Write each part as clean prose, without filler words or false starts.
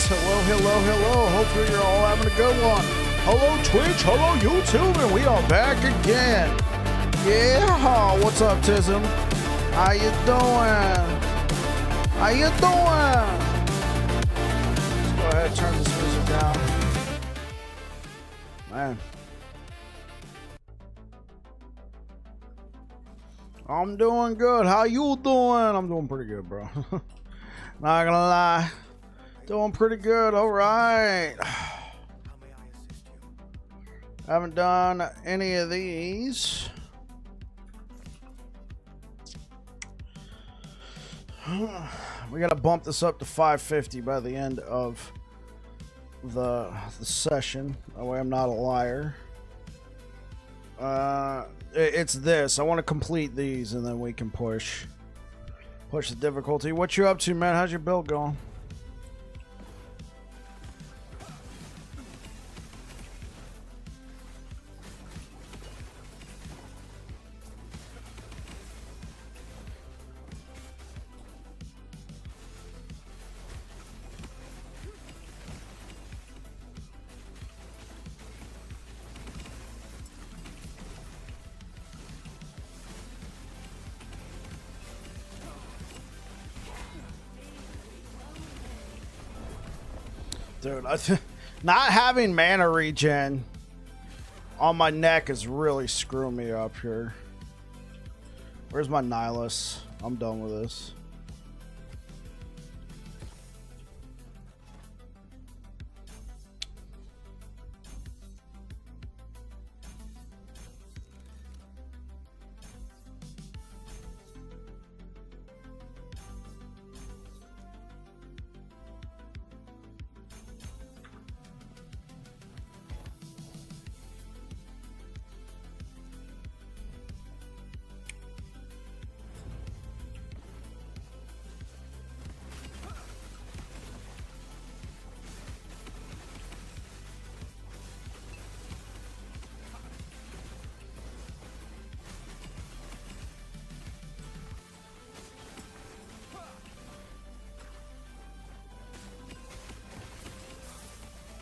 guys. Hello, hello, hello. Hopefully you're all having a good one. Hello, Twitch. Hello, YouTube. And we are back again. Yeah. What's up, Tism? How you doing? How you doing? Let's go ahead and turn this music down. Man. I'm doing good. How you doing? I'm doing pretty good, bro. Not gonna lie. Doing pretty good. All right. Haven't done any of these. We gotta bump this up to 550 by the end of the session. That way I'm not a liar. It's this. I want to complete these and then we can push the difficulty. What you up to, man? How's your build going? Dude, not having mana regen on my neck is really screwing me up here. Where's my Nihilus? I'm done with this.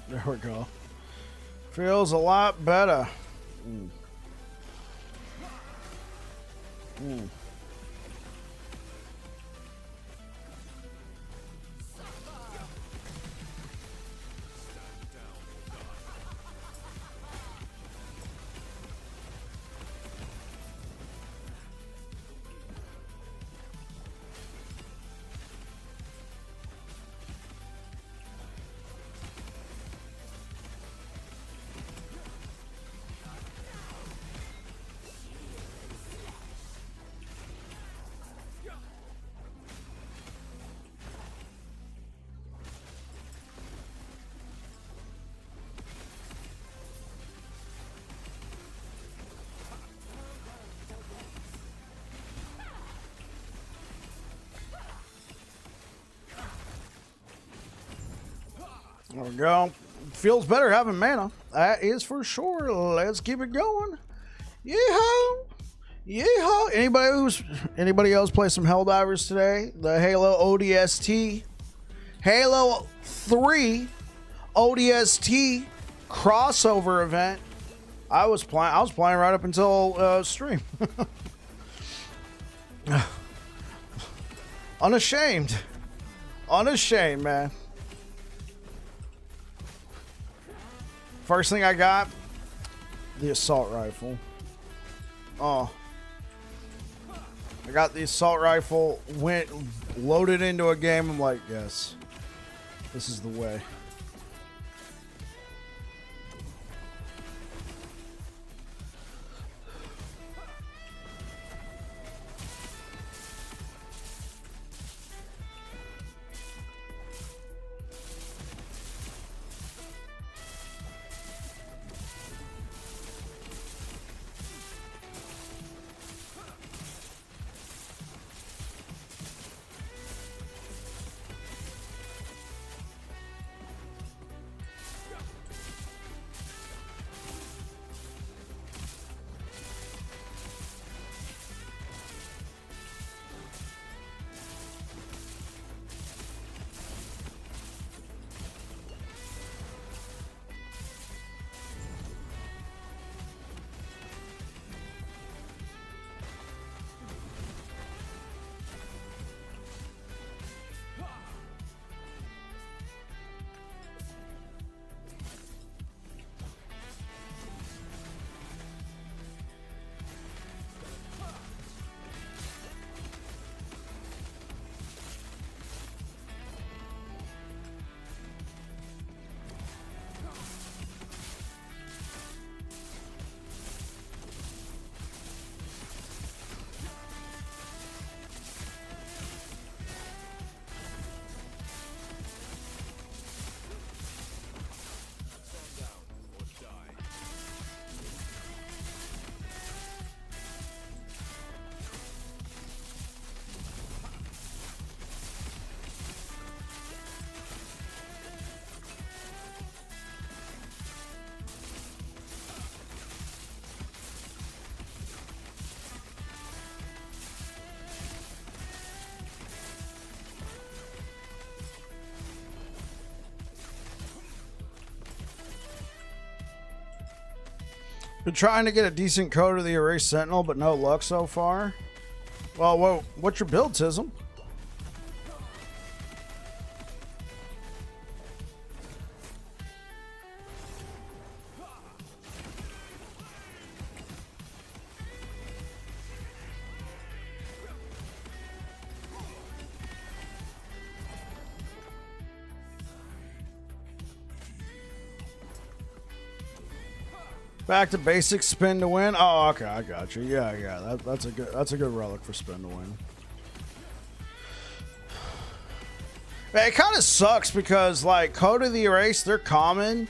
There we go. Feels a lot better. There we go. Feels better having mana. That is for sure. Let's keep it going. Yeehaw! Yeehaw! Anybody else play some Helldivers today? The Halo ODST, Halo 3 ODST crossover event. I was playing right up until stream. Unashamed, man. First thing I got, the assault rifle. Oh, I got the assault rifle, went loaded into a game. I'm like, yes, this is the way. Been trying to get a decent code of the Erased Sentinel, but no luck so far. Well, what's your build, Tism? Back to basic, spin to win. Oh, okay, I got you. Yeah. That's a good relic for spin to win. It kind of sucks because like Code of the Erased, they're common,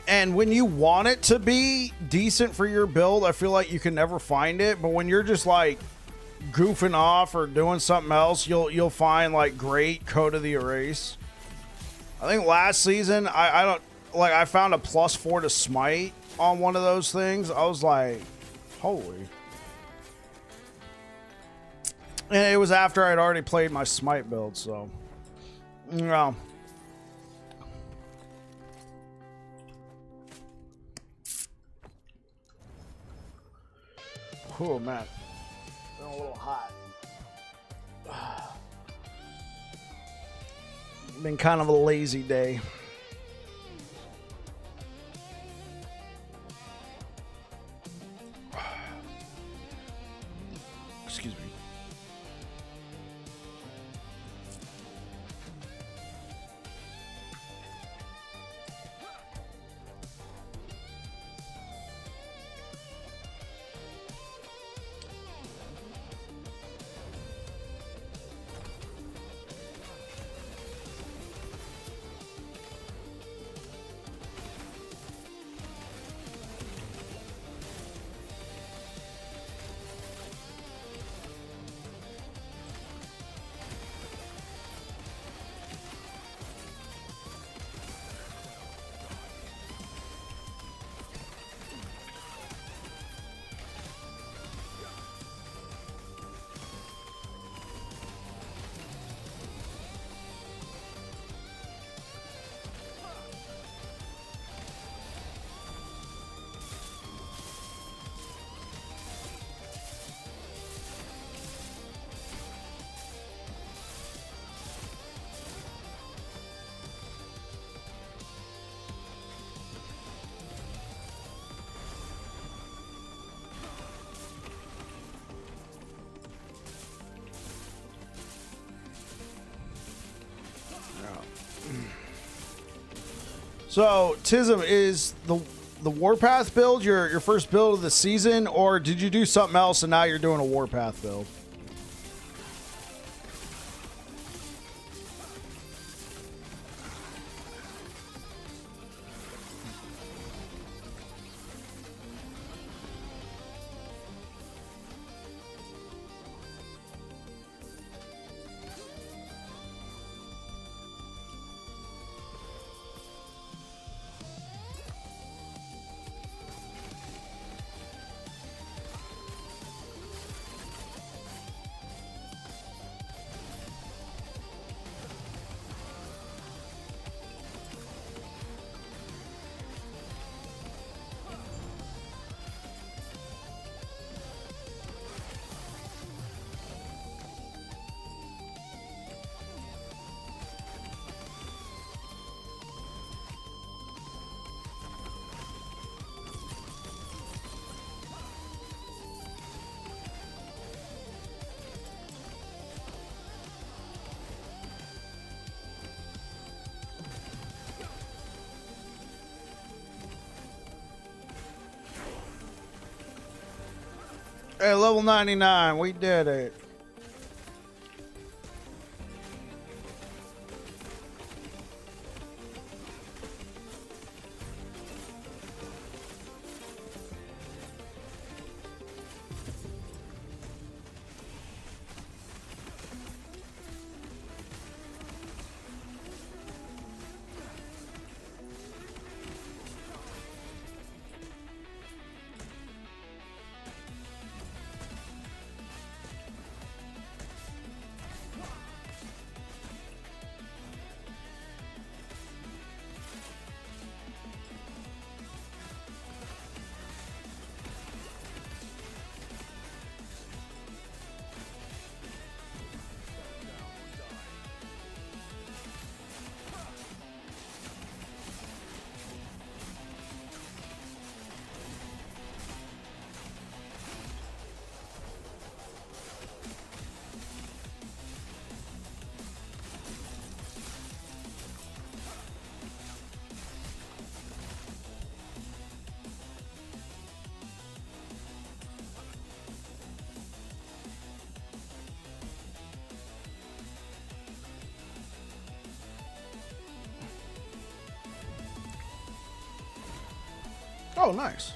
and when you want it to be decent for your build, I feel like you can never find it. But when you're just like goofing off or doing something else, you'll find like great Code of the Erased. I think last season I found a +4 to smite on one of those things. I was like, holy. And it was after I'd already played my smite build, so no. Oh man, been a little hot. Been kind of a lazy day. Excuse me. So, Tism, is the Warpath build your first build of the season, or did you do something else and now you're doing a Warpath build? Hey, level 99, we did it. Oh, nice.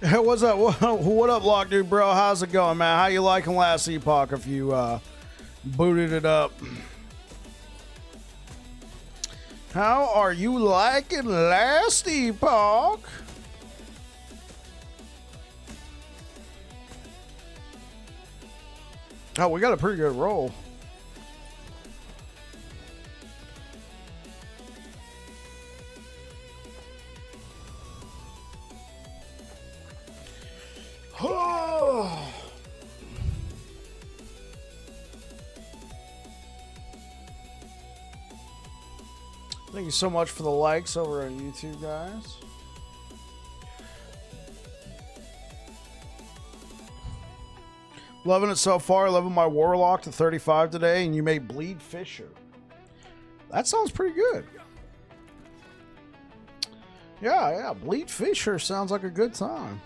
What's up? What up, Lock Dude, bro? How's it going, man? How you liking last Epoch if you booted it up? How are you liking last Epoch? Oh, we got a pretty good roll. Thank you so much for the likes over on YouTube, guys. Loving it so far. Loving my Warlock to 35 today, and you made Bleed Fisher. That sounds pretty good. Yeah, Bleed Fisher sounds like a good time.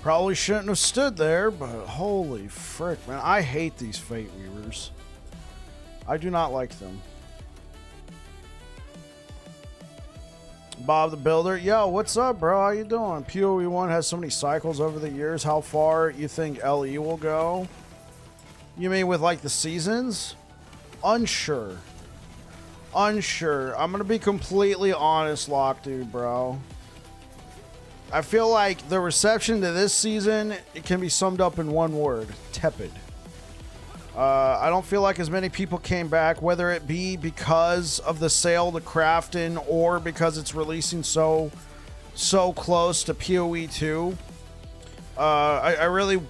Probably shouldn't have stood there, but holy frick, man. I hate these Fate Weavers. I do not like them. Bob the Builder. Yo, what's up, bro? How you doing? PoE 1 has so many cycles over the years. How far you think LE will go? You mean with like the seasons? Unsure. Unsure. I'm gonna be completely honest, Lock Dude, bro. I feel like the reception to this season, it can be summed up in one word: tepid. I don't feel like as many people came back, whether it be because of the sale to Crafton or because it's releasing so close to PoE 2. I really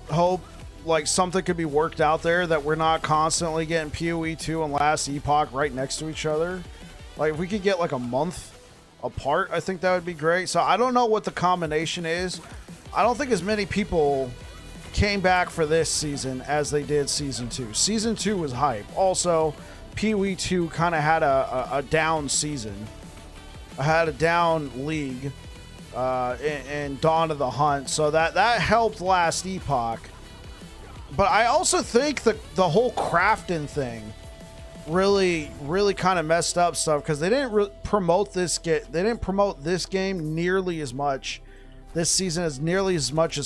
hope like something could be worked out there, that we're not constantly getting PoE 2 and Last Epoch right next to each other. Like if we could get like a month apart, I think that would be great. So I don't know what the combination is. I don't think as many people came back for this season as they did season 2. Season 2 was hype. Also, PoE 2 kind of had a down season. I had a down league in Dawn of the Hunt, so that helped Last Epoch. But I also think that the whole Crafton thing really kind of messed up stuff, because they didn't promote this game nearly as much this season as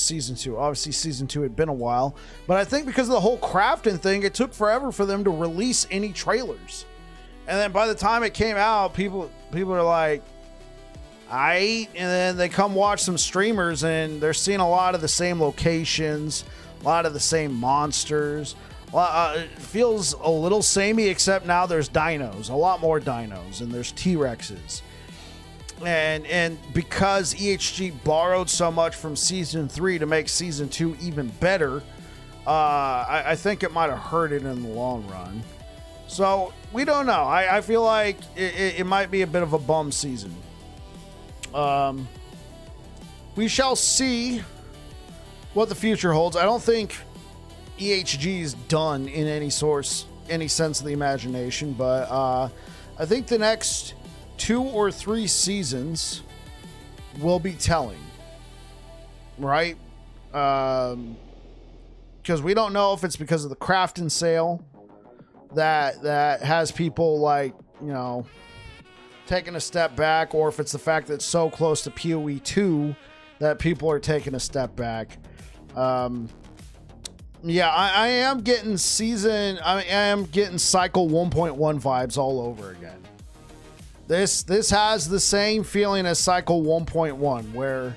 season 2. Obviously season 2 had been a while, but I think because of the whole Crafton thing, it took forever for them to release any trailers. And then by the time it came out, people are like, and then they come watch some streamers and they're seeing a lot of the same locations, a lot of the same monsters. It feels a little samey, except now there's dinos, a lot more dinos, and there's T-Rexes. And because EHG borrowed so much from season 3 to make season 2 even better, I think it might have hurt it in the long run. So we don't know. I feel like it might be a bit of a bum season. We shall see what the future holds. I don't think EHG is done in any sense of the imagination, but I think the next 2 or 3 seasons will be telling, right? Because we don't know if it's because of the Crafton sale that has people like, you know, taking a step back, or if it's the fact that it's so close to PoE 2 that people are taking a step back. Yeah, I am getting cycle 1.1 vibes all over again. This has the same feeling as cycle 1.1, where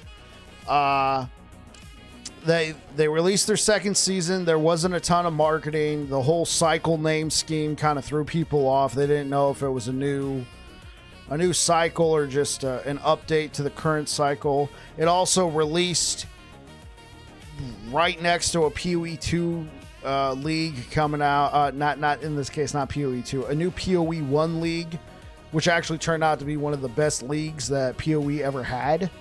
they released their second season. There wasn't a ton of marketing. The whole cycle name scheme kind of threw people off. They didn't know if it was a new cycle or just an update to the current cycle. It also released right next to a PoE 2 league coming out. Not in this case, not PoE 2. A new PoE 1 league, which actually turned out to be one of the best leagues that PoE ever had.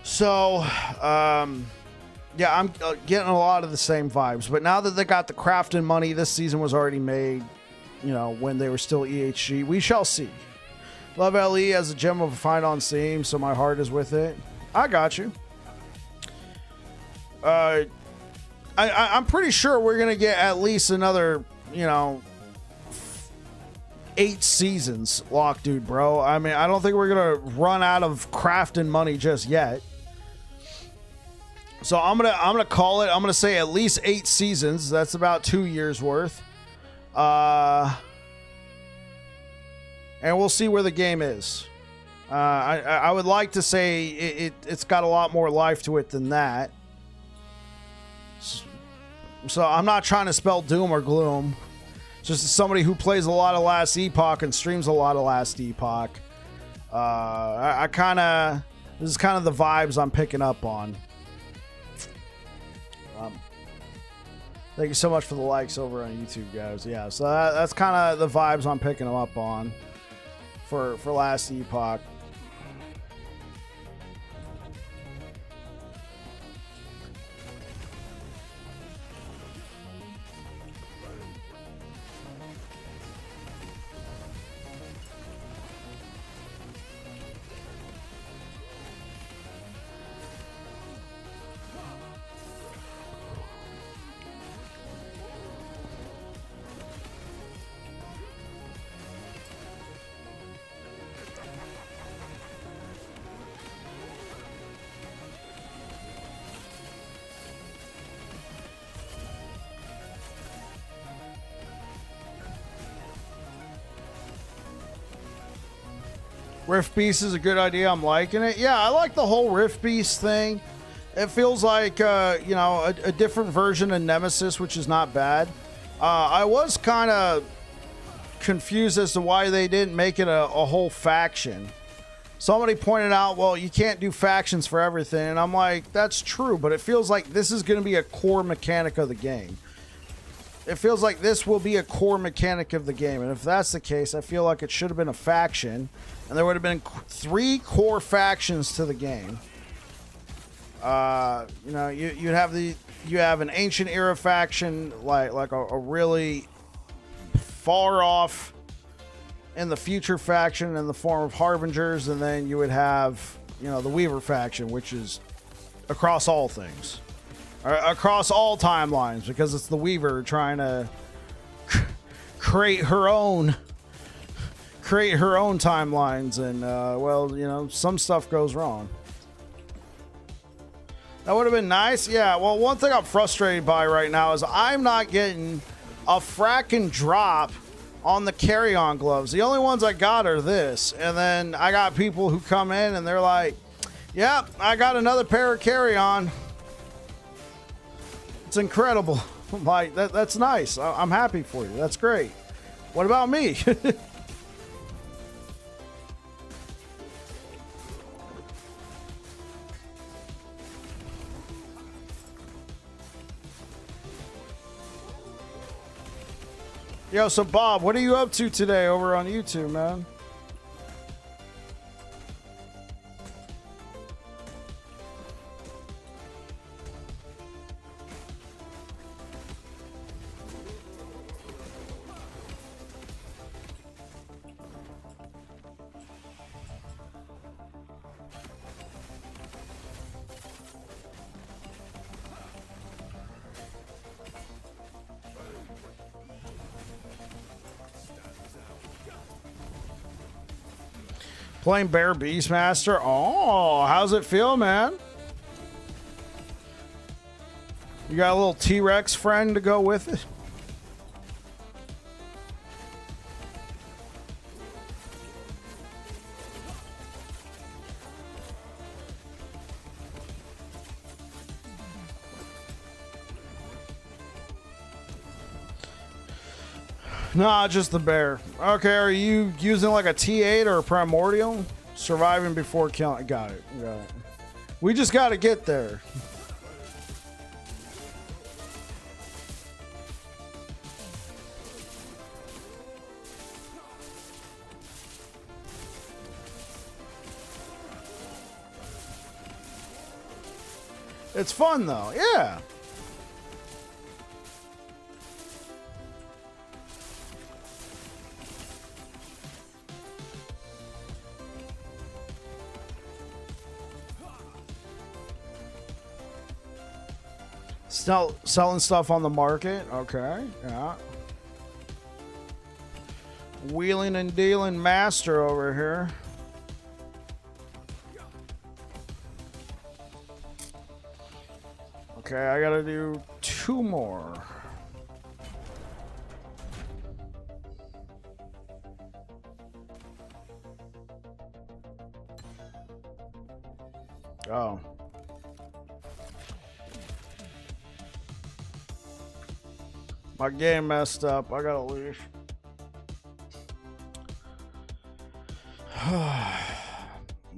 So, yeah, I'm getting a lot of the same vibes. But now that they got the Crafton money, this season was already made, you know, when they were still EHG. We shall see. Love LE as a gem of a find on Steam, so my heart is with it. I got you. I'm pretty sure we're going to get at least another, you know, 8 seasons, Lock Dude, bro. I mean, I don't think we're going to run out of Crafton money just yet. So I'm going to call it. I'm going to say at least 8 seasons. That's about 2 years worth. And we'll see where the game is. I would like to say it's got a lot more life to it than that. So I'm not trying to spell doom or gloom. Just as somebody who plays a lot of Last Epoch and streams a lot of Last Epoch, I kind of, this is kind of the vibes I'm picking up on. Thank you so much for the likes over on YouTube, guys. Yeah, so that's kind of the vibes I'm picking them up on for Last Epoch. Rift Beast is a good idea. I'm liking it. Yeah, I like the whole Rift Beast thing. It feels like, you know, a different version of Nemesis, which is not bad. I was kind of confused as to why they didn't make it a whole faction. Somebody pointed out, well, you can't do factions for everything. And I'm like, that's true, but it feels like this is going to be a core mechanic of the game. It feels like this will be a core mechanic of the game. And if that's the case, I feel like it should have been a faction. And there would have been 3 core factions to the game. You know, you have an ancient era faction, like a really far off in the future faction in the form of Harbingers, and then you would have, you know, the Weaver faction, which is across all things, or across all timelines, because it's the Weaver trying to create her own timelines, and well, you know, some stuff goes wrong. That would have been nice. Yeah, well, one thing I'm frustrated by right now is I'm not getting a fracking drop on the Carrion gloves. The only ones I got are this. And then I got people who come in and they're like, yeah, I got another pair of Carrion. It's incredible. I'm like, that's nice. I'm happy for you. That's great. What about me? Yo, so Bob, what are you up to today over on YouTube, man? Playing Bear Beastmaster. Oh, how's it feel, man? You got a little T-Rex friend to go with it? Nah, just the bear. Okay, are you using like a T8 or a Primordial? Surviving before killing. Got it. Got it. We just got to get there. It's fun though. Yeah. Selling stuff on the market. Okay, yeah. Wheeling and dealing master over here. Okay, I gotta do 2 more. Oh. My game messed up. I gotta leave.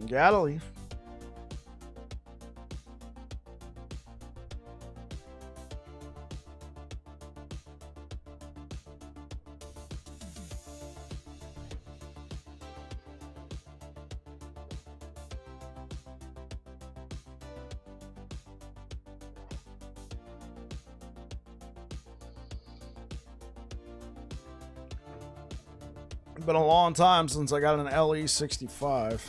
Gotta leave. Been a long time since I got an LE65.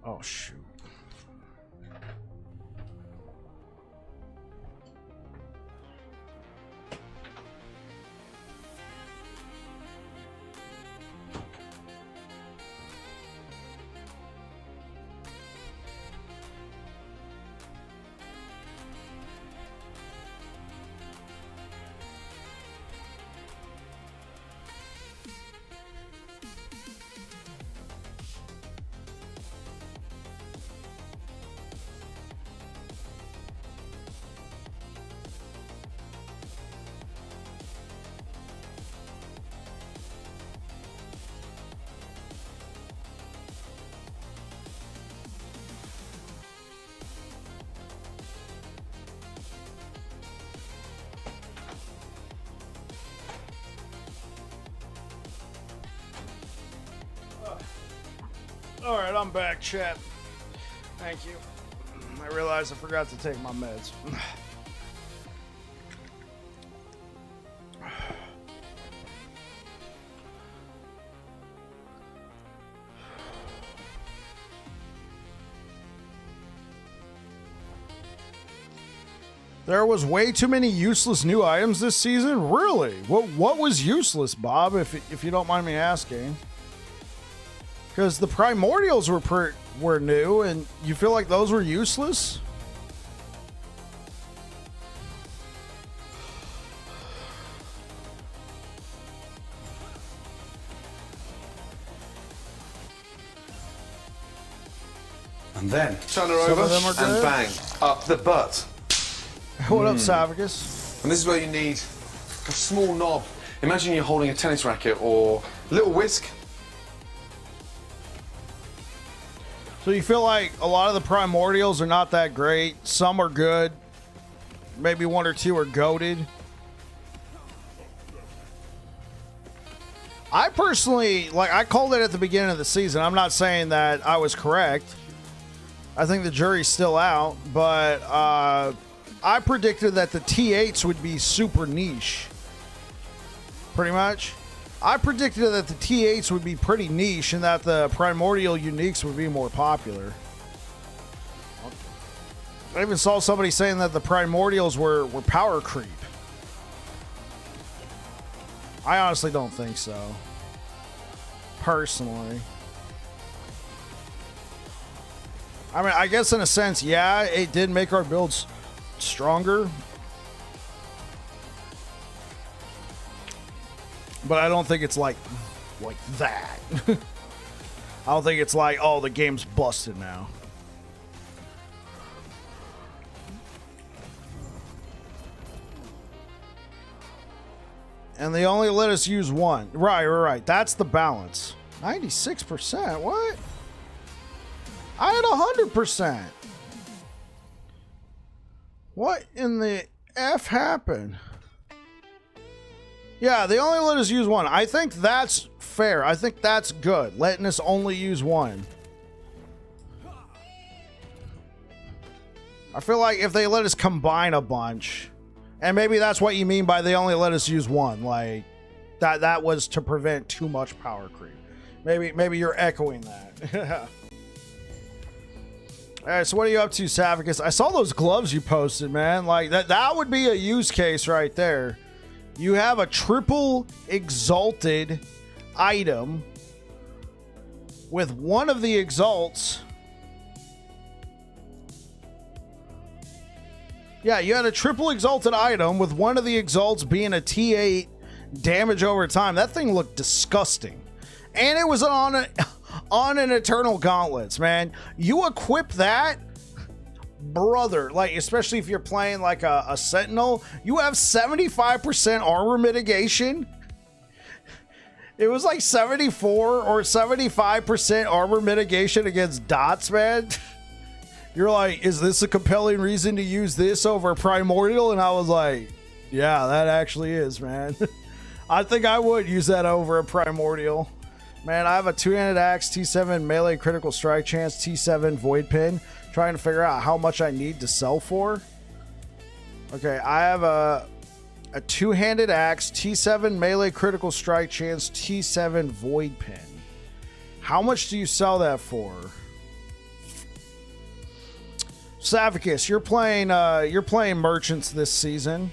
Oh shoot. All right, I'm back, chat. Thank you. I realized I forgot to take my meds. There was way too many useless new items this season? Really? What was useless, Bob, if you don't mind me asking? Because the primordials were new, and you feel like those were useless? And then turn her over and bang up the butt. What up, Savicus? And this is where you need a small knob. Imagine you're holding a tennis racket or a little whisk. So you feel like a lot of the primordials are not that great. Some are good. Maybe one or two are goated. I personally, I called it at the beginning of the season. I'm not saying that I was correct. I think the jury's still out, but I predicted that the T8s would be super niche. Pretty much. I predicted that the T8s would be pretty niche and that the primordial uniques would be more popular. I even saw somebody saying that the primordials were power creep. I honestly don't think so. Personally. I mean, I guess in a sense, yeah, it did make our builds stronger. But I don't think it's like that. I don't think it's like, oh, the game's busted now. And they only let us use one. Right. That's the balance. 96%? What? I had 100%. What in the F happened? Yeah, they only let us use one. I think that's fair. I think that's good. Letting us only use one. I feel like if they let us combine a bunch, and maybe that's what you mean by they only let us use one, like that was to prevent too much power creep. Maybe you're echoing that. All right, so what are you up to, Savicus? I saw those gloves you posted, man. Like that would be a use case right there. You have a triple exalted item with one of the exalts. Yeah, you had a triple exalted item with one of the exalts being a T8 damage over time. That thing looked disgusting. And it was on an Eternal Gauntlets, man. You equip that, brother, like, especially if you're playing like a Sentinel, you have 75% armor mitigation. It was like 74 or 75% armor mitigation against dots, man. You're like, is this a compelling reason to use this over Primordial? And I was like, yeah, that actually is, man. I think I would use that over a Primordial. Man, I have a two-handed axe, T7 melee critical strike chance, T7 void pin. Trying to figure out how much I need to sell for. Okay, I have a two-handed axe, T7 melee critical strike chance, T7 void pin. How much do you sell that for? Savicus, you're playing merchants this season.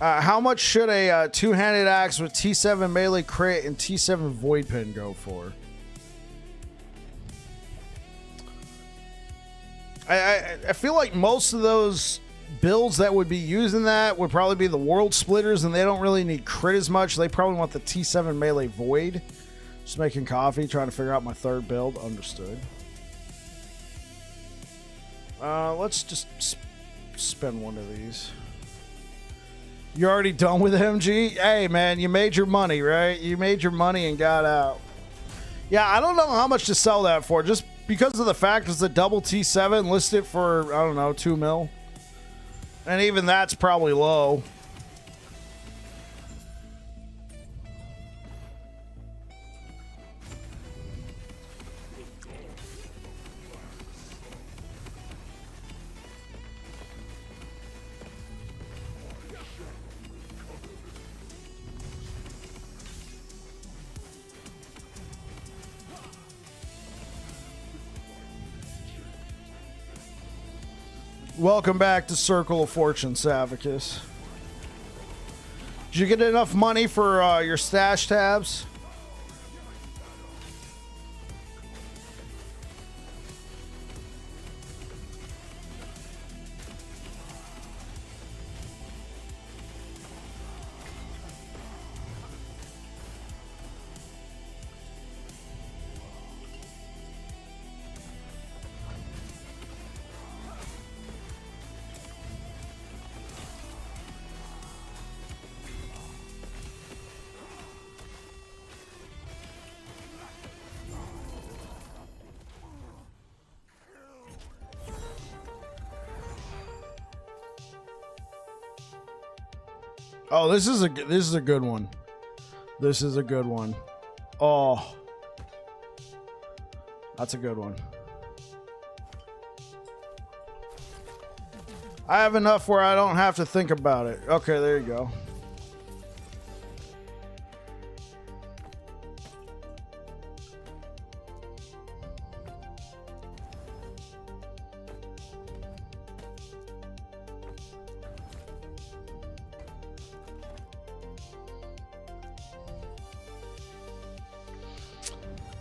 How much should a two-handed axe with T7 melee crit and T7 void pin go for? I feel like most of those builds that would be using that would probably be the world splitters, and they don't really need crit as much. They probably want the T7 melee void. Just making coffee, trying to figure out my third build. Understood. Let's just spend one of these. You already done with MG? Hey, man, you made your money, right? You made your money and got out. Yeah, I don't know how much to sell that for. Just because of the fact it's a double T7 listed for, I don't know, 2 mil. And even that's probably low. Welcome back to Circle of Fortune, Savicus. Did you get enough money for your stash tabs? Oh, this is a good one. This is a good one. Oh, that's a good one. I have enough where I don't have to think about it. Okay, there you go.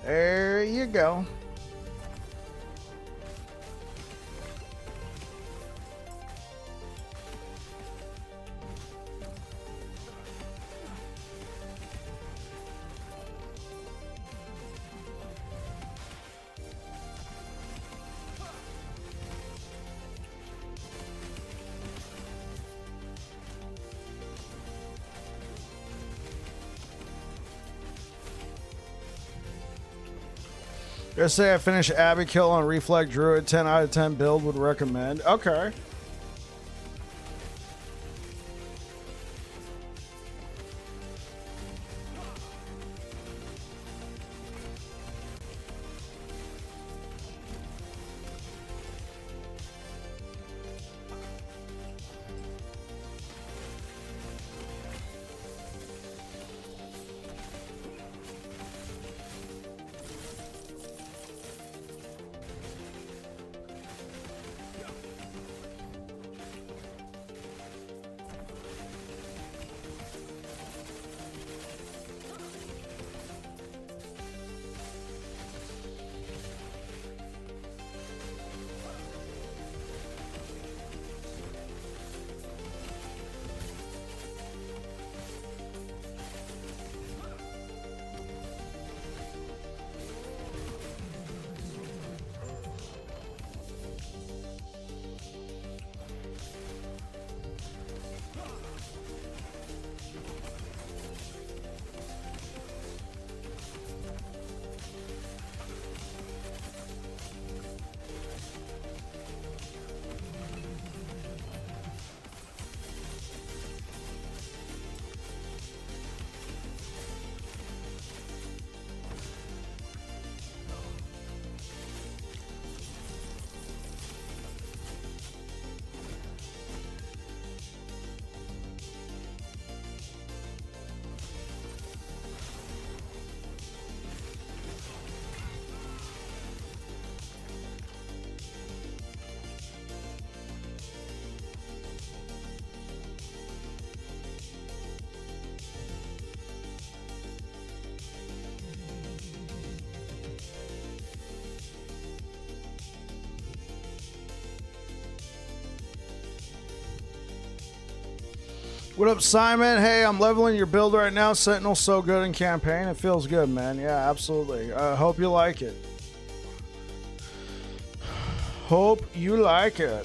There you go. Gonna say I finished Abbey Kill on Reflect Druid, 10 out of 10 build, would recommend. Okay. What up, Simon? Hey, I'm leveling your build right now. Sentinel's so good in campaign. It feels good, man. Yeah, absolutely. I hope you like it. Hope you like it.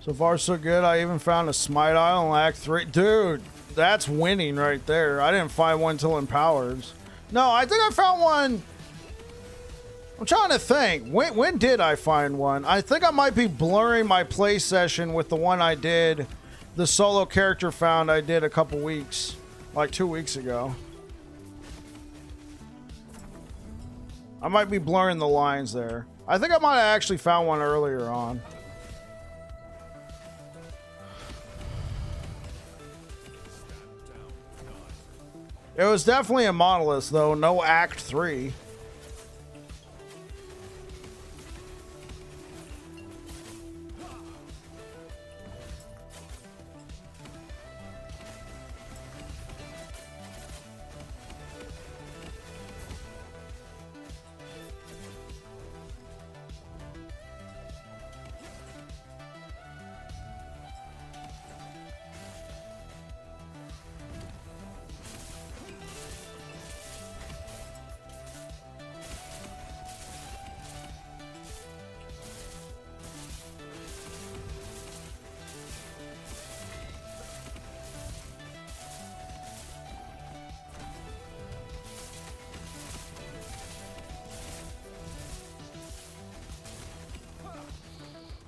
So far, so good. I even found a Smite Isle in Act 3. Dude, that's winning right there. I didn't find one until Empowers. No, I think I found one. I'm trying to think. When did I find one? I think I might be blurring my play session with the one I did. The solo character found I did a couple weeks. Like 2 weeks ago. I might be blurring the lines there. I think I might have actually found one earlier on. It was definitely a Monolith, though. No Act 3.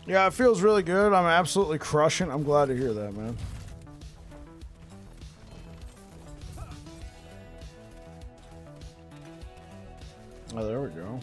Yeah, it feels really good. I'm absolutely crushing. I'm glad to hear that, man. Oh, there we go.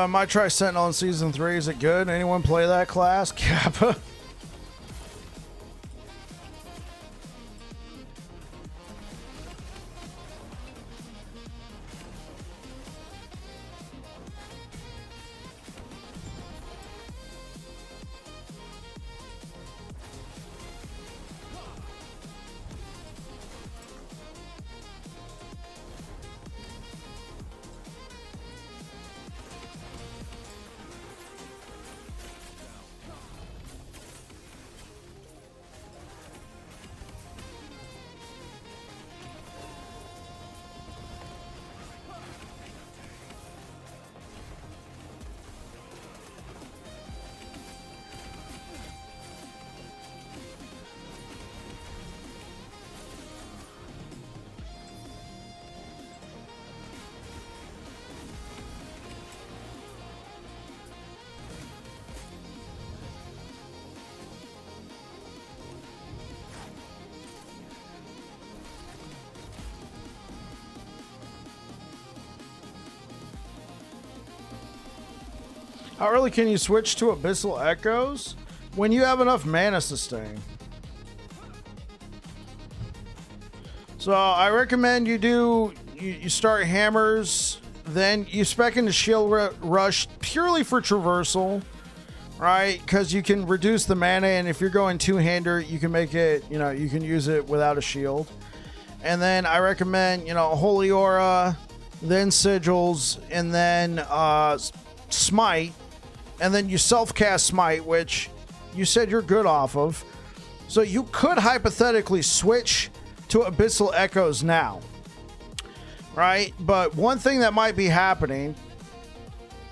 Might try Sentinel in Season 3. Is it good? Anyone play that class? Kappa? How early can you switch to Abyssal Echoes? When you have enough mana sustain. So I recommend you start hammers, then you spec into shield rush purely for traversal, right? Because you can reduce the mana, and if you're going two-hander, you can make it, you can use it without a shield. And then I recommend, Holy Aura, then Sigils, and then Smite, and then you self-cast Smite, which you said you're good off of. So you could hypothetically switch to Abyssal Echoes now, right? But one thing that might be happening,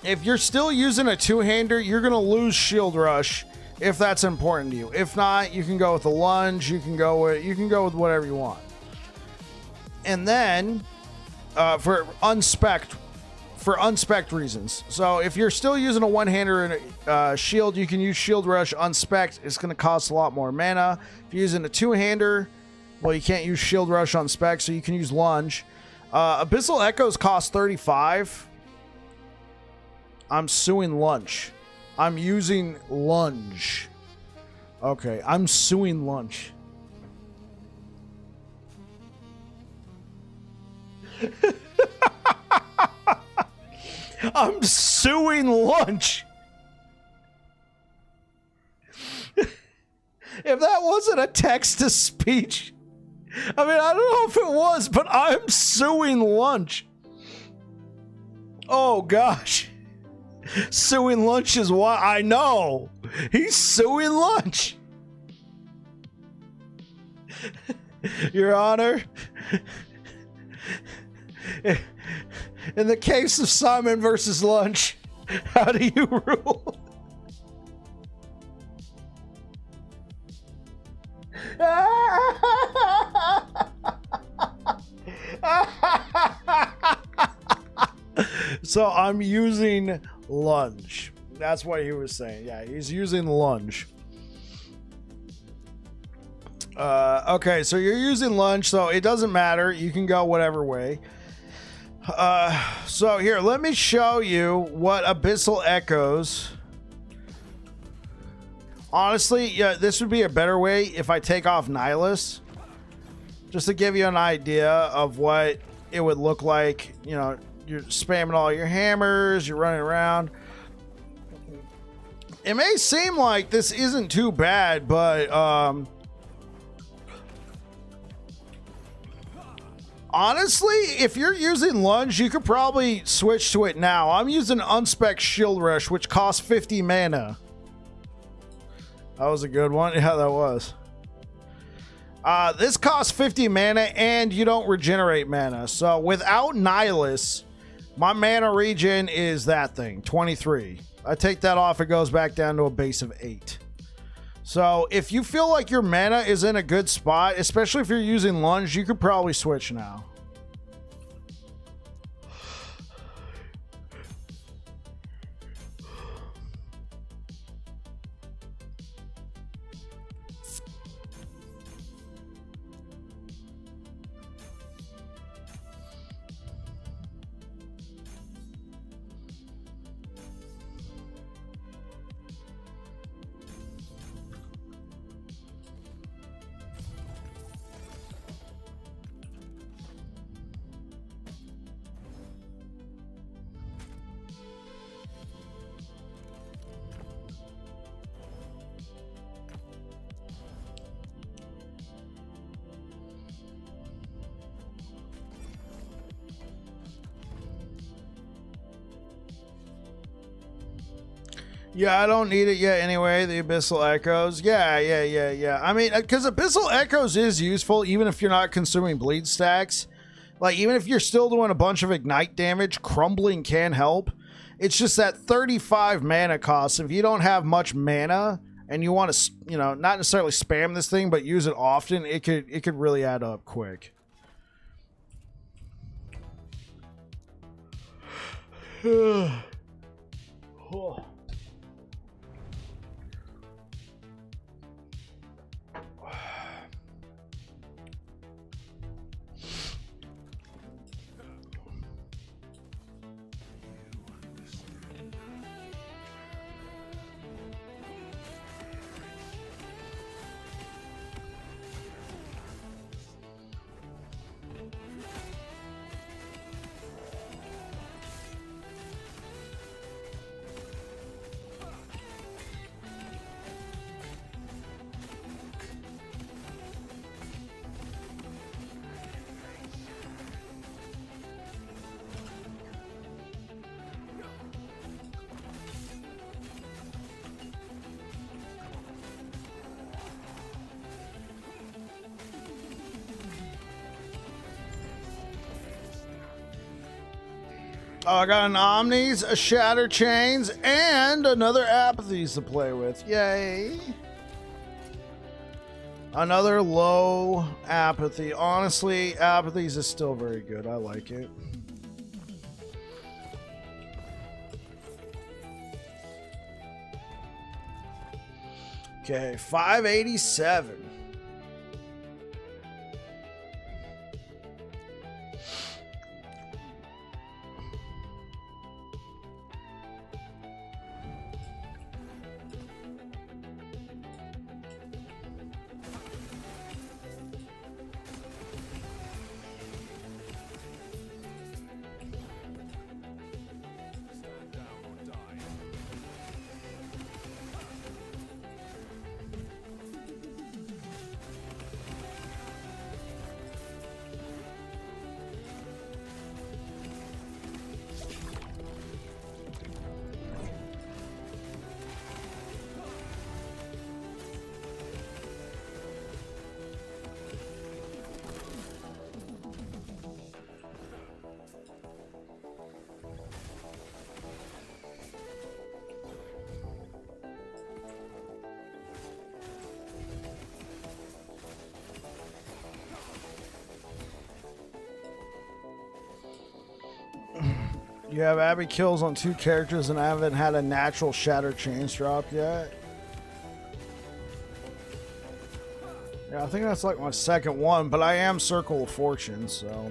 if you're still using a two-hander, you're going to lose Shield Rush if that's important to you. If not, you can go with a lunge, you can go with whatever you want. And then for unspec'd reasons. So if you're still using a one-hander and a shield, you can use Shield Rush unspec'd. It's going to cost a lot more mana. If you're using a two-hander, well, you can't use Shield Rush on spec, so you can use lunge. Abyssal Echoes cost 35. I'm suing lunge. I'm using lunge. Okay, I'm suing lunge. I'm suing lunch. If that wasn't a text to speech, I mean, I don't know if it was, but I'm suing lunch. Oh gosh. Suing lunch is what I know. He's suing lunch. Your Honor. In the case of Simon versus Lunch, how do you rule? So I'm using lunge. That's what he was saying. Yeah, he's using lunge. Okay, so you're using lunge, so it doesn't matter. You can go whatever way. So here, let me show you what Abyssal Echoes. Honestly, yeah, this would be a better way if I take off Nihilus, just to give you an idea of what it would look like. You're spamming all your hammers, you're running around. It may seem like this isn't too bad, but honestly, if you're using lunge, you could probably switch to it now. I'm using unspec Shield Rush, which costs 50 mana. That was a good one. Yeah, that was. This costs 50 mana, and you don't regenerate mana. So without Nihilus, my mana regen is that thing, 23. I take that off, it goes back down to a base of 8. So if you feel like your mana is in a good spot, especially if you're using lunge, you could probably switch now. Yeah, I don't need it yet anyway, the Abyssal Echoes. Yeah. I mean, because Abyssal Echoes is useful even if you're not consuming bleed stacks. Like, even if you're still doing a bunch of ignite damage, Crumbling can help. It's just that 35 mana cost. If you don't have much mana and you want to, not necessarily spam this thing, but use it often, it could really add up quick. Oh. Oh, I got an Omnis, a Shatter Chains, and another Apathies to play with. Yay. Another low Apathy. Honestly, Apathies is still very good. I like it. Okay, 587. You have Abby kills on 2 characters and I haven't had a natural Shatter Chains drop yet. Yeah, I think that's like my second one, but I am Circle of Fortune, so...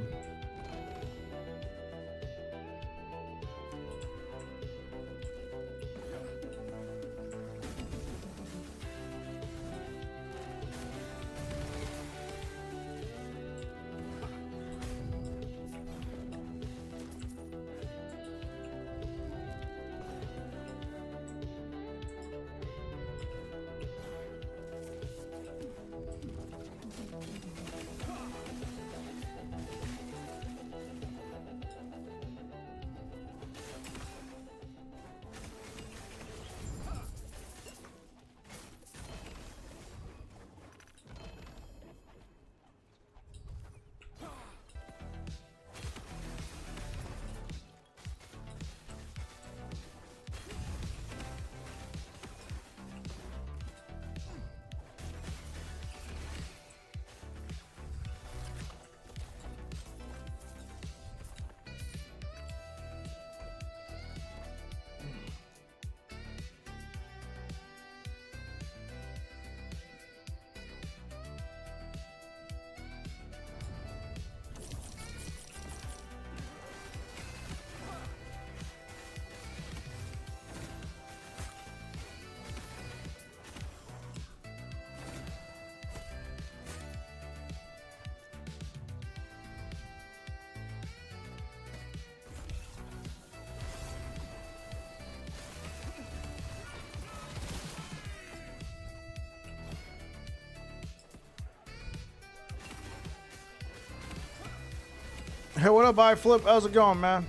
Hey, what up, iFlip? How's it going, man?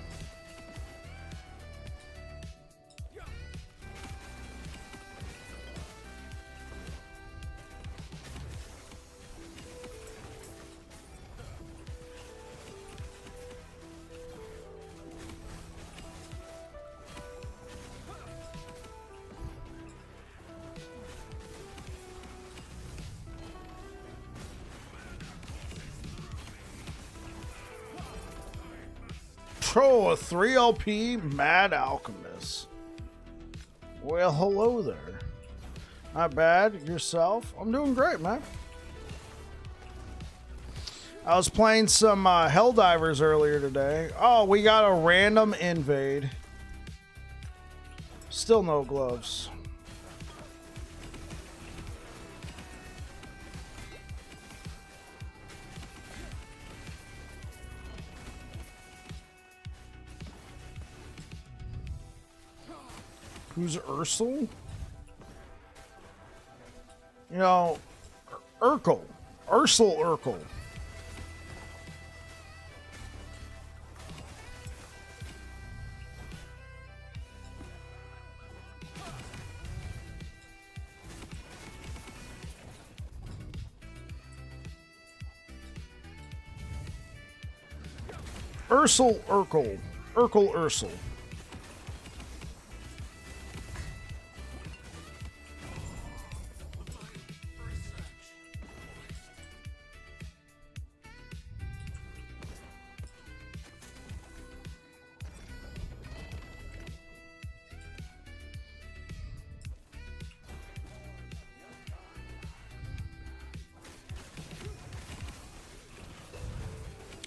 Troll, a 3 LP Mad Alchemist. Well, hello there. Not bad. Yourself? I'm doing great, man. I was playing some Helldivers earlier today. Oh, we got a random invade. Still no gloves. Who's Ursel? You know, Urkel. Ursel Urkel. Ursel Urkel. Urkel Ursel.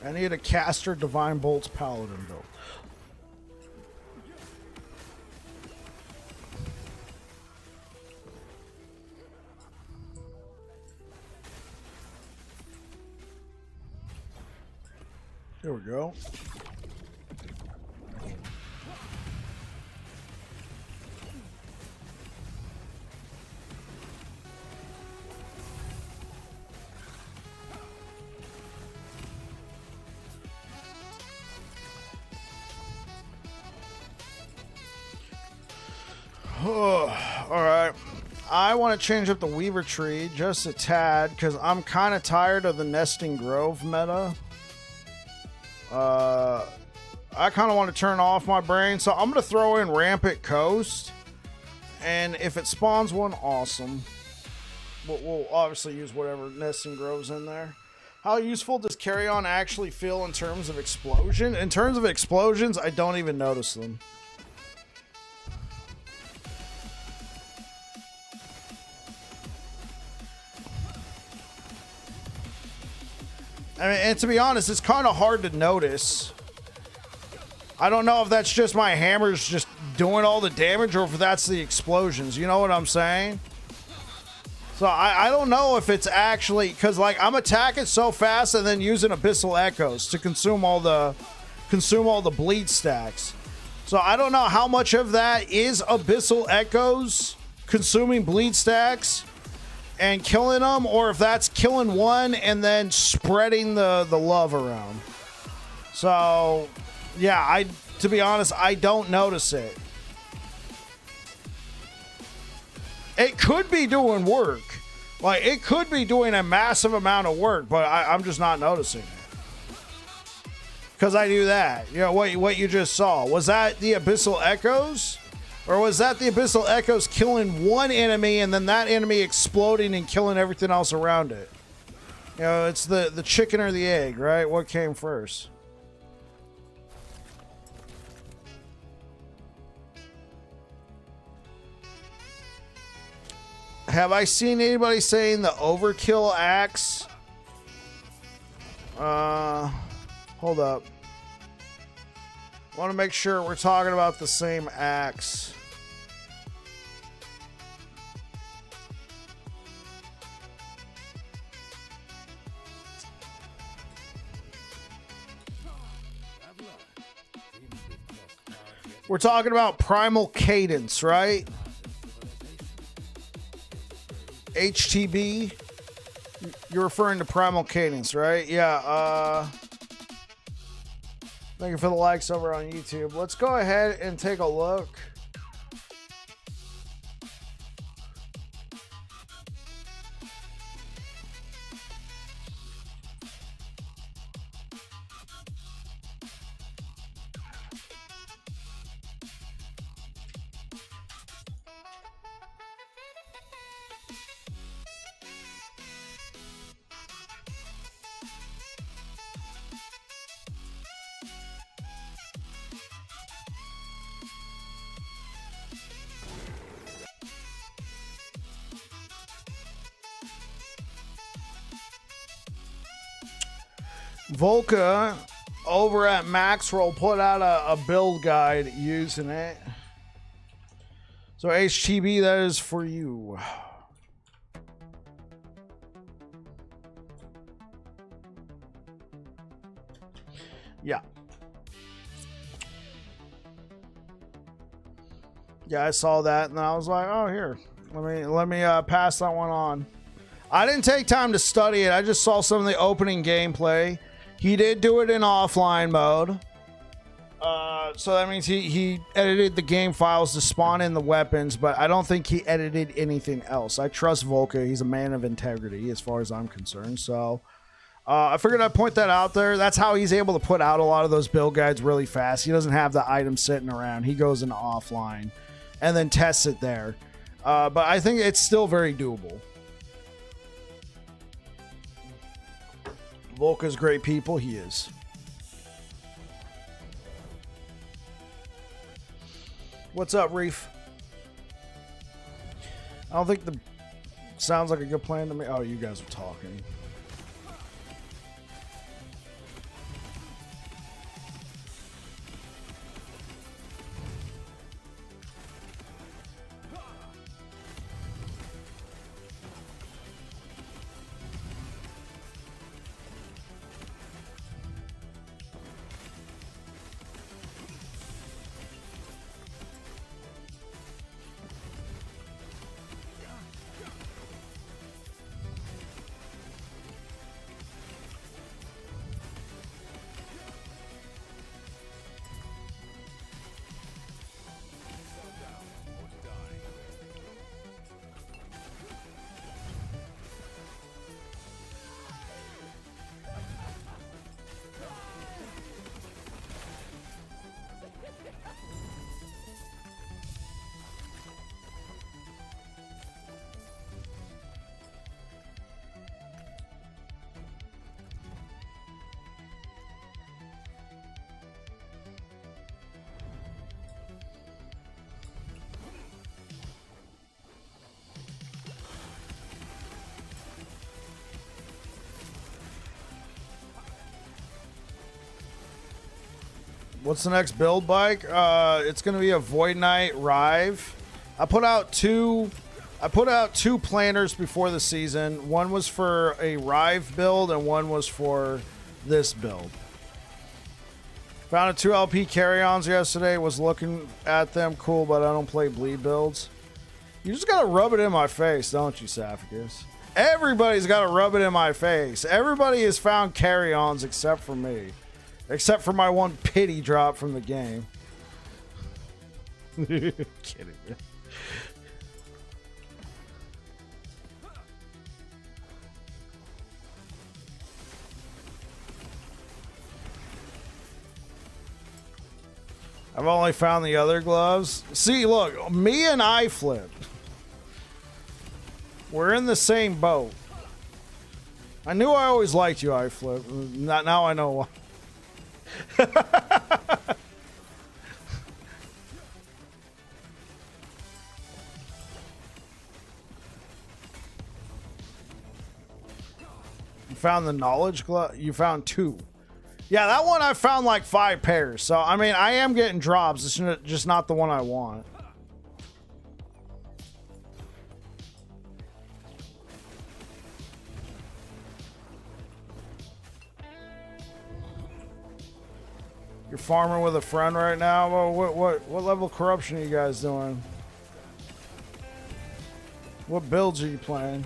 I need a caster Divine Bolts Paladin build. Here we go. Alright. I want to change up the Weaver tree just a tad because I'm kind of tired of the Nesting Grove meta. I kind of want to turn off my brain, so I'm going to throw in Rampant Coast. And if it spawns one, awesome. We'll obviously use whatever Nesting Grove's in there. How useful does Carrion actually feel in terms of explosion? In terms of explosions, I don't even notice them. I mean, and to be honest, it's kind of hard to notice. I don't know if that's just my hammers just doing all the damage or if that's the explosions. You know what I'm saying? So I don't know if it's actually... Because, like, I'm attacking so fast and then using Abyssal Echoes to consume all the bleed stacks. So I don't know how much of that is Abyssal Echoes consuming bleed stacks and killing them, or if that's killing one and then spreading the love around. So, yeah, to be honest, I don't notice it. It could be doing work. Like, it could be doing a massive amount of work, but I'm just not noticing it. Because I do that. You know, what you just saw. Was that the Abyssal Echoes? Or was that the Abyssal Echoes killing one enemy and then that enemy exploding and killing everything else around it? You know, it's the chicken or the egg, right? What came first? Have I seen anybody saying the overkill axe? Hold up. I want to make sure we're talking about the same axe. We're talking about Primal Cadence, right? HTB. You're referring to Primal Cadence, right? Yeah, thank you for the likes over on YouTube. Let's go ahead and take a look. Volca over at Maxroll put out a build guide using it. So HTB, that is for you. Yeah. Yeah, I saw that and I was like, oh, here. Let me pass that one on. I didn't take time to study it. I just saw some of the opening gameplay. He did do it in offline mode. So that means he edited the game files to spawn in the weapons, but I don't think he edited anything else. I trust Volca. He's a man of integrity as far as I'm concerned. So I figured I'd point that out there. That's how he's able to put out a lot of those build guides really fast. He doesn't have the item sitting around. He goes into offline and then tests it there. But I think it's still very doable. Volka's great people. He is. What's up, Reef? I don't think the sounds like a good plan to me. Oh, you guys are talking. What's the next build bike? It's gonna be a Void Knight Rive. I put out two planners before the season. One was for a Rive build and one was for this build. Found a 2 LP Carrions yesterday. Was looking at them, cool, but I don't play bleed builds. You just gotta rub it in my face, don't you, Saphicus? Everybody's gotta rub it in my face. Everybody has found Carrions except for me. Except for my one pity drop from the game. Kidding me. I've only found the other gloves. See, look, me and iFlip. We're in the same boat. I knew I always liked you, iFlip. Now I know why. You found the knowledge glove? You found 2. Yeah, that one I found like 5 pairs. So, I mean, I am getting drops. It's just not the one I want. You're farming with a friend right now? Well, what level of corruption are you guys doing? What builds are you playing?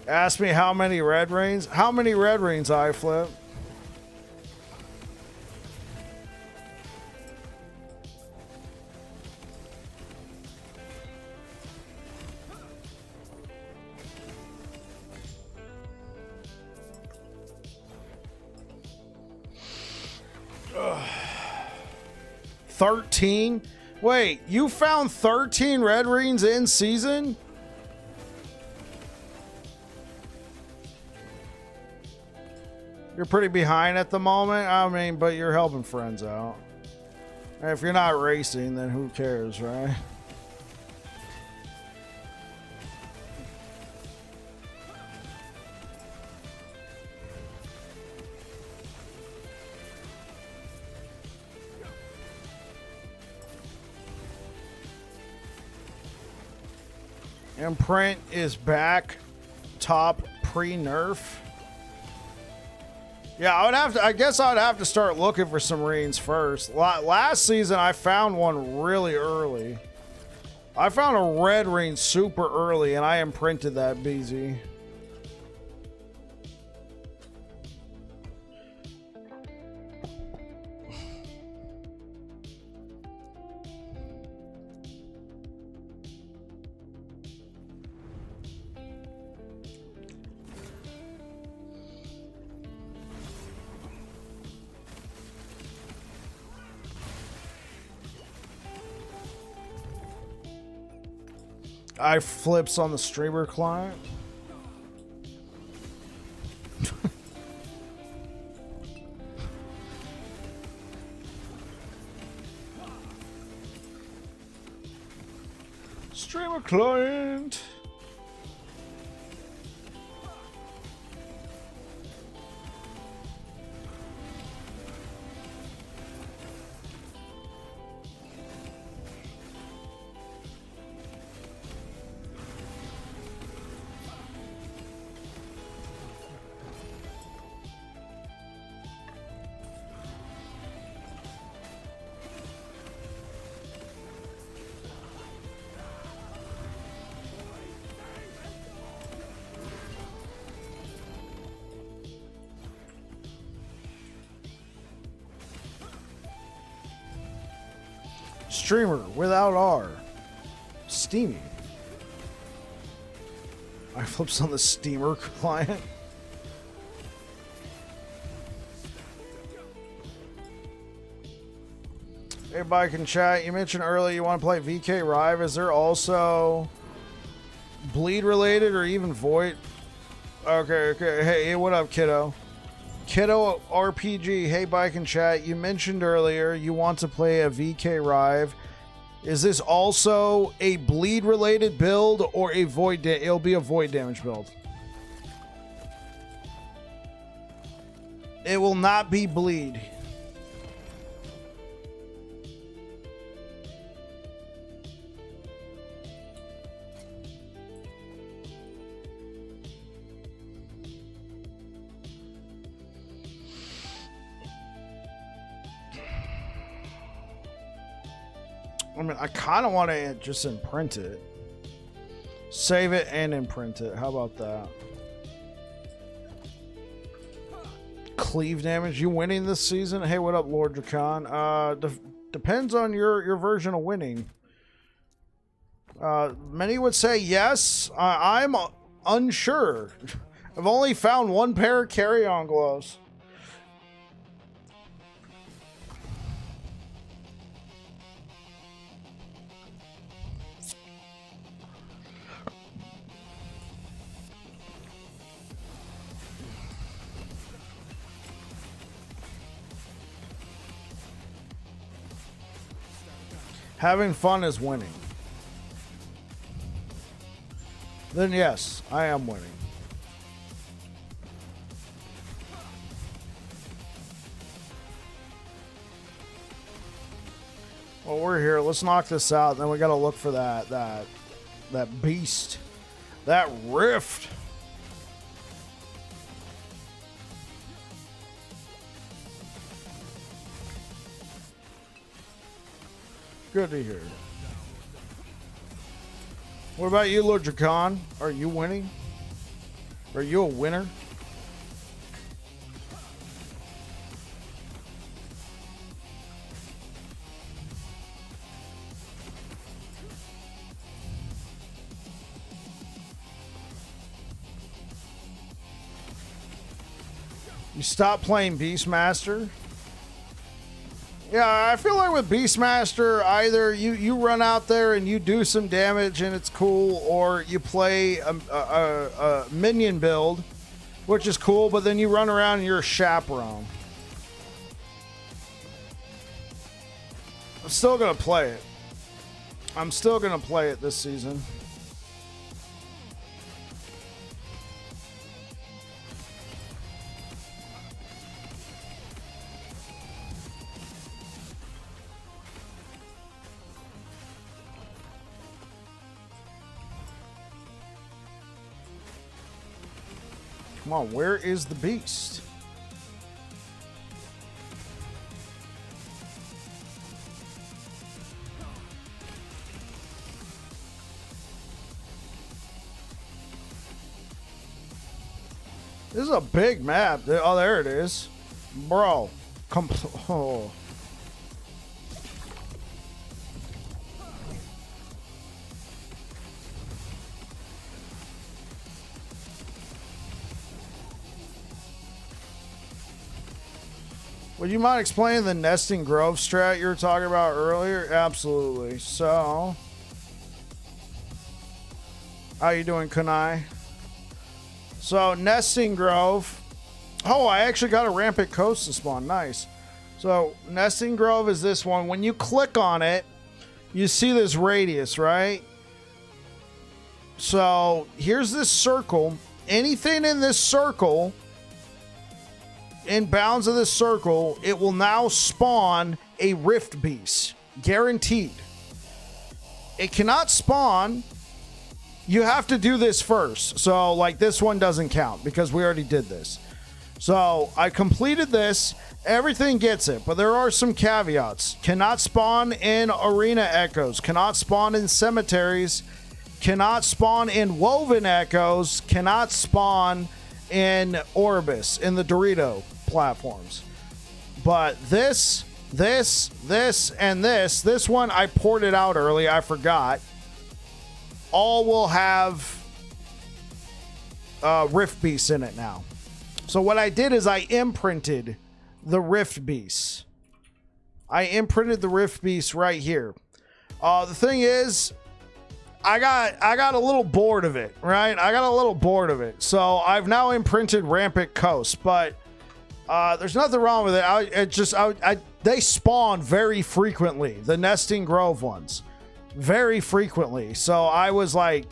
Ask me how many red rings? How many red rings I flip? Ugh. 13? Wait, you found 13 red rings in season? You're pretty behind at the moment. I mean, but you're helping friends out. And if you're not racing, then who cares, right? Imprint is back top pre-nerf. Yeah, I guess I'd have to start looking for some rings first. Last season, I found one really early. I found a red ring super early, and I imprinted that BZ. I flips on the streamer client. Streamer client. Streamer without R. Steamy. I flips on the steamer client. Everybody can chat. You mentioned earlier you want to play VK Rive. Is there also bleed related or even void? Okay. Hey, what up, kiddo? Kiddo RPG, hey Bike and Chat, you mentioned earlier you want to play a VK Rive. Is this also a bleed related build or a void? It'll be a void damage build. It will not be bleed. I mean, I kind of want to just imprint it. Save it and imprint it. How about that? Cleave damage. You winning this season? Hey, what up, Lord Dracan? Depends on your version of winning. Many would say yes. I'm unsure. I've only found one pair of Carrion gloves. Having fun is winning. Then yes, I am winning. Well, we're here. Let's knock this out. Then we got to look for that beast, that rift. Good to hear. What about you, Lord Dracan? Are you winning? Are you a winner? You stop playing Beastmaster? Yeah, I feel like with Beastmaster, either you run out there and you do some damage and it's cool, or you play a minion build, which is cool, but then you run around and you're a chaperone. I'm still going to play it. I'm still going to play it this season. Come on, where is the beast? This is a big map. Oh, there it is. Bro. Oh. Would you mind explaining the nesting grove strat you were talking about earlier? Absolutely. So, How you doing, Kunai? So, Nesting Grove. Oh, I actually got a Rampant Coast to spawn. Nice. So, Nesting Grove is this one. When you click on it, you see this radius, right? So, here's this circle. Anything in this circle, in bounds of this circle, it will now spawn a Rift Beast. Guaranteed. It cannot spawn. You have to do this first. So, like, this one doesn't count because we already did this. So, I completed this. Everything gets it, but there are some caveats. Cannot spawn in Arena Echoes. Cannot spawn in Cemeteries. Cannot spawn in Woven Echoes. Cannot spawn in Orbis, in the Dorito platforms. But this, and this one I ported out early. I forgot. All will have Rift Beasts in it now. So what I did is I imprinted the Rift Beasts. I imprinted the Rift Beasts right here. The thing is, I got a little bored of it, right? I got a little bored of it. So I've now imprinted Rampant Coast, but there's nothing wrong with it. They spawn very frequently, the Nesting Grove ones. Very frequently. So I was like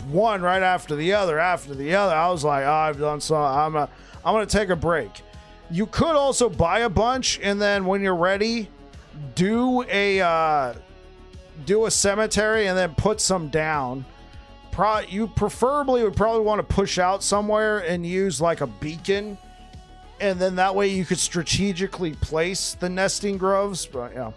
one right after the other. I was like, oh, I've done so. I'm gonna take a break. You could also buy a bunch and then when you're ready, do a cemetery and then put some down. You preferably would probably want to push out somewhere and use like a beacon, and then that way you could strategically place the Nesting Groves. But yeah.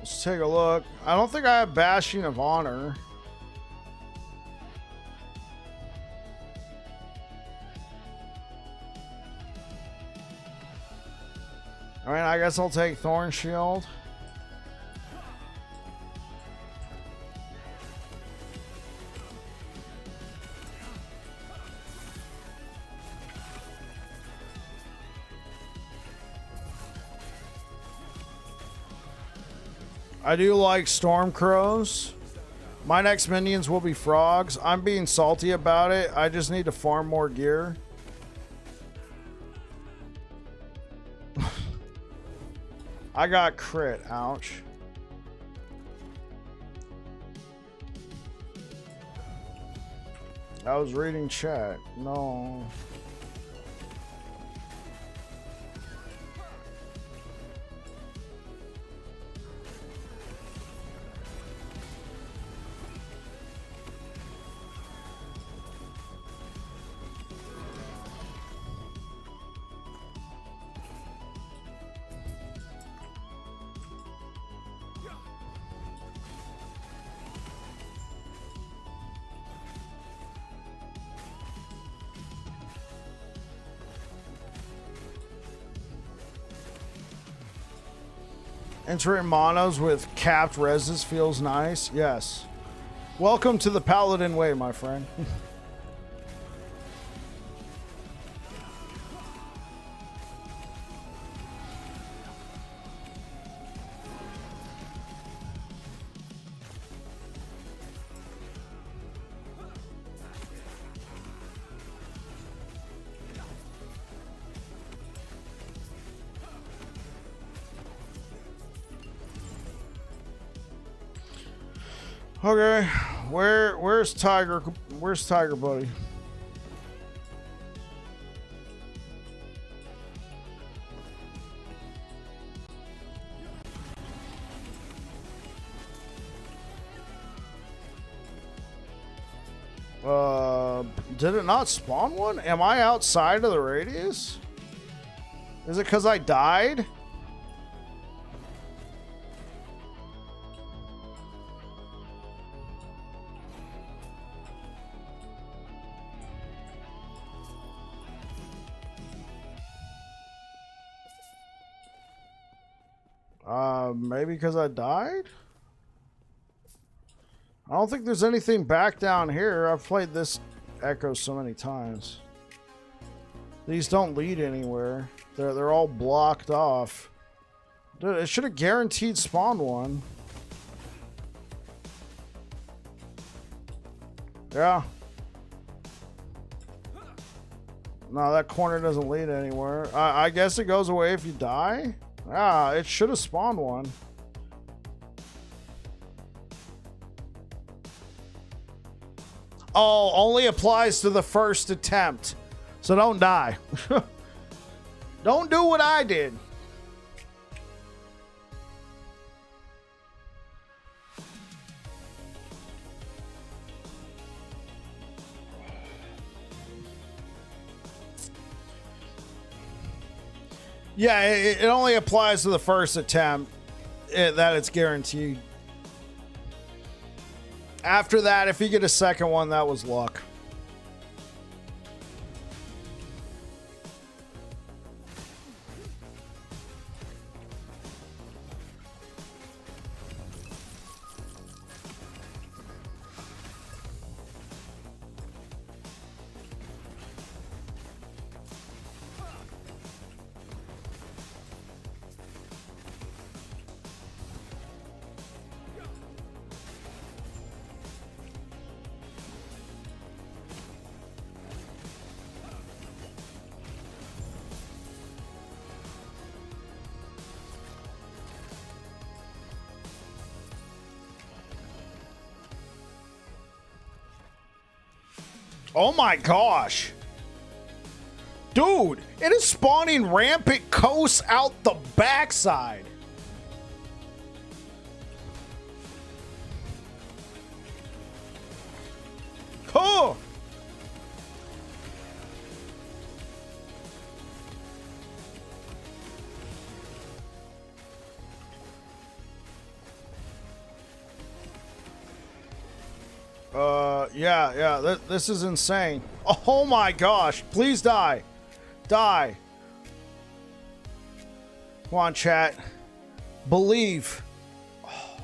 Let's take a look. I don't think I have Bashing of Honor. I mean, I guess I'll take Thorn Shield. I do like Storm Crows. My next minions will be frogs. I'm being salty about it. I just need to farm more gear. I got crit. Ouch. I was reading chat. No. Entering monos with capped reses feels nice. Yes. Welcome to the Paladin way, my friend. Okay, where's Tiger? Where's Tiger Buddy? Did it not spawn one? Am I outside of the radius? Is it because I died? Maybe because I died? I don't think there's anything back down here. I've played this Echo so many times. These don't lead anywhere. They're all blocked off. Dude, it should have guaranteed spawn one. Yeah. No, that corner doesn't lead anywhere. I guess it goes away if you die? Ah, it should have spawned one. Oh, only applies to the first attempt. So don't die. Don't do what I did. Yeah, it only applies to the first attempt. That it's guaranteed. After that, if you get a second one, that was luck. Oh my gosh. Dude, it is spawning rampant coasts out the backside. Oh. Yeah, this is insane. Oh my gosh, please die. Die. Come on, chat. Believe. Oh.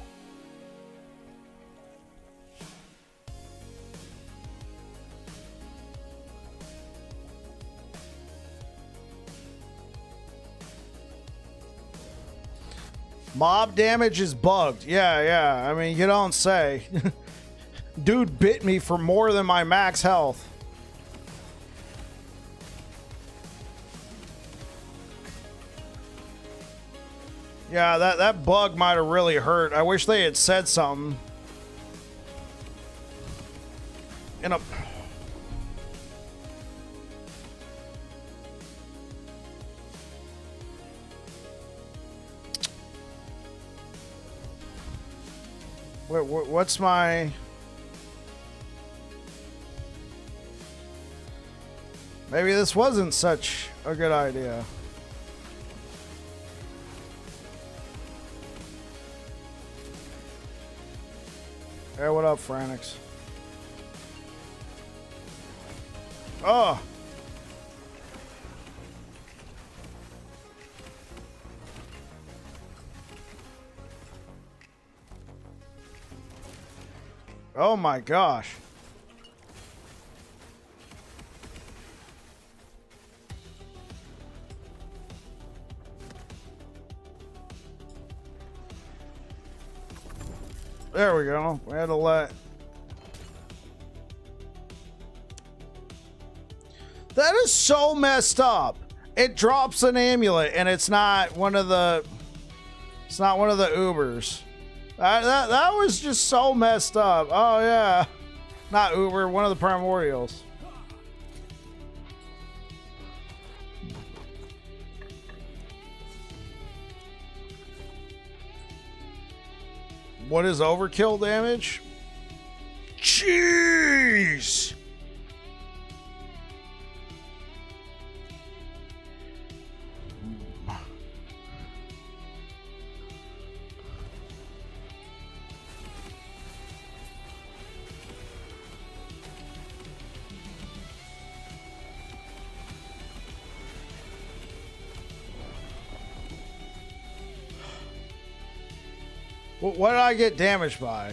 Mob damage is bugged. Yeah. I mean, you don't say. Dude bit me for more than my max health. Yeah, that bug might have really hurt. I wish they had said something. In a... What's my... Maybe this wasn't such a good idea. Hey, what up, Franix? Oh! Oh my gosh. There we go. We had to let... That is so messed up. It drops an amulet and it's not one of the... It's not one of the Ubers. That was just so messed up. Oh yeah. Not Uber, one of the Primordials. What is overkill damage? Jeez! What did I get damaged by?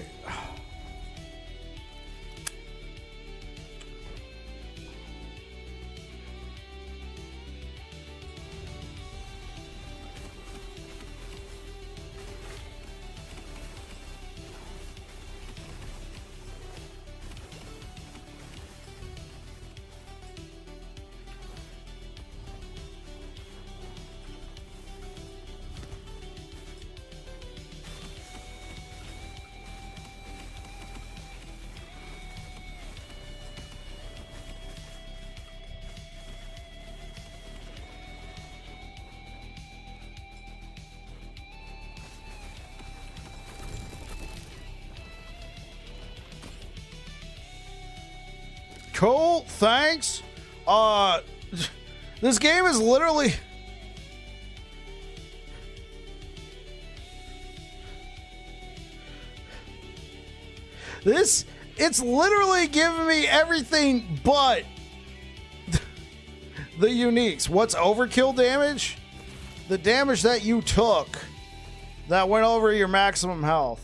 Cool, thanks. This game is literally... It's literally giving me everything but the uniques. What's overkill damage? The damage that you took that went over your maximum health.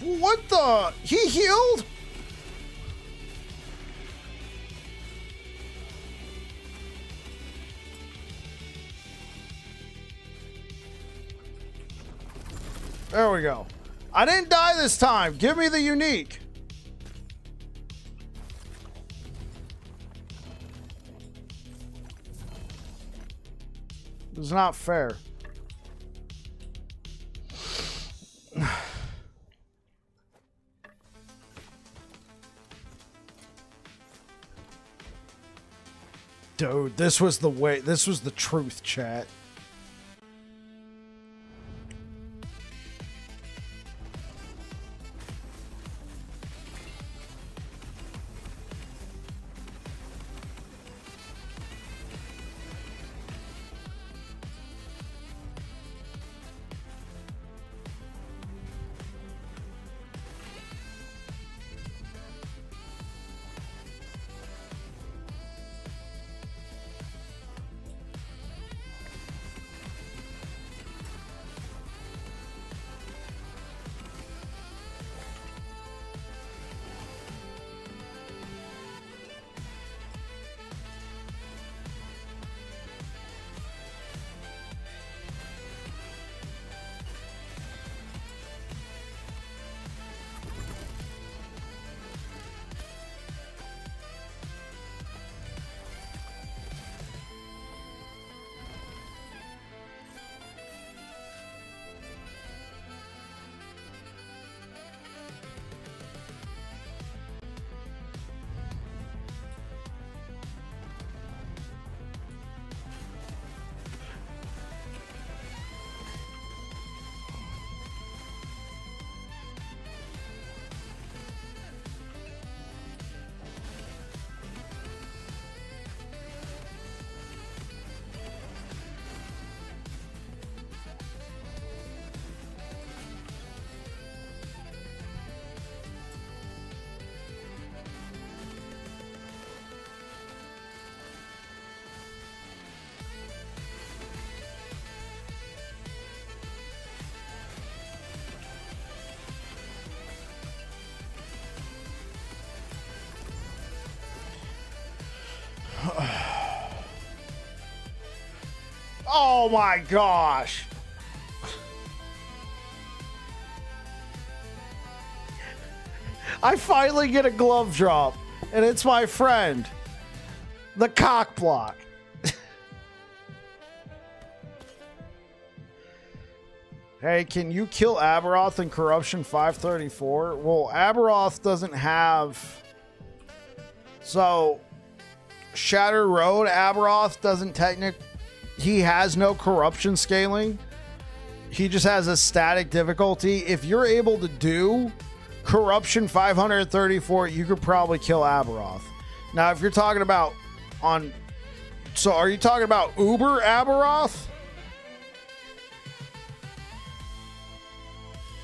What the? He healed? There we go. I didn't die this time. Give me the unique. It's not fair. Dude, this was the way. This was the truth, chat. Oh my gosh. I finally get a glove drop, and it's my friend, the cock block. Hey, can you kill Aberoth in Corruption 534? Well, Aberoth doesn't have... So, Shatter Road, Aberoth doesn't technically... He has no corruption scaling. He just has a static difficulty. If you're able to do Corruption 534, you could probably kill Aberoth. Now, if you're talking about on... So, are you talking about Uber Aberoth?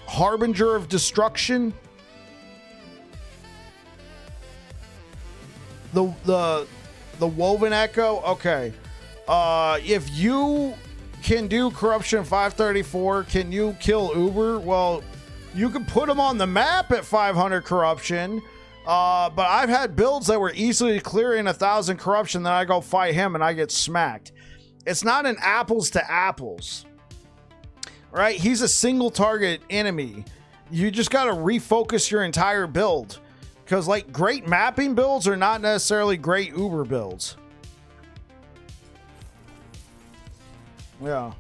Harbinger of Destruction? The Woven Echo? Okay. If you can do Corruption 534, can you kill Uber? Well, you can put him on the map at 500 Corruption. But I've had builds that were easily clearing 1,000 Corruption, then I go fight him and I get smacked. It's not an apples to apples. Right? He's a single target enemy. You just got to refocus your entire build. Because, like, great mapping builds are not necessarily great Uber builds. Yeah.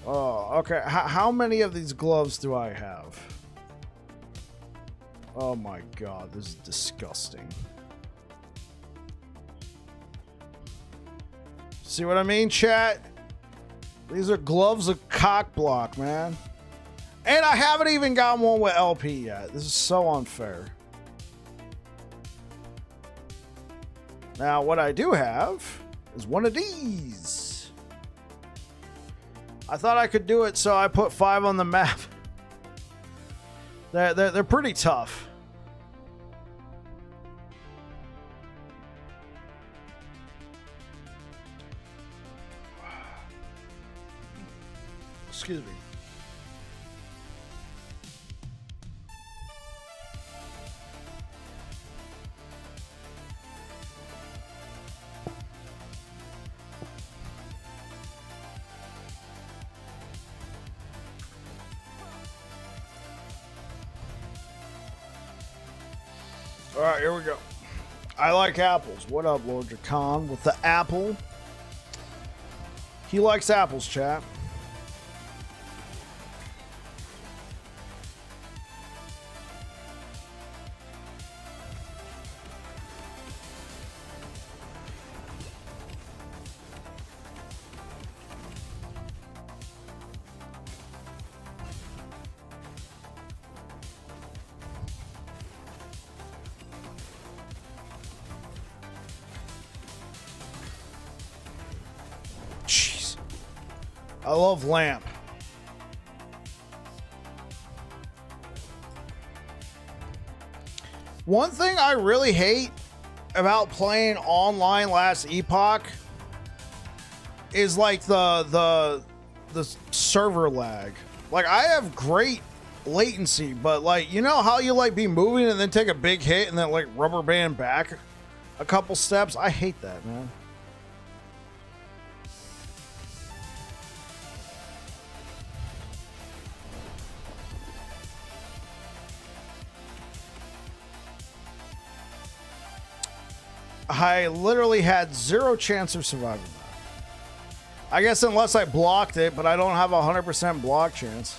Oh, okay. How many of these gloves do I have? Oh my god, this is disgusting. See what I mean, chat? These are gloves of cock block, man. And I haven't even gotten one with LP yet. This is so unfair. Now, what I do have is one of these. I thought I could do it, so I put 5 on the map. They're pretty tough. Excuse me. All right, here we go. I like apples. What up, Lord Jacon? With the apple. He likes apples, chat. I love lamp. One thing I really hate about playing online last Epoch is like the server lag. Like, I have great latency, but like, you know how you like be moving and then take a big hit and then like rubber band back a couple steps? I hate that, man. I literally had 0 chance of surviving that. I guess unless I blocked it, but I don't have a 100% block chance.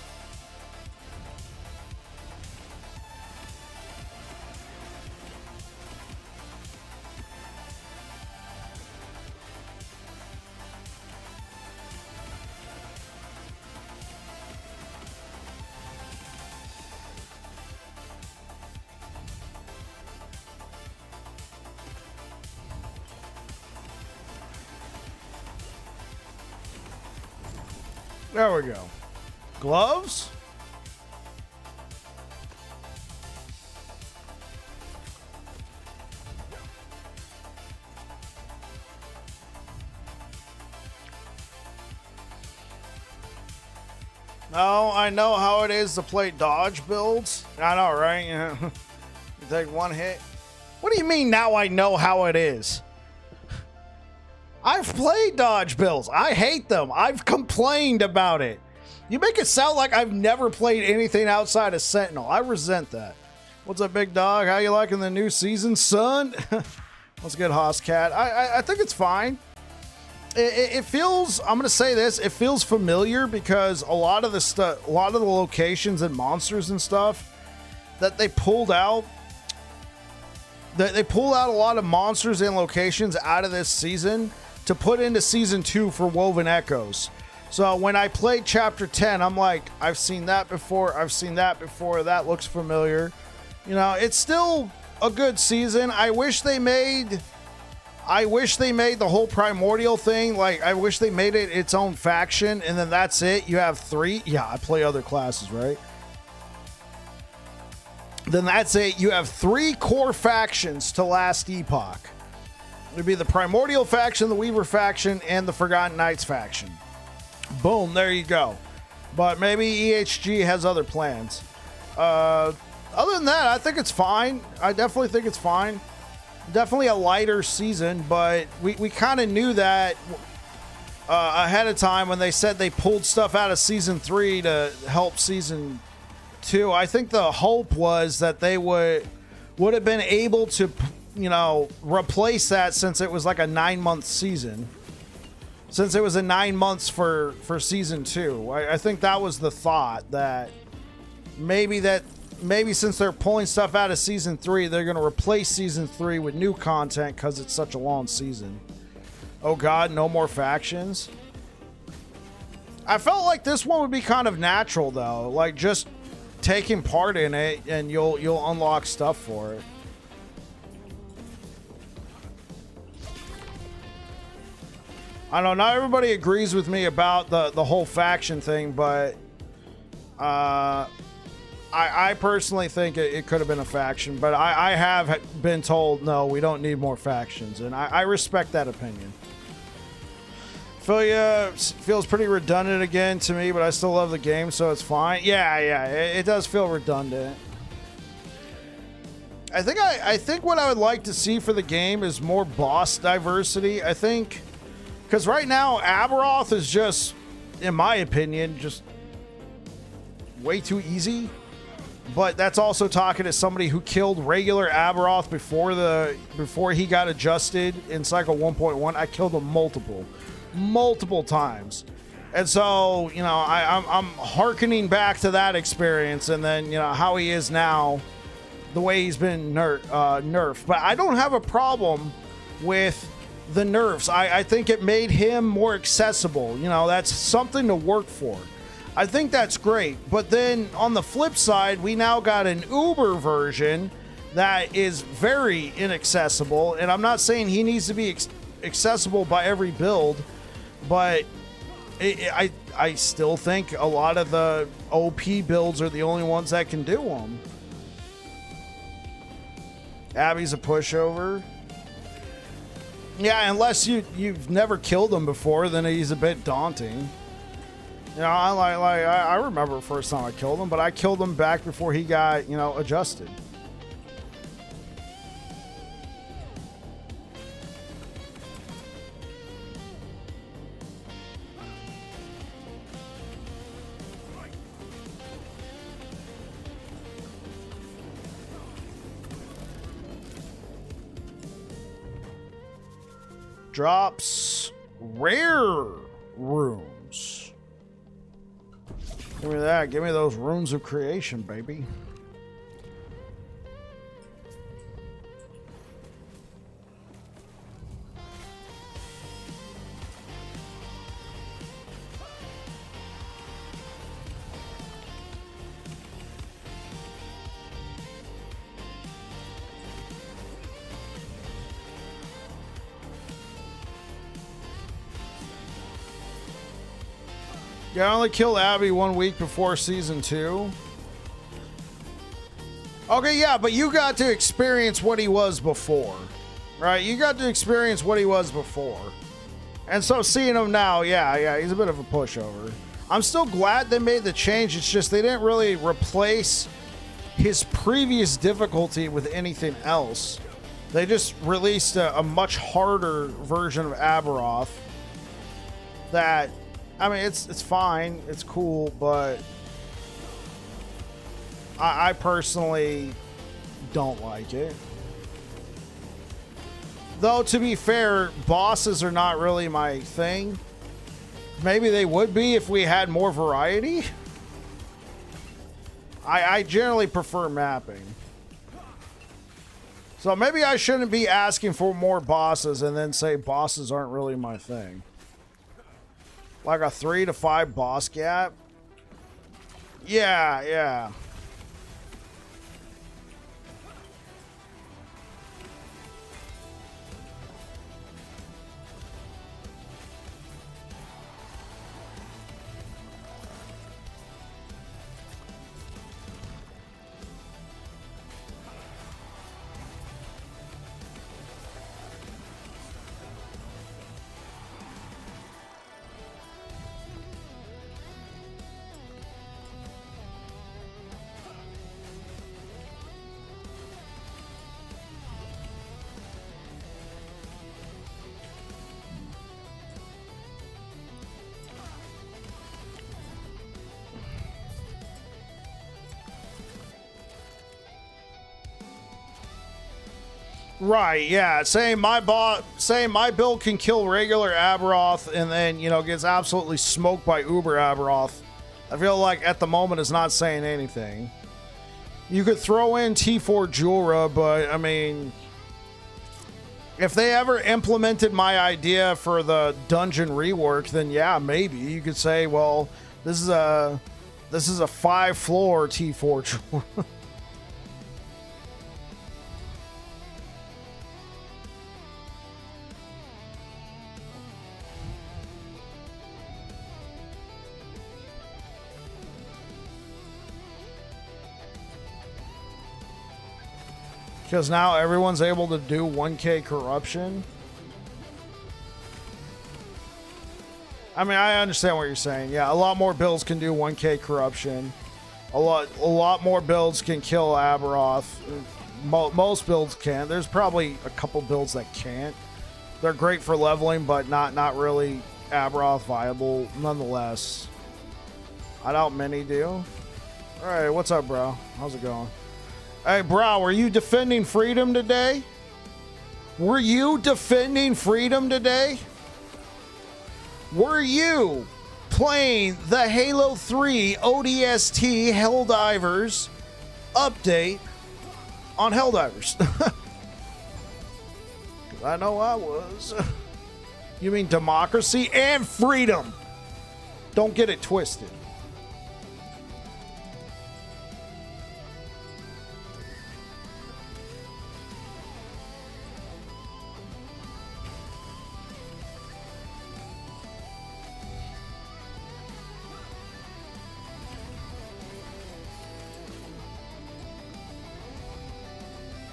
There we go. Gloves? No, I know how it is to play dodge builds. I know, right? Yeah. You take one hit. What do you mean now I know how it is? I've played dodge builds. I hate them. I've complained about it. You make it sound like I've never played anything outside of Sentinel. I resent that. What's up, big dog? How you liking the new season, son? What's good, Hoss Cat? I think it's fine. it feels, I'm gonna say this, it feels familiar because a lot of the locations and monsters and stuff that they pulled out, they pulled out a lot of monsters and locations out of this season to put into season 2 for Woven Echoes. So when I played chapter 10, I'm like, I've seen that before, that looks familiar. You know, it's still a good season. I wish they made the whole primordial thing, like, I wish they made it its own faction, and then that's it. You have 3. Yeah, I play other classes, right? Then that's it. You have 3 core factions to last Epoch. It'd be the primordial faction, the Weaver faction, and the Forgotten Knights faction. Boom, there you go. But maybe EHG has other plans. Other than that, I think it's fine. I definitely think it's fine. Definitely a lighter season, but we kind of knew that ahead of time when they said they pulled stuff out of season 3 to help season 2. I think the hope was that they would have been able to, you know, replace that, since it was like a 9-month season. Since it was a 9 months for season 2. I think that was the thought, that maybe since they're pulling stuff out of season 3, they're going to replace season 3 with new content because it's such a long season. Oh god, no more factions. I felt like this one would be kind of natural though, like just taking part in it and you'll unlock stuff for it. I know not everybody agrees with me about the whole faction thing, but I personally think it could have been a faction, but I have been told, no, we don't need more factions, and I respect that opinion. Philia feels pretty redundant again to me, but I still love the game, so it's fine. Yeah, it does feel redundant. I think what I would like to see for the game is more boss diversity. I think, because right now, Aberoth is just, in my opinion, just way too easy. But that's also talking to somebody who killed regular Aberoth before he got adjusted in Cycle 1.1. I killed him multiple times. And so, you know, I'm hearkening back to that experience, and then, you know, how he is now, the way he's been nerfed. But I don't have a problem with the nerfs. I think it made him more accessible. You know, that's something to work for. I think that's great. But then on the flip side, we now got an Uber version that is very inaccessible. And I'm not saying he needs to be accessible by every build, but I still think a lot of the OP builds are the only ones that can do them. Abby's a pushover. Yeah, unless you've never killed him before, then he's a bit daunting. You know, I remember the first time I killed him, but I killed him back before he got, you know, adjusted. Drops rare rooms. Give me that. Give me those runes of creation, baby. Yeah, I only killed Abby 1 week before season 2. Okay, yeah, but you got to experience what he was before, right? You got to experience what he was before. And so seeing him now, yeah, he's a bit of a pushover. I'm still glad they made the change. It's just they didn't really replace his previous difficulty with anything else. They just released a much harder version of Aberoth that, I mean, it's fine, it's cool, but I personally don't like it. Though, to be fair, bosses are not really my thing. Maybe they would be if we had more variety. I generally prefer mapping. So maybe I shouldn't be asking for more bosses and then say bosses aren't really my thing. Like a 3 to 5 boss gap? Yeah, yeah. Right, yeah. Saying my build can kill regular Aberoth and then, you know, gets absolutely smoked by Uber Aberoth. I feel like at the moment is not saying anything. You could throw in T4 Jura, but I mean, if they ever implemented my idea for the dungeon rework, then yeah, maybe you could say, well, this is a 5-floor T4 Jura. Because now everyone's able to do 1K corruption. I mean, I understand what you're saying. Yeah, a lot more builds can do 1K corruption. A lot more builds can kill Aberoth. Most builds can. There's probably a couple builds that can't. They're great for leveling, but not really Aberoth viable nonetheless. I doubt many do. All right, what's up, bro? How's it going? Hey, bro, were you defending freedom today? Were you defending freedom today? Were you playing the Halo 3 ODST Helldivers update on Helldivers? I know I was. You mean democracy and freedom? Don't get it twisted.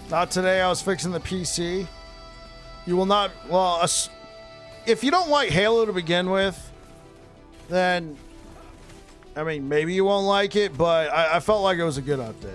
Not today, I was fixing the PC. You will not, well, if you don't like Halo to begin with, then, I mean, maybe you won't like it, but I felt like it was a good update.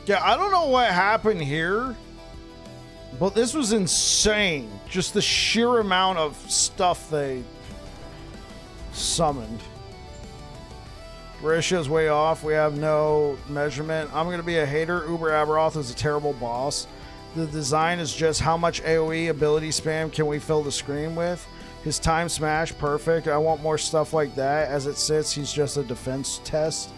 Yeah, I don't know what happened here, but this was insane. Just the sheer amount of stuff they summoned. Ratio's way off. We have no measurement. I'm going to be a hater. Uber Aberoth is a terrible boss. The design is just how much AoE ability spam can we fill the screen with. His time smash, perfect. I want more stuff like that. As it sits, he's just a defense test.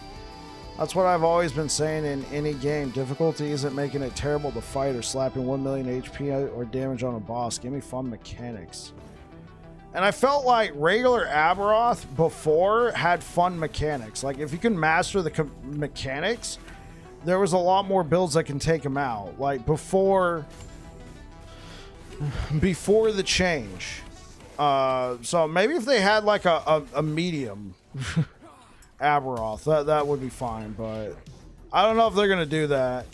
That's what I've always been saying in any game. Difficulty isn't making it terrible to fight or slapping 1 million HP or damage on a boss. Give me fun mechanics. And I felt like regular Aberoth before had fun mechanics. Like if you can master the mechanics, there was a lot more builds that can take him out. Like before the change. So maybe if they had like a medium Aberoth, that would be fine, but I don't know if they're gonna do that.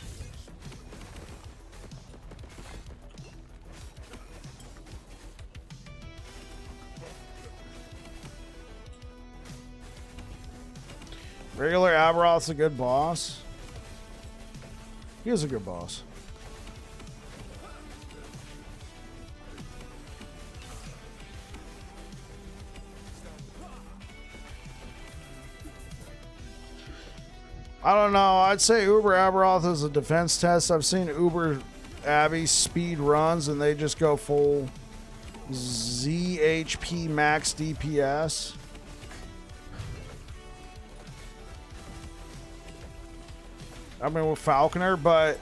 Regular Aberoth's a good boss. He was a good boss. I don't know. I'd say Uber Aberoth is a defense test. I've seen Uber Abby speed runs and they just go full ZHP max DPS. I mean, with Falconer, but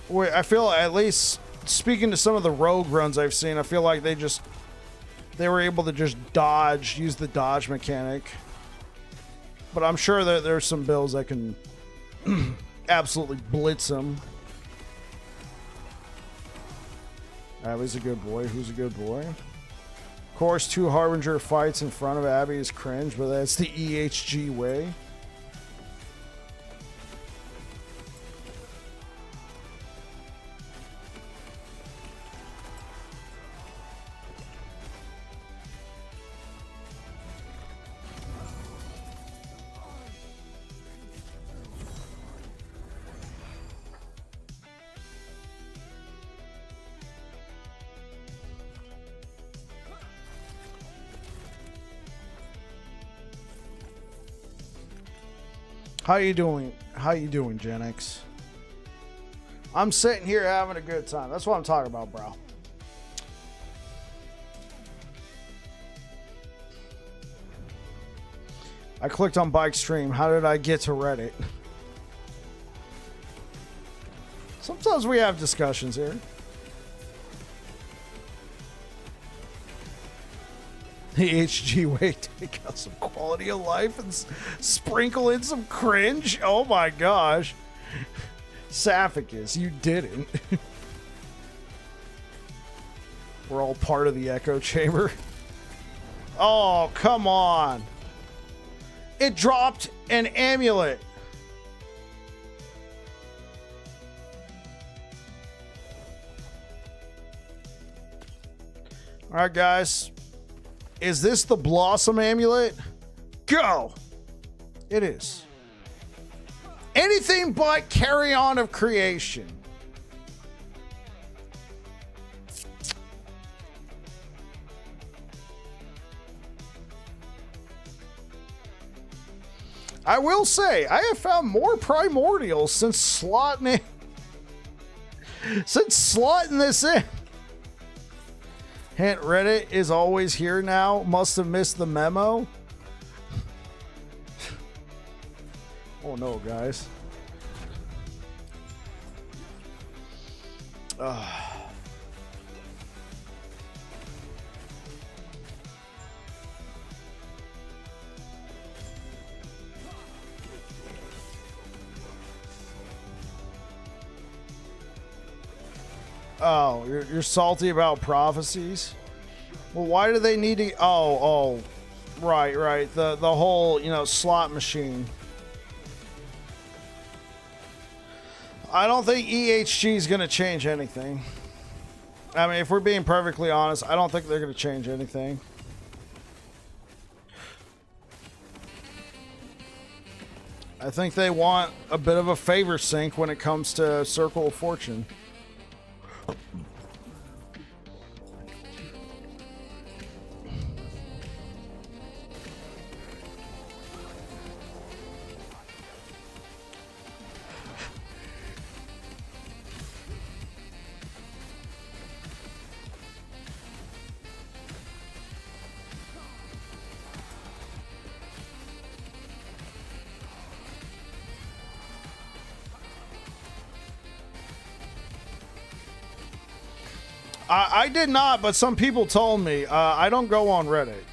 I feel, at least speaking to some of the rogue runs I've seen, I feel like they were able to just dodge, use the dodge mechanic. But I'm sure that there's some builds that can absolutely blitz him. Abby's a good boy. Who's a good boy? Of course, 2 Harbinger fights in front of Abby is cringe, but that's the EHG way. How you doing? How you doing, Gen X? I'm sitting here having a good time. That's what I'm talking about, bro. I clicked on bike stream. How did I get to Reddit? Sometimes we have discussions here. The HG way, take out some quality of life and sprinkle in some cringe. Oh my gosh. Saphicus, you didn't. We're all part of the echo chamber. Oh, come on. It dropped an amulet. All right, guys. Is this the Blossom Amulet? Go! It is. Anything but Carrion of Creation. I will say, I have found more primordials since slotting this in. Hint, Reddit is always here now. Must have missed the memo. Oh no, guys. Oh, you're salty about prophecies? Well, why do they need to... Oh, right. The whole, slot machine. I don't think EHG is going to change anything. I mean, if we're being perfectly honest, I don't think they're going to change anything. I think they want a bit of a favor sync when it comes to Circle of Fortune. I did not, but some people told me. I don't go on Reddit.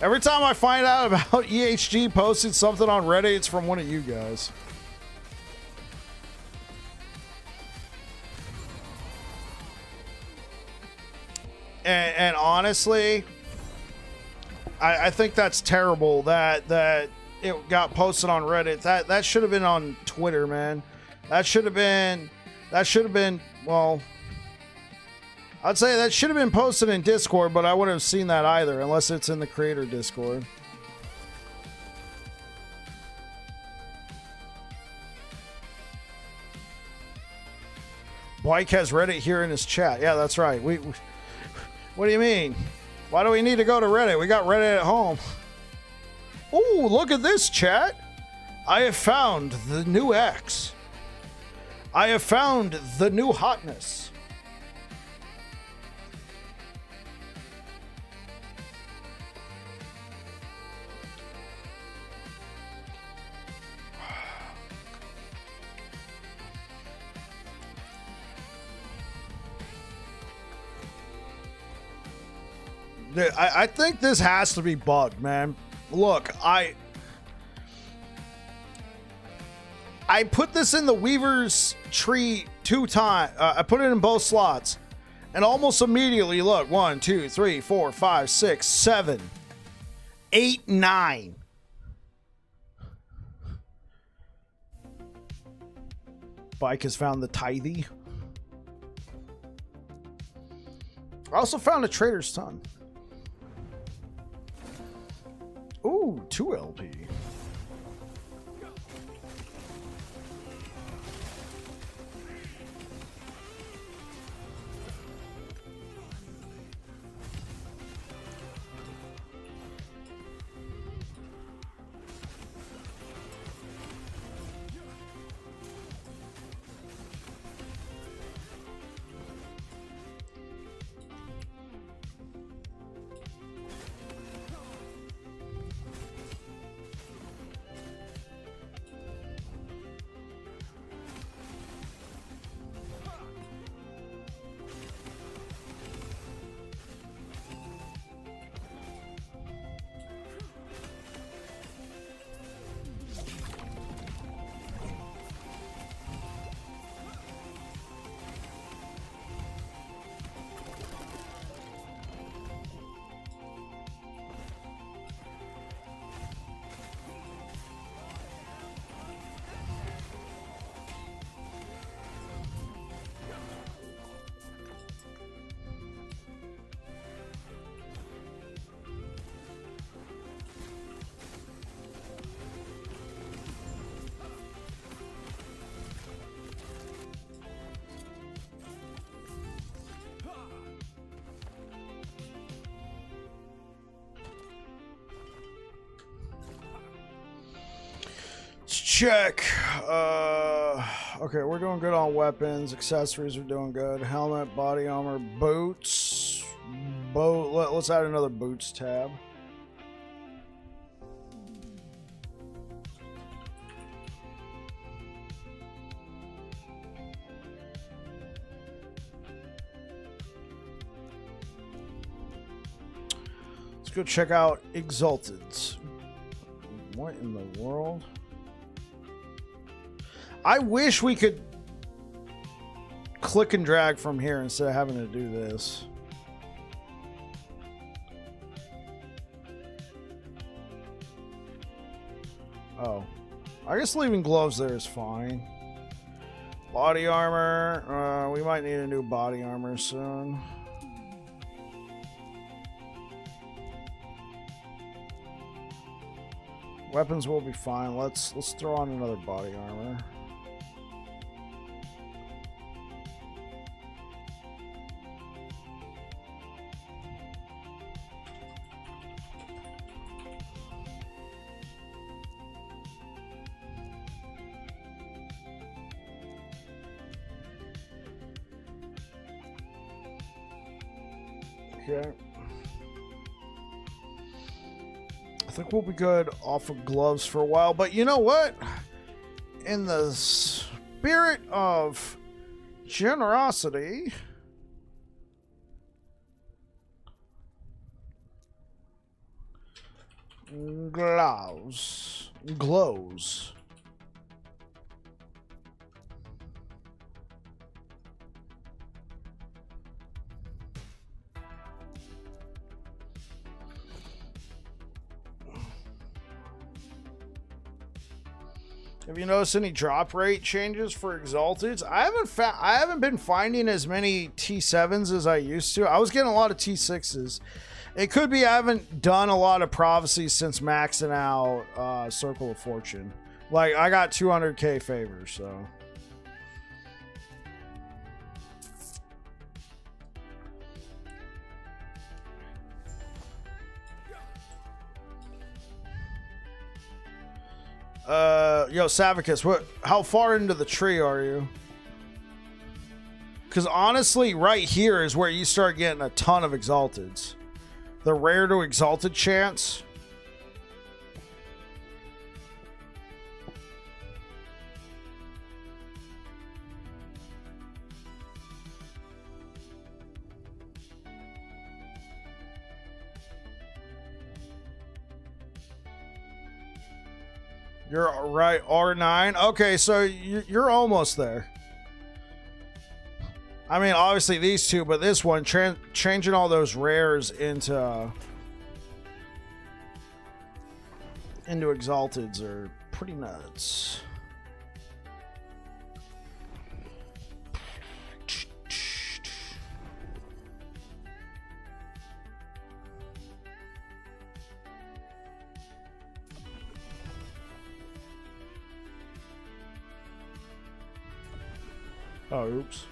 Every time I find out about EHG posted something on Reddit, it's from one of you guys. And honestly, I think that's terrible that it got posted on Reddit. That should have been on Twitter, man. That should have been, well, I'd say that should have been posted in Discord, but I wouldn't have seen that either, unless it's in the creator Discord. Bike has Reddit here in his chat. Yeah, that's right. What do you mean? Why do we need to go to Reddit? We got Reddit at home. Ooh, look at this, chat. I have found the new X. I have found the new hotness. I think this has to be bugged, man. Look, I put this in the Weaver's tree 2 times. I put it in both slots. And almost immediately, look, 1, 2, 3, 4, 5, 6, 7, 8, 9. Bike has found the tithe. I also found a Trader's Ton. Ooh, 2 LP. Check. Okay, we're doing good on weapons. Accessories are doing good. Helmet, body armor, boots. Let's add another boots tab. Let's go check out Exalted. What in the world? I wish we could click and drag from here instead of having to do this. Oh, I guess leaving gloves there is fine. Body armor. We might need a new body armor soon. Weapons will be fine. Let's throw on another body armor. Okay. I think we'll be good off of gloves for a while, but you know what? In the spirit of generosity, glows. Have you noticed any drop rate changes for Exalteds? I haven't been finding as many T7s as I used to. I was getting a lot of T6s. It could be I haven't done a lot of prophecies since maxing out Circle of Fortune. Like, I got 200k favors, so. Yo, Savicus, how far into the tree are you? Because honestly, right here is where you start getting a ton of Exalteds. The rare to Exalted chance. You're right, R9. Okay, so you're almost there. I mean, obviously these two, but this one, changing all those rares into Exalteds are pretty nuts. Oh, oops.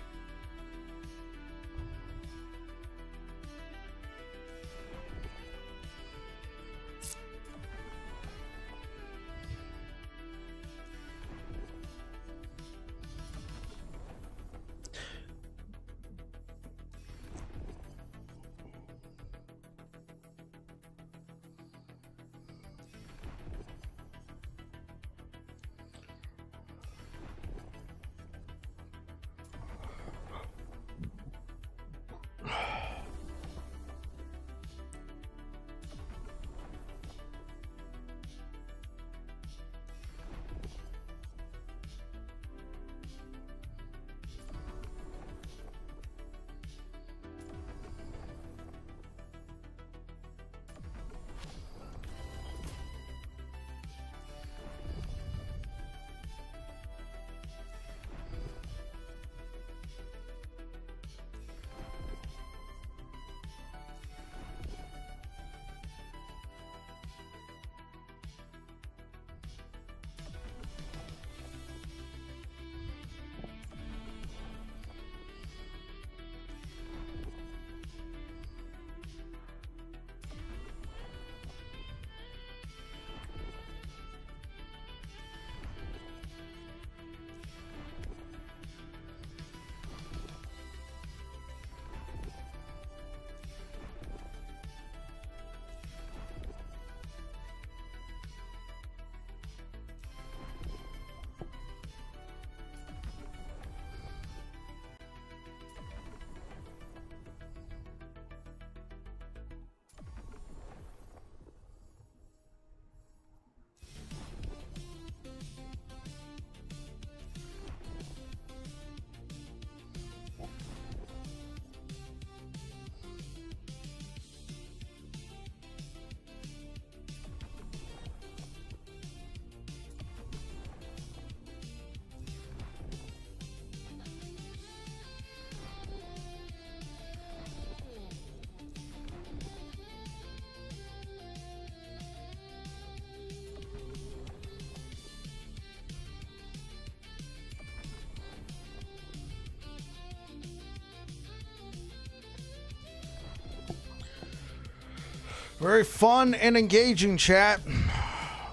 Very fun and engaging, chat.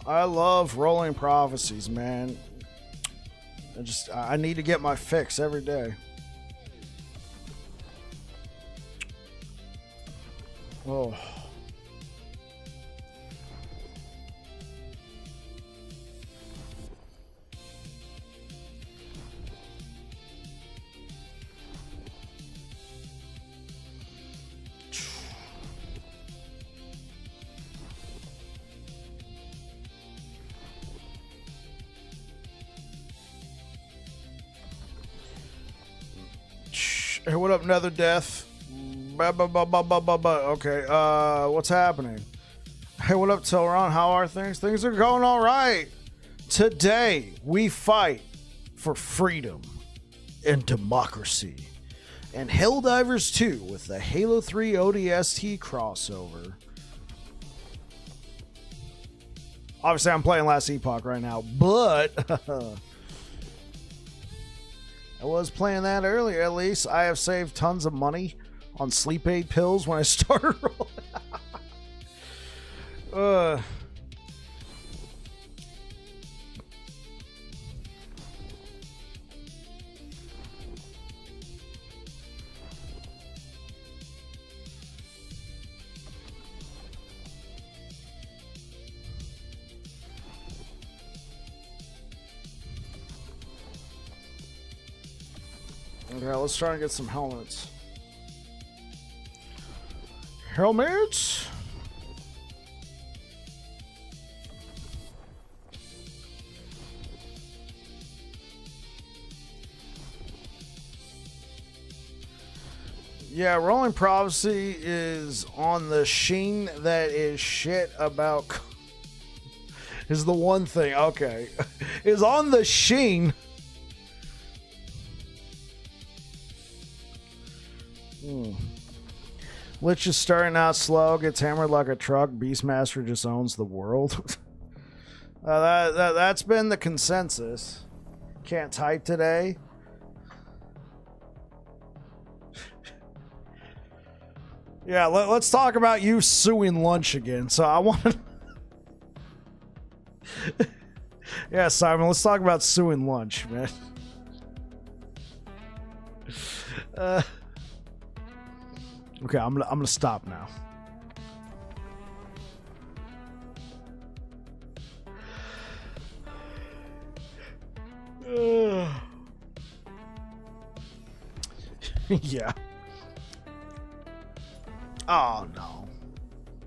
I love rolling prophecies, man. I need to get my fix every day. Oh. Hey, what up, Nether Death? Okay, what's happening? Hey, what up, Telron? How are things? Things are going all right. Today, we fight for freedom and democracy. And Helldivers 2 with the Halo 3 ODST crossover. Obviously, I'm playing Last Epoch right now, but I was playing that earlier, at least. I have saved tons of money on sleep aid pills when I started rolling. Okay, let's try and get some helmets. Helmets? Yeah, Rolling Prophecy is on the sheen that is shit about... is the one thing, okay. Is on the sheen. Lich is starting out slow, gets hammered like a truck. Beastmaster just owns the world. That's been the consensus. Can't type today. Yeah, let's talk about you suing lunch again. So I want to... Yeah, Simon, let's talk about suing lunch, man. Okay, I'm gonna stop now. Yeah. Oh no.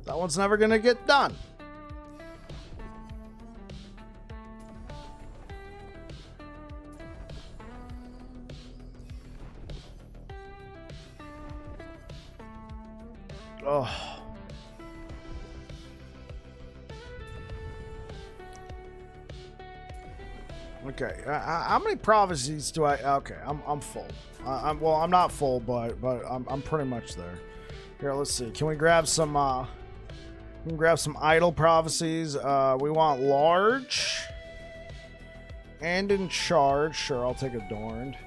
That one's never gonna get done. Oh. Okay. How many prophecies do I? Okay, I'm full. I'm not full, but I'm pretty much there. Here, let's see. Can we grab some? We can grab some idle prophecies. We want large and in charge. Sure, I'll take adorned.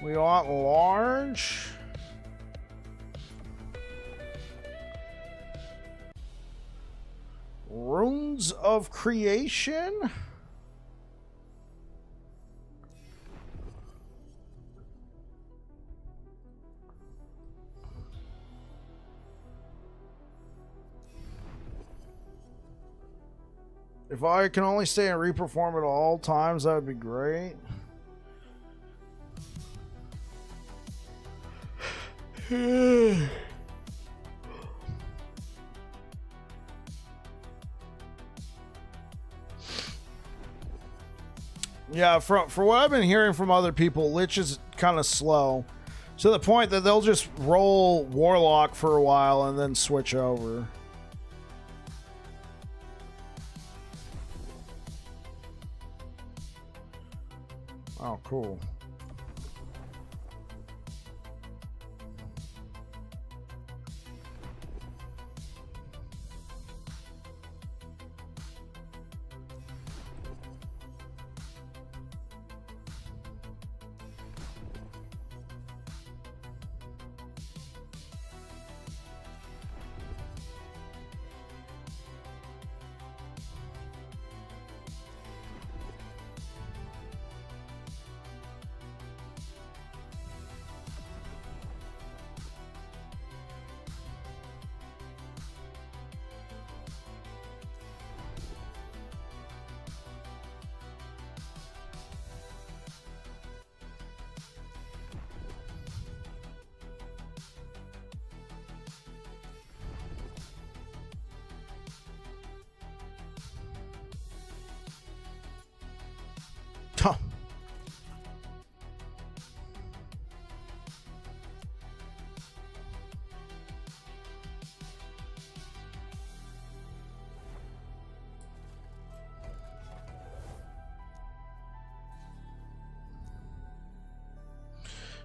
We want large. Runes of Creation. If I can only stay and reperform at all times, that would be great. Yeah, for what I've been hearing from other people, Lich is kind of slow. To the point that they'll just roll Warlock for a while and then switch over. Oh, cool. Huh.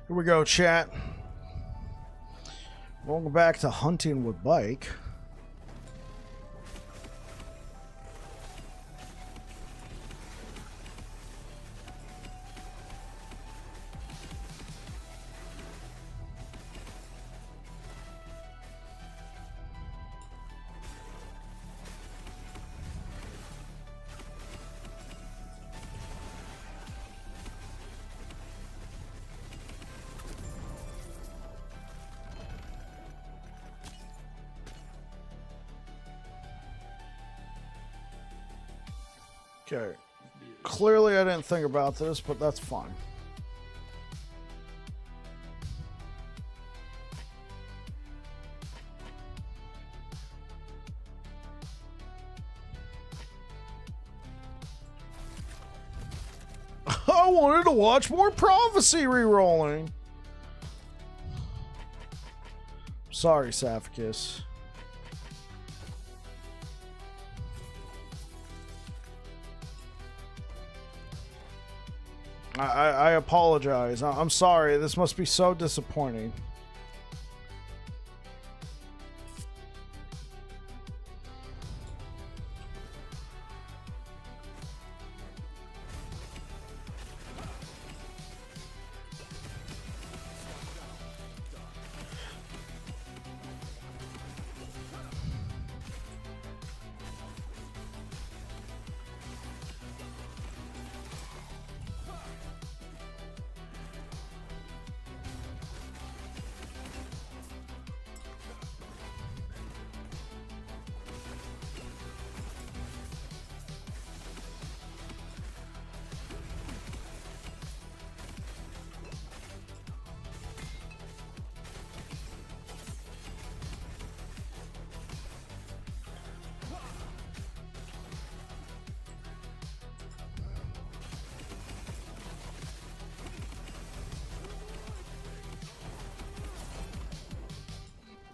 Here we go, chat. Welcome back to Hunting with Bike. Okay. Clearly I didn't think about this, but that's fine. I wanted to watch more prophecy rerolling. Sorry, Saphicus. I apologize. I'm sorry. This must be so disappointing.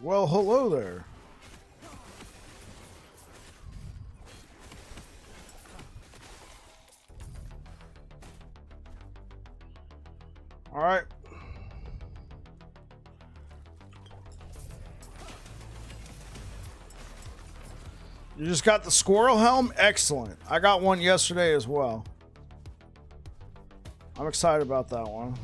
Well, hello there. All right. You just got the squirrel helm? Excellent. I got one yesterday as well. I'm excited about that one.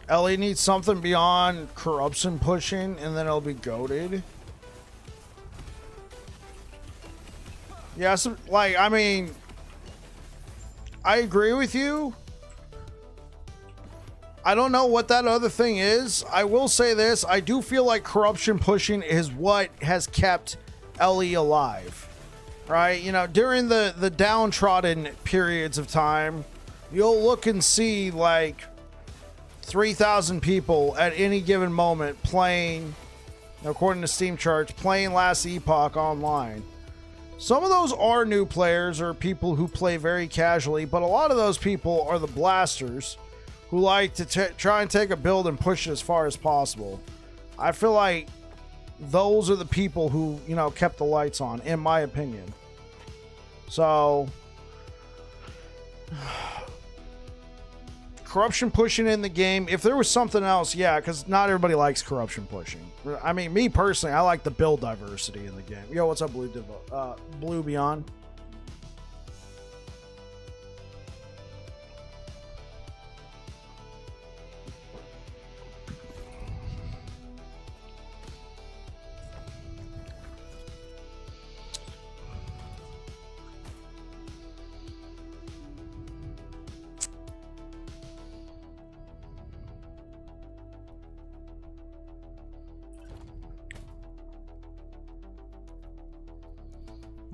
Ellie needs something beyond corruption pushing, and then it'll be goated. Yeah, so, like, I mean, I agree with you. I don't know what that other thing is. I will say this. I do feel like corruption pushing is what has kept Ellie alive. Right? You know, during the downtrodden periods of time, you'll look and see, like, 3,000 people at any given moment playing, according to Steam charts, playing Last Epoch online. Some of those are new players or people who play very casually, but a lot of those people are the blasters who like to try and take a build and push it as far as possible. I feel like those are the people who, you know, kept the lights on, in my opinion. So corruption pushing in the game. If there was something else, yeah, because not everybody likes corruption pushing. I mean, me personally, I like the build diversity in the game. Yo, what's up, Blue Beyond?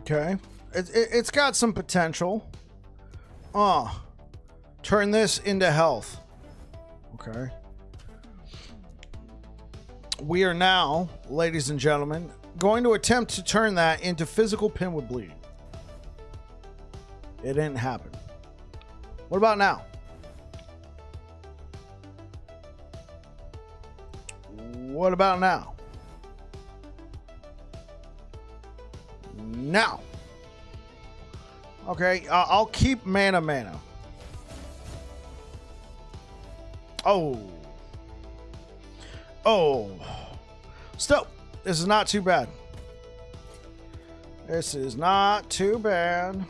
Okay. It's got some potential. Turn this into health. Okay. We are now, ladies and gentlemen, going to attempt to turn that into physical pin with bleed. It didn't happen. What about now? What about now? Now. Okay, I'll keep mana. Oh. Still, this is not too bad. This is not too bad.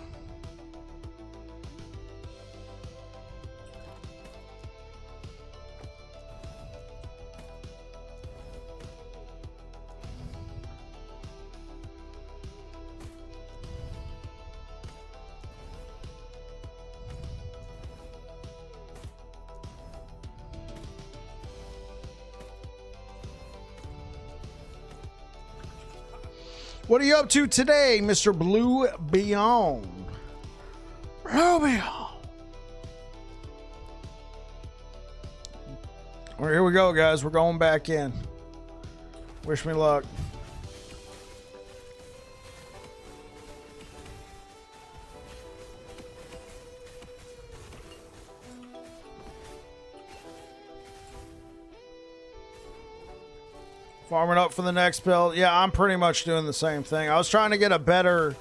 What are you up to today, Mr. Blue Beyond? Blue Beyond. All right, here we go, guys. We're going back in. Wish me luck. Farming up for the next build. Yeah, I'm pretty much doing the same thing. I was trying to get a better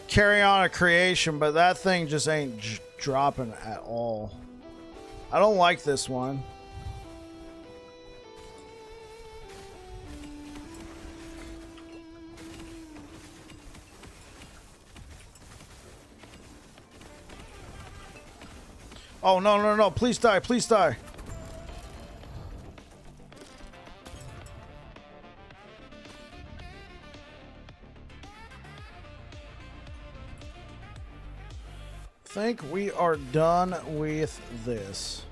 Carrion a creation, but that thing just ain't dropping at all. I don't like this one. Oh, no, no, no. Please die. Please die. Think we are done with this.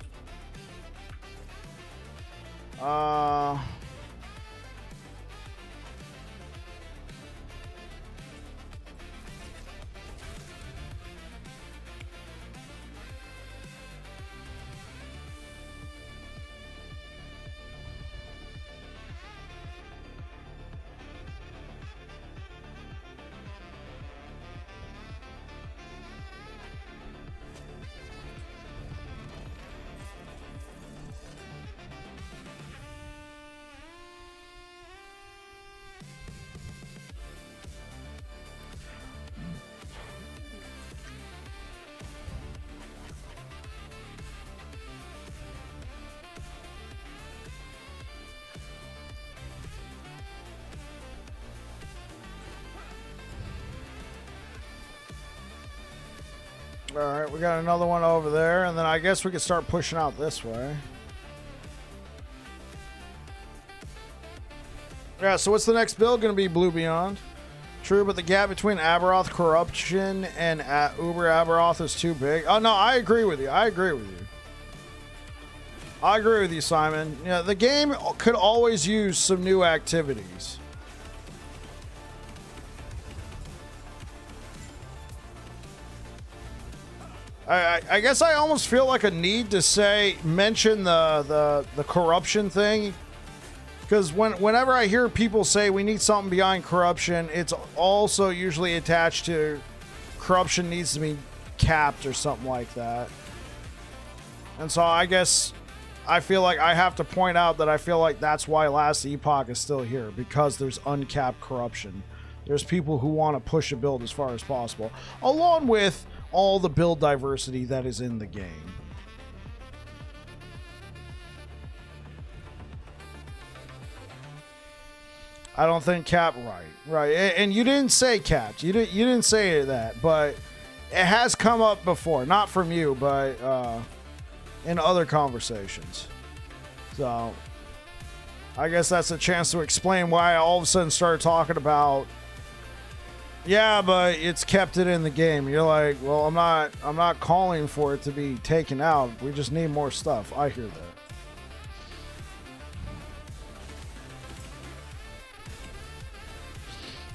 Alright, we got another one over there, and then I guess we could start pushing out this way. Yeah, so what's the next build going to be, Blue Beyond? True, but the gap between Aberoth Corruption and Uber Aberoth is too big. Oh, no, I agree with you. I agree with you. I agree with you, Simon. Yeah, the game could always use some new activities. I guess I almost feel like a need to mention the corruption thing, because whenever I hear people say we need something behind corruption, it's also usually attached to corruption needs to be capped or something like that. And so I guess I feel like I have to point out that I feel like that's why Last Epoch is still here, because there's uncapped corruption. There's people who want to push a build as far as possible, along with all the build diversity that is in the game. I don't think capped right, and you didn't say capped. You didn't say that, but it has come up before, not from you, but in other conversations. So I guess that's a chance to explain why I all of a sudden started talking about, yeah, but it's kept it in the game. You're like, well, I'm not calling for it to be taken out. We just need more stuff. I hear that.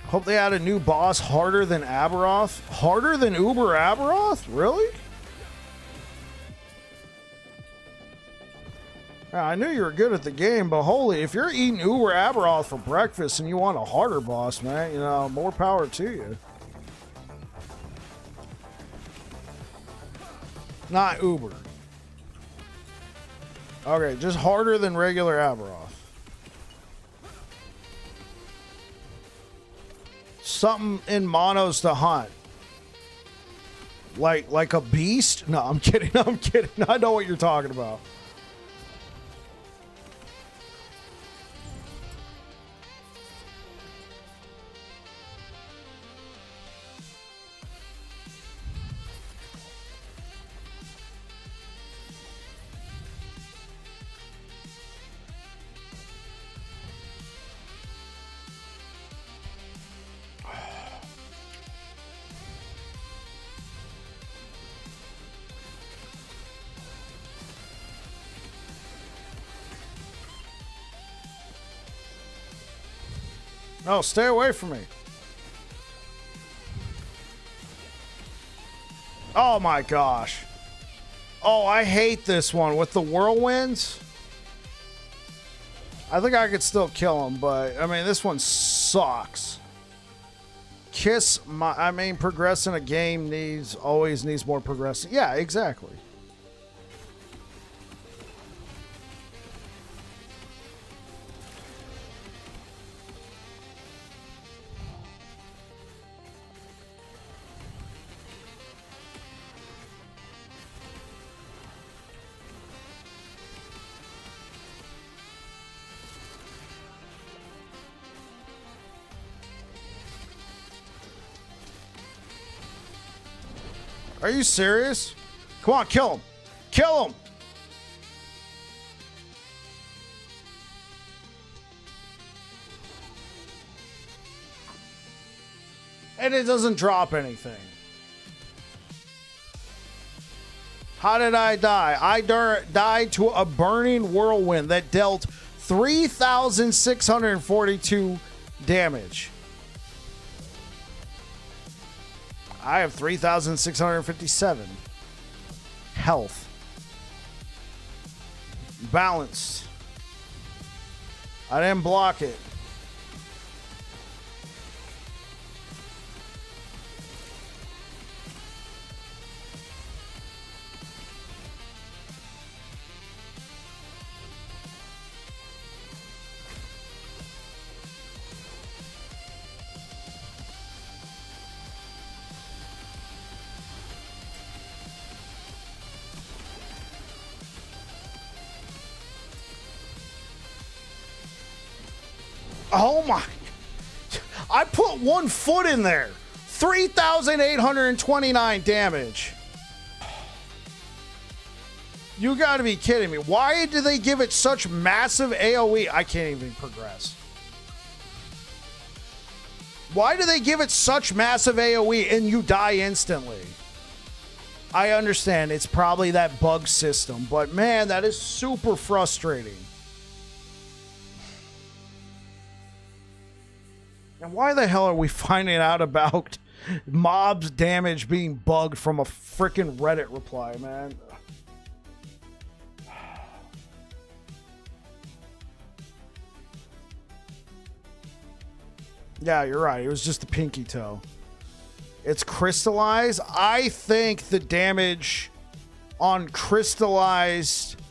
Hope they add a new boss harder than Aberoth. Harder than Uber Aberoth? Really? Yeah, I knew you were good at the game, but holy, if you're eating Uber Aberoth for breakfast and you want a harder boss, man, you know, more power to you. Not Uber. Okay, just harder than regular Aberoth. Something in monos to hunt. Like a beast? No, I'm kidding. I'm kidding. I know what you're talking about. No, stay away from me. Oh my gosh. Oh, I hate this one with the whirlwinds. I think I could still kill him, but I mean, this one sucks. Progressing a game always needs more progressing. Yeah, exactly. Are you serious? Come on, kill him. Kill him. And it doesn't drop anything. How did I die? I died to a burning whirlwind that dealt 3,642 damage. I have 3,657 health. Balanced. I didn't block it. Oh my. I put 1 foot in there. 3,829 damage. You gotta be kidding me. Why do they give it such massive AoE? I can't even progress. Why do they give it such massive AoE and you die instantly? I understand it's probably that bug system, but man, that is super frustrating. And why the hell are we finding out about mobs damage being bugged from a freaking Reddit reply, man? Yeah, you're right. It was just the pinky toe. It's crystallized. I think the damage on crystallized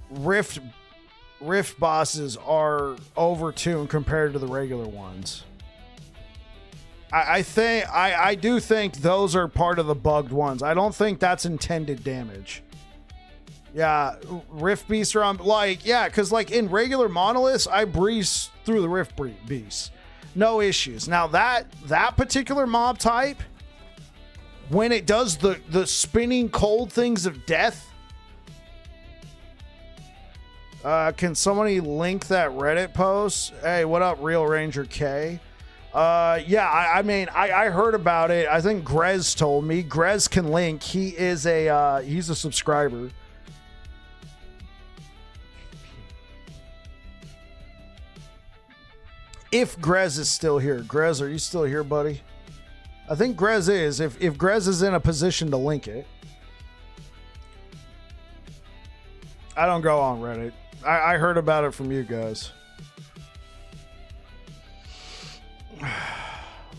rift bosses are overtuned compared to the regular ones. I do think those are part of the bugged ones. I don't think that's intended damage. Yeah, rift beasts are on, like, yeah, because like in regular monoliths, I breeze through the rift beasts. No issues. Now that particular mob type, when it does the spinning cold things of death, can somebody link that Reddit post? Hey, what up, Real Ranger K? Yeah, I mean, I heard about it. I think Grez told me. Grez can link. He is he's a subscriber. If Grez is still here. Grez, are you still here, buddy? I think Grez is. If Grez is in a position to link it. I don't go on Reddit. I heard about it from you guys.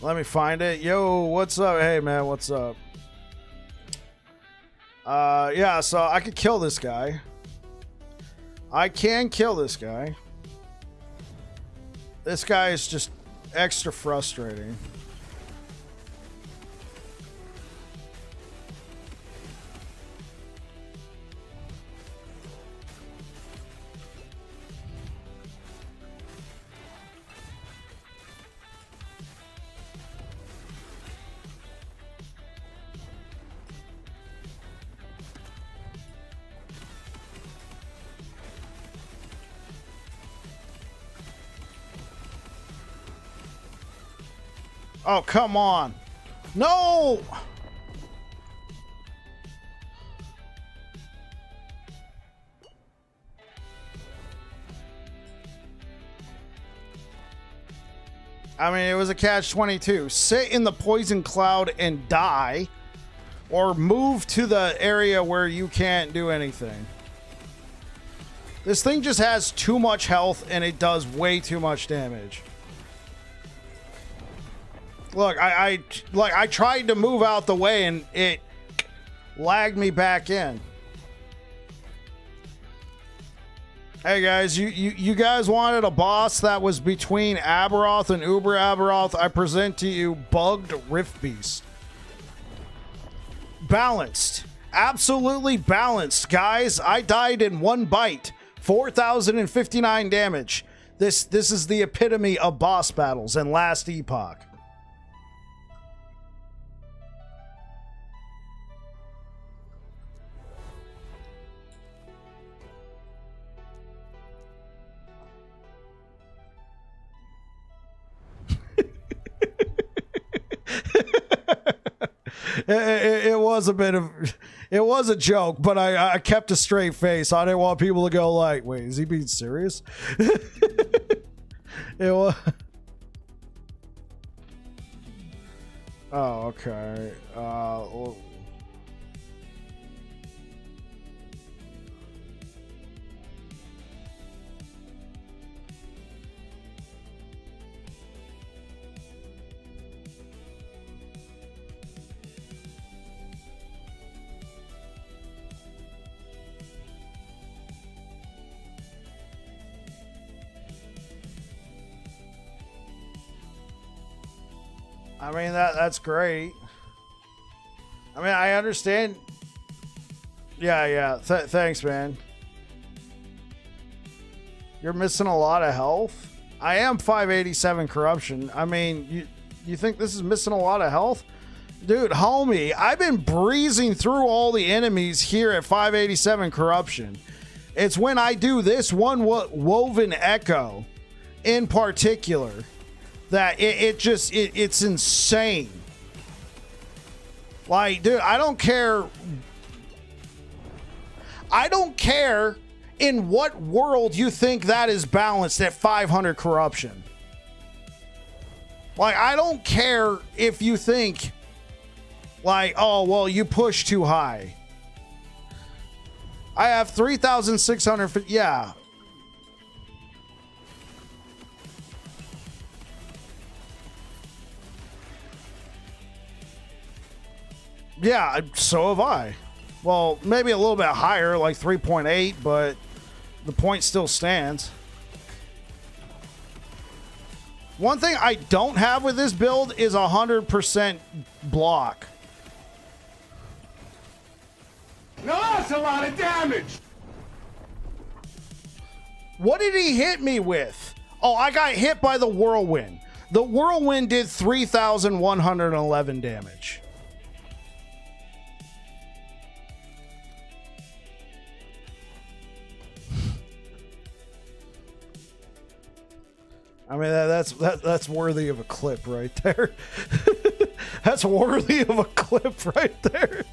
Let me find it. Yo, what's up? Hey, man, what's up? Yeah, so I could kill this guy. I can kill this guy. This guy is just extra frustrating. Oh, come on. No! I mean, it was a catch-22. Sit in the poison cloud and die, or move to the area where you can't do anything. This thing just has too much health, and it does way too much damage. Look, I tried to move out the way, and it lagged me back in. Hey guys, you guys wanted a boss that was between Aberoth and Uber Aberoth. I present to you Bugged Rift Beast. Balanced. Absolutely balanced, guys. I died in one bite. 4,059 damage. This is the epitome of boss battles in last Epoch. It was a bit of, it was a joke, but I kept a straight face. I didn't want people to go like, wait, is he being serious? It was. Oh, okay. I mean, that's great. I mean, I understand. Yeah. Thanks, man. You're missing a lot of health. I am 587 corruption. I mean, you think this is missing a lot of health? Dude, homie, I've been breezing through all the enemies here at 587 corruption. It's when I do this one woven echo in particular that it's insane. Like, dude, I don't care in what world you think that is balanced at 500 corruption. Like, I don't care if you think like, oh, well, you push too high. I have 3,650. Yeah. Yeah, so have I. Well, maybe a little bit higher, like 3.8, but the point still stands. One thing I don't have with this build is 100% block. No, that's a lot of damage. What did he hit me with? Oh, I got hit by the whirlwind. The whirlwind did 3,111 damage. I mean, that's worthy of a clip right there. That's worthy of a clip right there.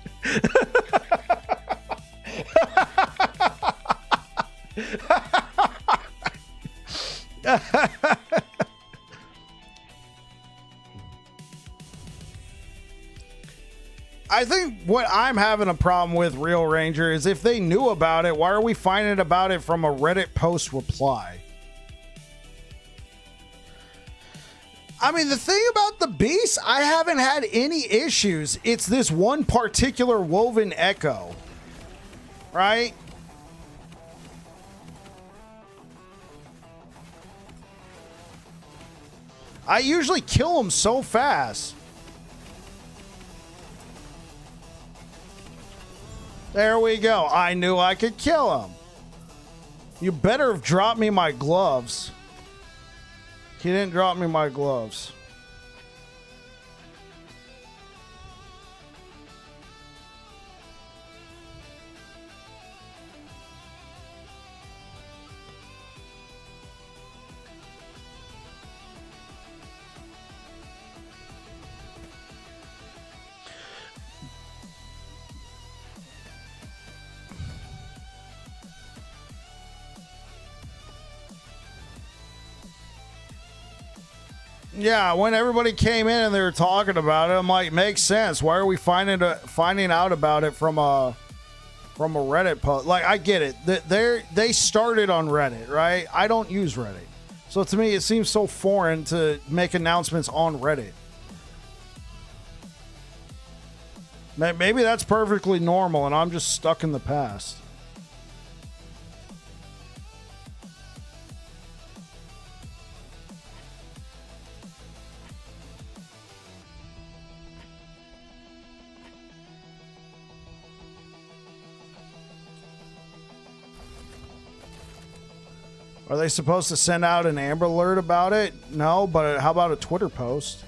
I think what I'm having a problem with, Real Ranger, is if they knew about it, why are we finding about it from a Reddit post reply? I mean, the thing about the beast, I haven't had any issues. It's this one particular woven echo, right? I usually kill him so fast. There we go. I knew I could kill him. You better have dropped me my gloves. He didn't drop me my gloves. Yeah, when everybody came in and they were talking about it, I'm like, makes sense. Why are we finding out about it from a Reddit post? Like, I get it. They started on Reddit, right? I don't use Reddit. So to me, it seems so foreign to make announcements on Reddit. Maybe that's perfectly normal and I'm just stuck in the past. Are they supposed to send out an Amber Alert about it? No, but how about a Twitter post?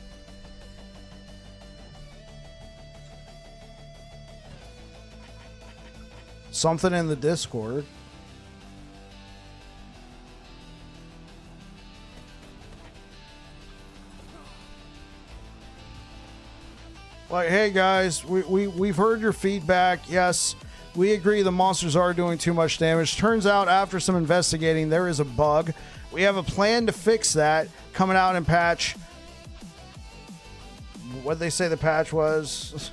Something in the Discord. Like, hey guys, we've heard your feedback. Yes, we agree the monsters are doing too much damage. Turns out after some investigating, there is a bug. We have a plan to fix that coming out in patch. What'd they say the patch was?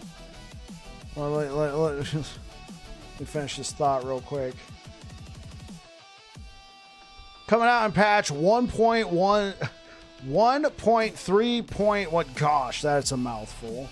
Well, let me finish this thought real quick. Coming out in patch 1.3. Gosh, that's a mouthful.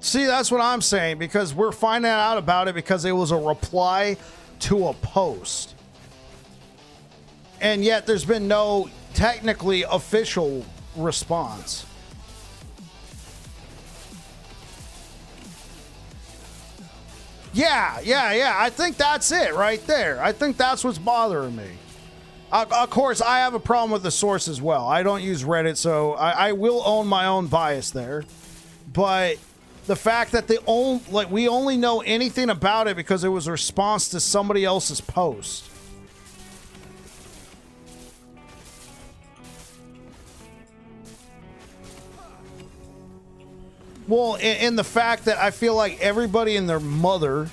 See, that's what I'm saying, because we're finding out about it because it was a reply to a post. And yet there's been no technically official response. Yeah. I think that's it right there. I think that's what's bothering me. Of course, I have a problem with the source as well. I don't use Reddit, so I will own my own bias there. But the fact that we only know anything about it because it was a response to somebody else's post. Well, in the fact that I feel like everybody and their mother,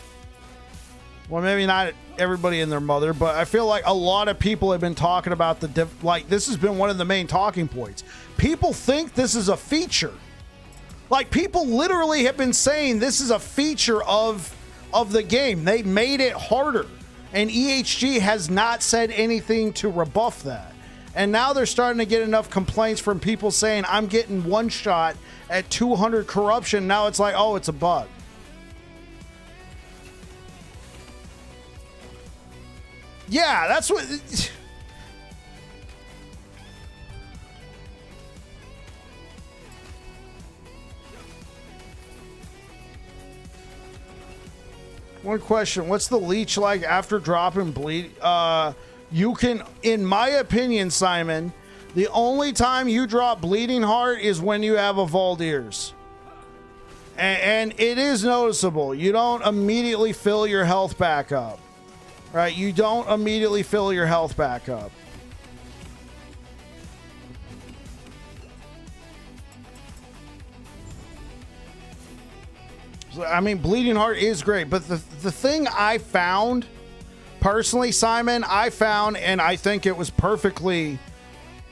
well, maybe not everybody and their mother, but I feel like a lot of people have been talking about this has been one of the main talking points. People think this is a feature. Like, people literally have been saying this is a feature of the game. They made it harder. And EHG has not said anything to rebuff that. And now they're starting to get enough complaints from people saying, I'm getting one shot at 200 corruption. Now it's like, oh, it's a bug. Yeah, that's what... One question, what's the leech like after dropping bleed? You can, in my opinion, Simon, the only time you drop Bleeding Heart is when you have a Valdir's. And it is noticeable. You don't immediately fill your health back up. Right? You don't immediately fill your health back up. I mean, Bleeding Heart is great, but the thing I found, personally, Simon, and I think it was perfectly,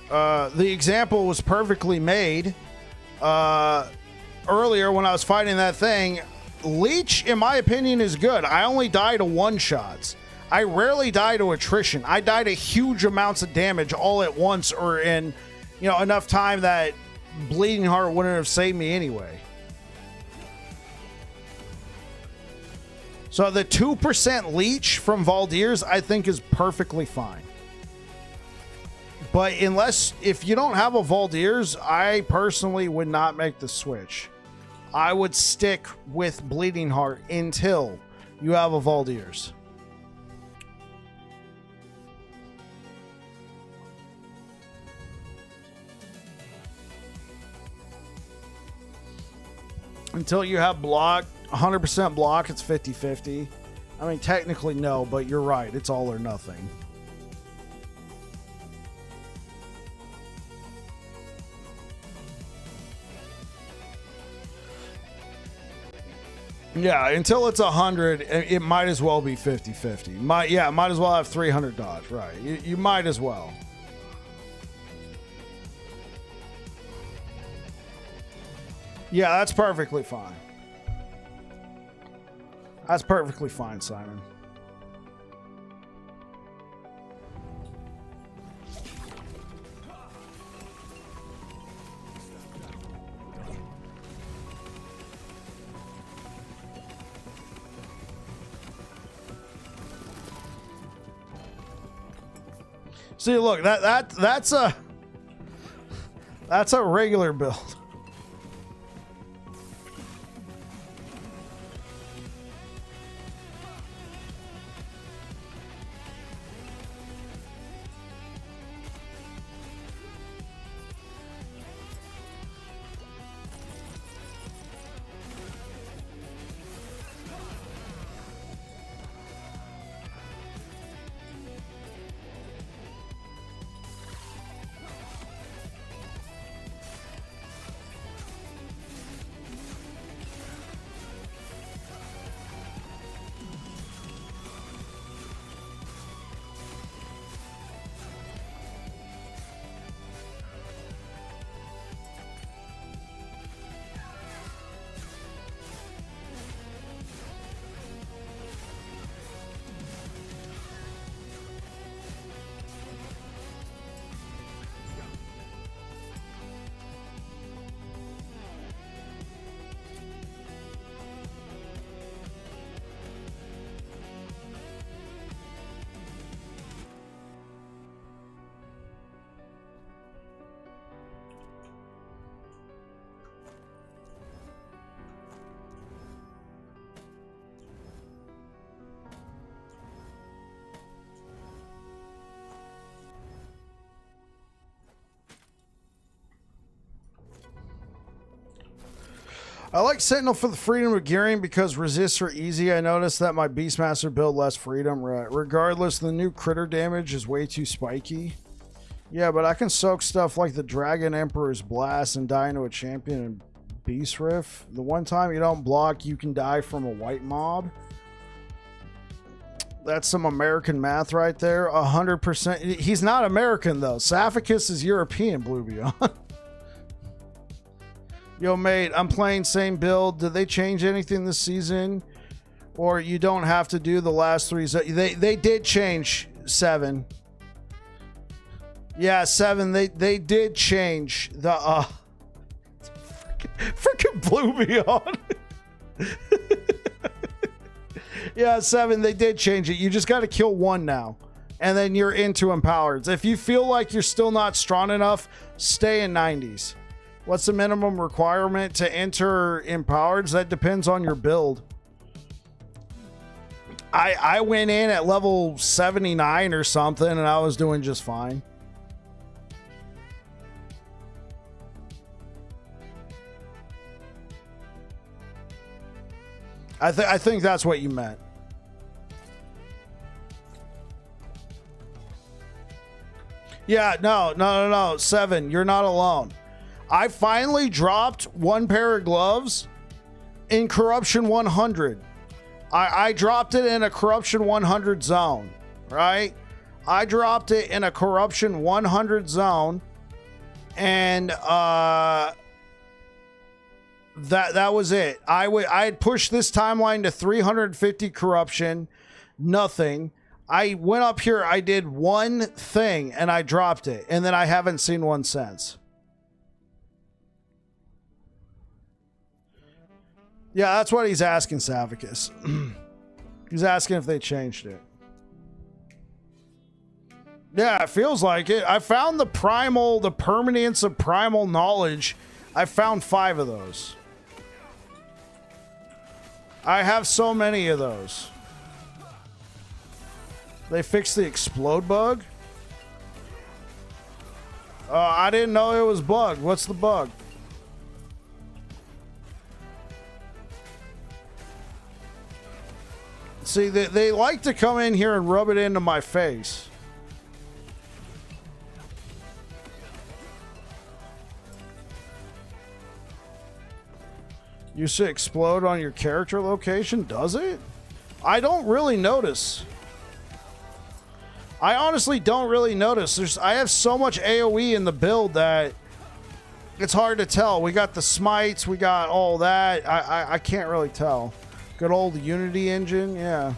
the example was perfectly made earlier when I was fighting that thing. Leech, in my opinion, is good. I only die to one-shots. I rarely die to attrition. I die to huge amounts of damage all at once, or in, enough time that Bleeding Heart wouldn't have saved me anyway. So the 2% leech from Valdir's, I think, is perfectly fine. But if you don't have a Valdir's, I personally would not make the switch. I would stick with Bleeding Heart until you have a Valdir's. Until you have block, 100% block, it's 50-50. I mean, technically no, but you're right. It's all or nothing. Yeah, until it's 100, it might as well be 50-50. Might as well have 300 dodge, right? You might as well. Yeah, that's perfectly fine. That's perfectly fine, Simon. See, look, that's a regular build. I like Sentinel for the freedom of gearing because resists are easy. I noticed that my Beastmaster build less freedom. Regardless, the new critter damage is way too spiky. Yeah, but I can soak stuff like the Dragon Emperor's Blast and die into a champion and Beast Riff. The one time you don't block, you can die from a white mob. That's some American math right there. 100%. He's not American, though. Saphicus is European, Blue Beyond. Yo, mate, I'm playing same build. Did they change anything this season? Or you don't have to do the last three? They did change 7. Yeah, 7. They did change the freaking Blue Beyond. Yeah, 7. They did change it. You just got to kill 1 now, and then you're into empowered. If you feel like you're still not strong enough, stay in 90s. What's the minimum requirement to enter empowereds? That depends on your build. I went in at level 79 or something, and I was doing just fine. I think that's what you meant. Yeah, no. 7, you're not alone. I finally dropped 1 pair of gloves in Corruption 100. I dropped it in a Corruption 100 zone, right? I dropped it in a Corruption 100 zone, and that was it. I had pushed this timeline to 350 Corruption, nothing. I went up here, I did 1 thing, and I dropped it, and then I haven't seen one since. Yeah, that's what he's asking, Savicus. He's asking if they changed it. Yeah, it feels like it. I found the permanence of primal knowledge. I found 5 of those. I have so many of those. They fixed the explode bug? I didn't know it was bugged. What's the bug? See, they like to come in here and rub it into my face. Used to explode on your character location, does it? I don't really notice. I honestly don't really notice. I have so much AoE in the build that it's hard to tell. We got the smites, we got all that. I can't really tell. Good old Unity engine, yeah.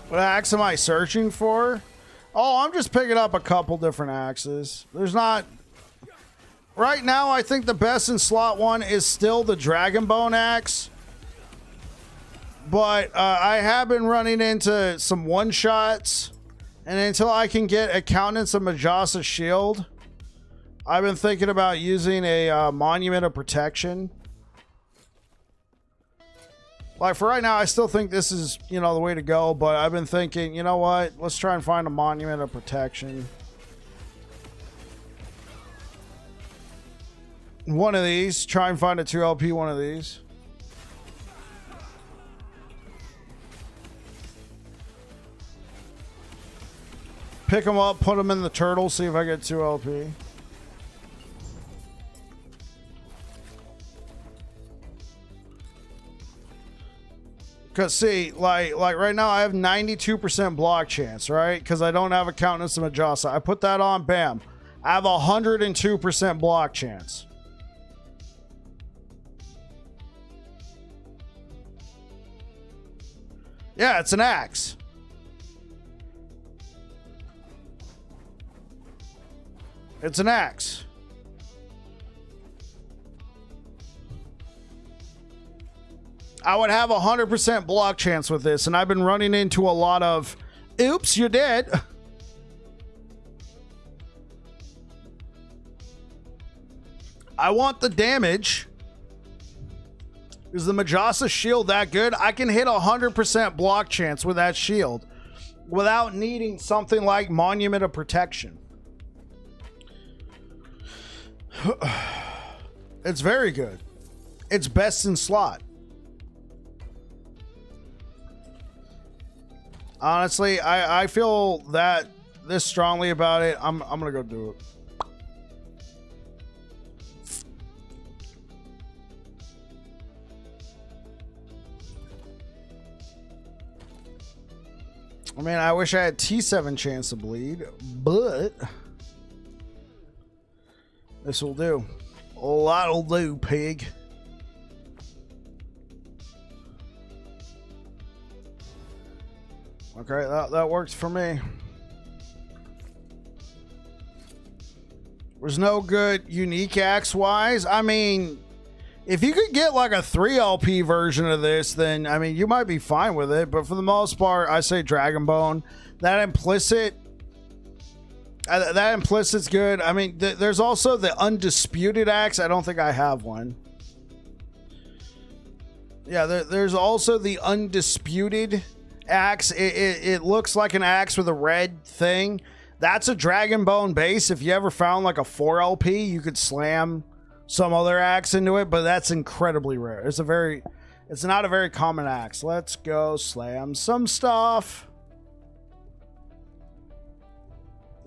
What axe am I searching for? Oh, I'm just picking up a couple different axes. There's not... Right now, I think the best in slot 1 is still the Dragon Bone axe. But I have been running into some one-shots. And until I can get a Countenance of Majasa shield, I've been thinking about using a Monument of Protection. Like, for right now, I still think this is, you know, the way to go. But I've been thinking, you know what? Let's try and find a Monument of Protection. One of these. Try and find a 2LP one of these. Pick them up, put them in the turtle, see if I get 2LP. Because, see, like right now, I have 92% block chance, right? Because I don't have a Countenance of Majasa. I put that on, bam. I have 102% block chance. Yeah, it's an axe. It's an axe. I would have 100% block chance with this, and I've been running into a lot of, oops, you're dead. I want the damage. Is the Majasa shield that good? I can hit 100% block chance with that shield without needing something like Monument of Protection. It's very good. It's best in slot. Honestly, I feel that this strongly about it. I'm gonna go do it. I mean, I wish I had T7 chance to bleed, but this will do. A lot will do, pig. Okay, that works for me. There's no good unique axe wise. I mean, if you could get like a 3LP version of this, then I mean, you might be fine with it. But for the most part, I say Dragon Bone. That implicit's good. I mean, there's also the Undisputed axe. I don't think I have one. Yeah, there's also the Undisputed axe. It looks like an axe with a red thing. That's a Dragon Bone base. If you ever found like a 4LP, you could slam some other axe into it, but that's incredibly rare. It's not a very common axe. Let's go slam some stuff.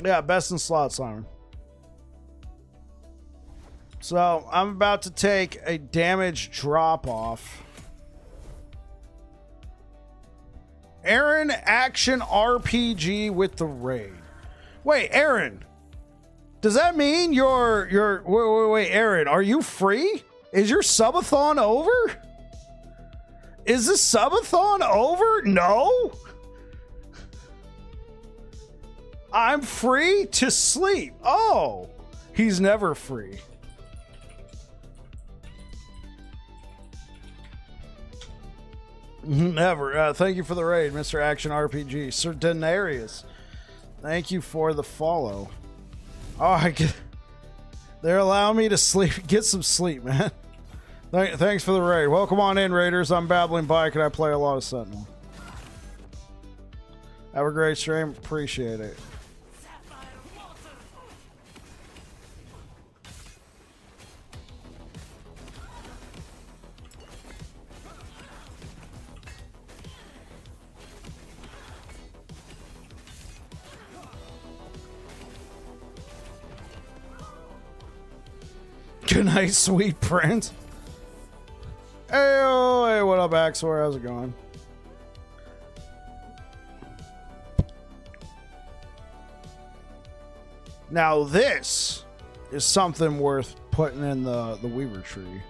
Yeah, best in slot, Simon. So I'm about to take a damage drop off. Aaron action RPG with the raid. Wait, Aaron. Does that mean you're wait, Aaron, are you free? Is your subathon over? Is the subathon over? No. I'm free to sleep. Oh, he's never free. Never. Thank you for the raid, Mr. Action RPG. Sir Denarius, thank you for the follow. Oh, they're allowing me to sleep. Get some sleep, man. Thanks for the raid. Welcome on in, Raiders. I'm Babbling Bike, and I play a lot of Sentinel. Have a great stream. Appreciate it. Good night, sweet prince. Hey, what up, Axor? How's it going? Now this is something worth putting in the Weaver tree.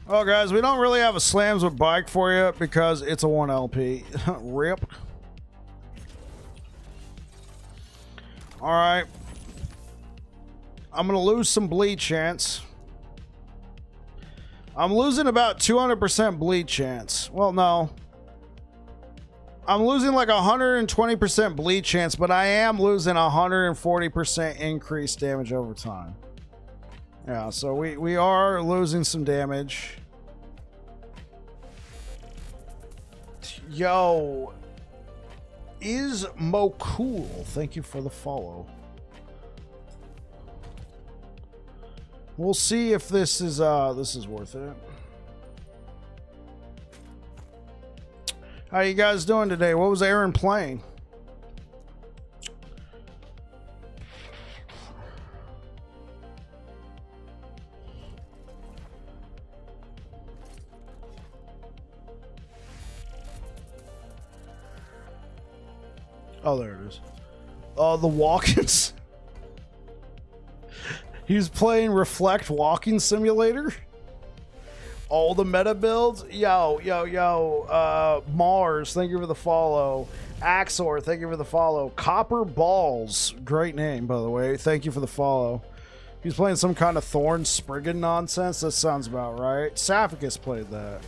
Well, guys, we don't really have a slams with bike for you because it's a 1 LP. Rip. All right. I'm going to lose some bleed chance. I'm losing about 200% bleed chance. Well, no. I'm losing like 120% bleed chance, but I am losing 140% increased damage over time. Yeah, so we are losing some damage. Yo, is Mo cool? Thank you for the follow. We'll see if this is worth it. How you guys doing today? What was Aaron playing? Oh, there it is. The walk-ins. He's playing Reflect Walking Simulator. All the meta builds. Yo. Mars, thank you for the follow. Axor, thank you for the follow. Copper Balls, great name, by the way. Thank you for the follow. He's playing some kind of Thorn Spriggan nonsense. That sounds about right. Saphicus played that.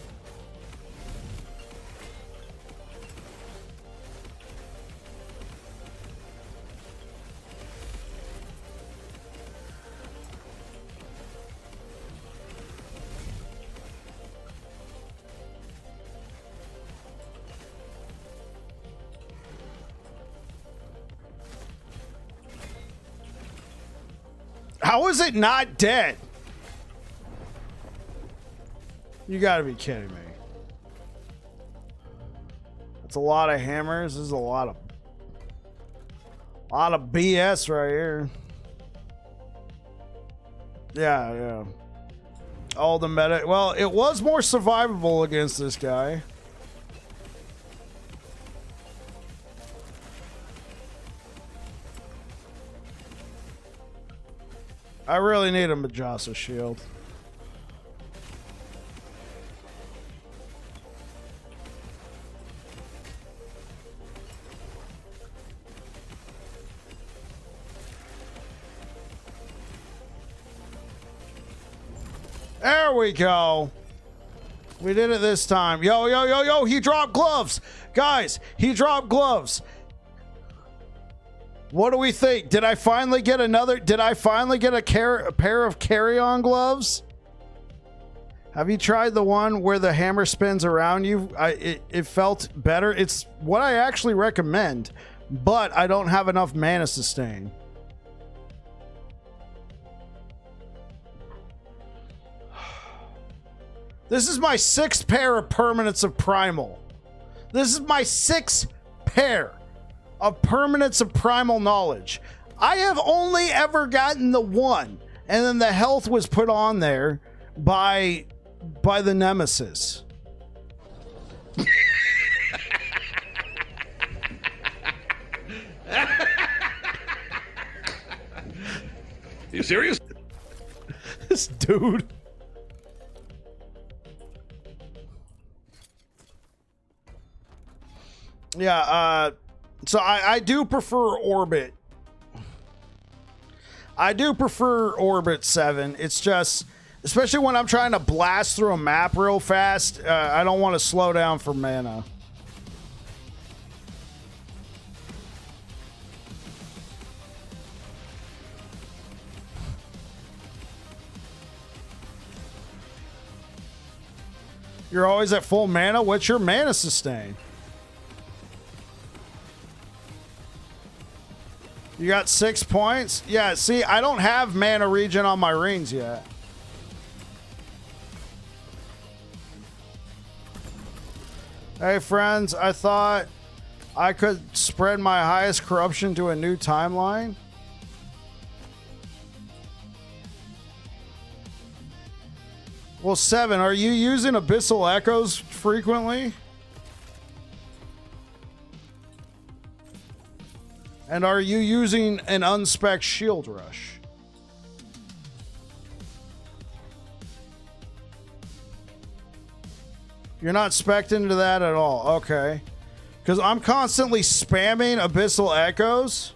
How is it not dead? You gotta be kidding me. That's a lot of hammers. This is a lot of BS right here. Yeah. All the meta. Well, it was more survivable against this guy. I really need a Majasa shield. There we go. We did it this time. Yo, he dropped gloves. Guys, he dropped gloves. What do we think? Did I finally get a pair of Carrion gloves? Have you tried the one where the hammer spins around you? It felt better. It's what I actually recommend, but I don't have enough mana sustain. This is my 6th pair of permanents of Primal. This is my 6th pair of permanents of Primal Knowledge. I have only ever gotten the one, and then the health was put on there by the Nemesis. You serious? This dude. Yeah, so I do prefer Orbit. I do prefer Orbit 7. It's just, especially when I'm trying to blast through a map real fast, I don't want to slow down for mana. You're always at full mana? What's your mana sustain? You got 6 points? Yeah, see, I don't have mana regen on my rings yet. Hey, friends, I thought I could spread my highest corruption to a new timeline. Well, 7, are you using Abyssal Echoes frequently? And are you using an unspec Shield Rush? You're not spec'd into that at all. Okay. Because I'm constantly spamming Abyssal Echoes,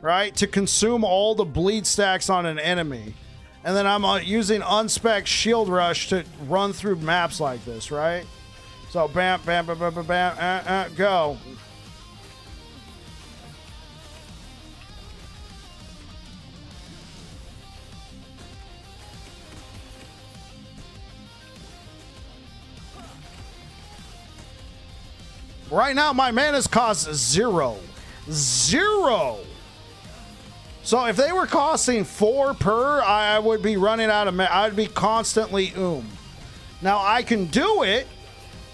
right, to consume all the bleed stacks on an enemy. And then I'm using unspec Shield Rush to run through maps like this, right? So bam, bam, bam, bam, bam, bam, go. Right now, my mana's cost 0. 0. So if they were costing 4 per, I would be running out of mana. I'd be constantly Now I can do it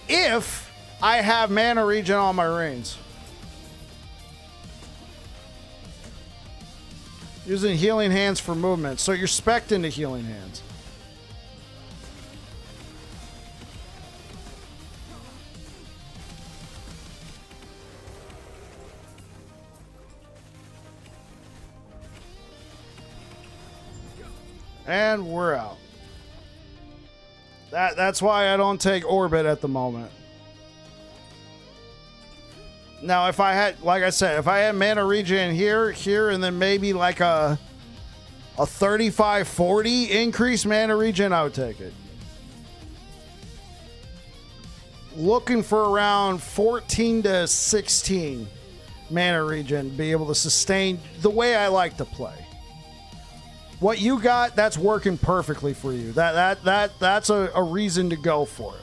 if I have mana regen on my rings. Using Healing Hands for movement. So you're spec'd into Healing Hands. And we're out. That's why I don't take Orbit at the moment. Now, if I had, like I said, if I had mana regen here, and then maybe like a 35-40 increased mana regen, I would take it. Looking for around 14 to 16 mana regen, be able to sustain the way I like to play. What you got, that's working perfectly for you. That's a reason to go for it.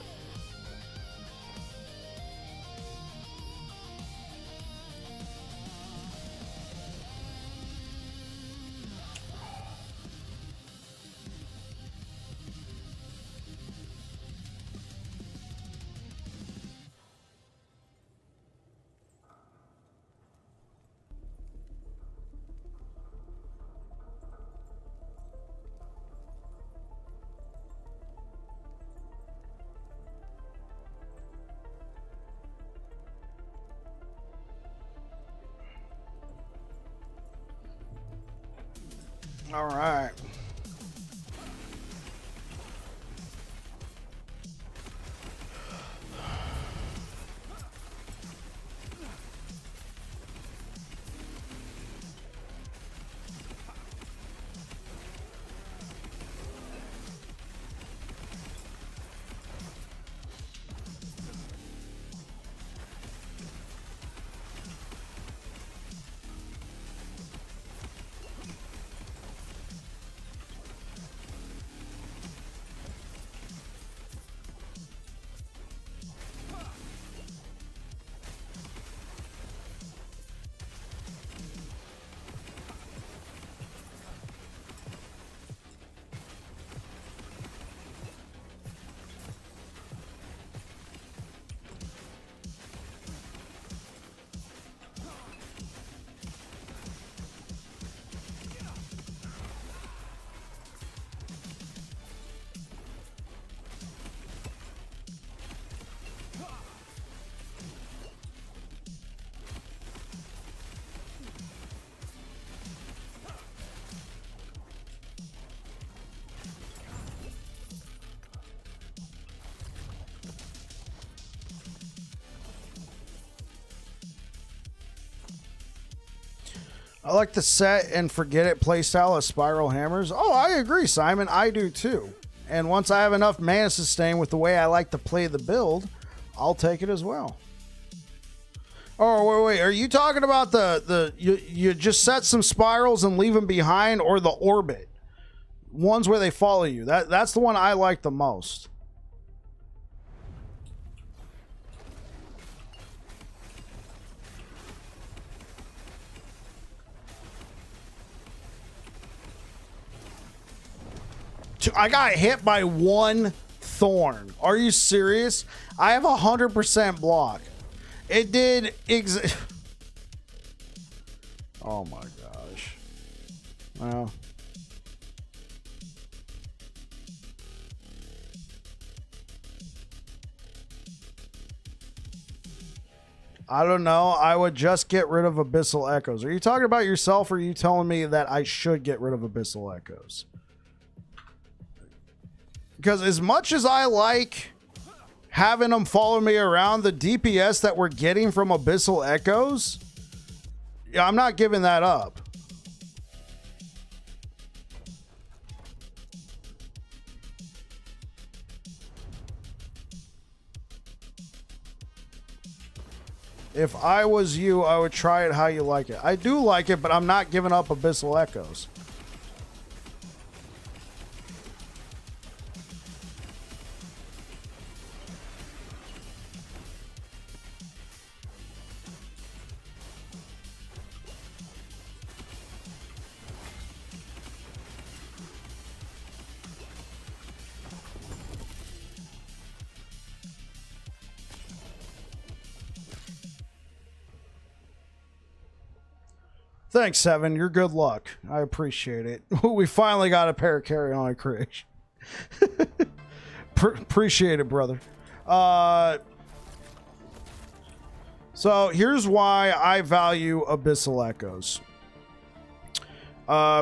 All right. I like the set and forget it playstyle of spiral hammers. Oh, I agree, Simon. I do too. And once I have enough mana sustain with the way I like to play the build, I'll take it as well. Oh, wait. Are you talking about you just set some spirals and leave them behind, or the orbit? Ones where they follow you. That's the one I like the most. I got hit by one thorn. Are you serious? I have 100% block. It did oh my gosh. Well. I don't know. I would just get rid of Abyssal Echoes. Are you talking about yourself, or are you telling me that I should get rid of Abyssal Echoes? Because as much as I like having them follow me around, the DPS that we're getting from Abyssal Echoes, yeah, I'm not giving that up. If I was you, I would try it how you like it. I do like it, but I'm not giving up Abyssal Echoes. Thanks, Seven. Your good luck. I appreciate it. We finally got a pair of Carrion creation. Appreciate it, brother. So here's why I value Abyssal Echoes.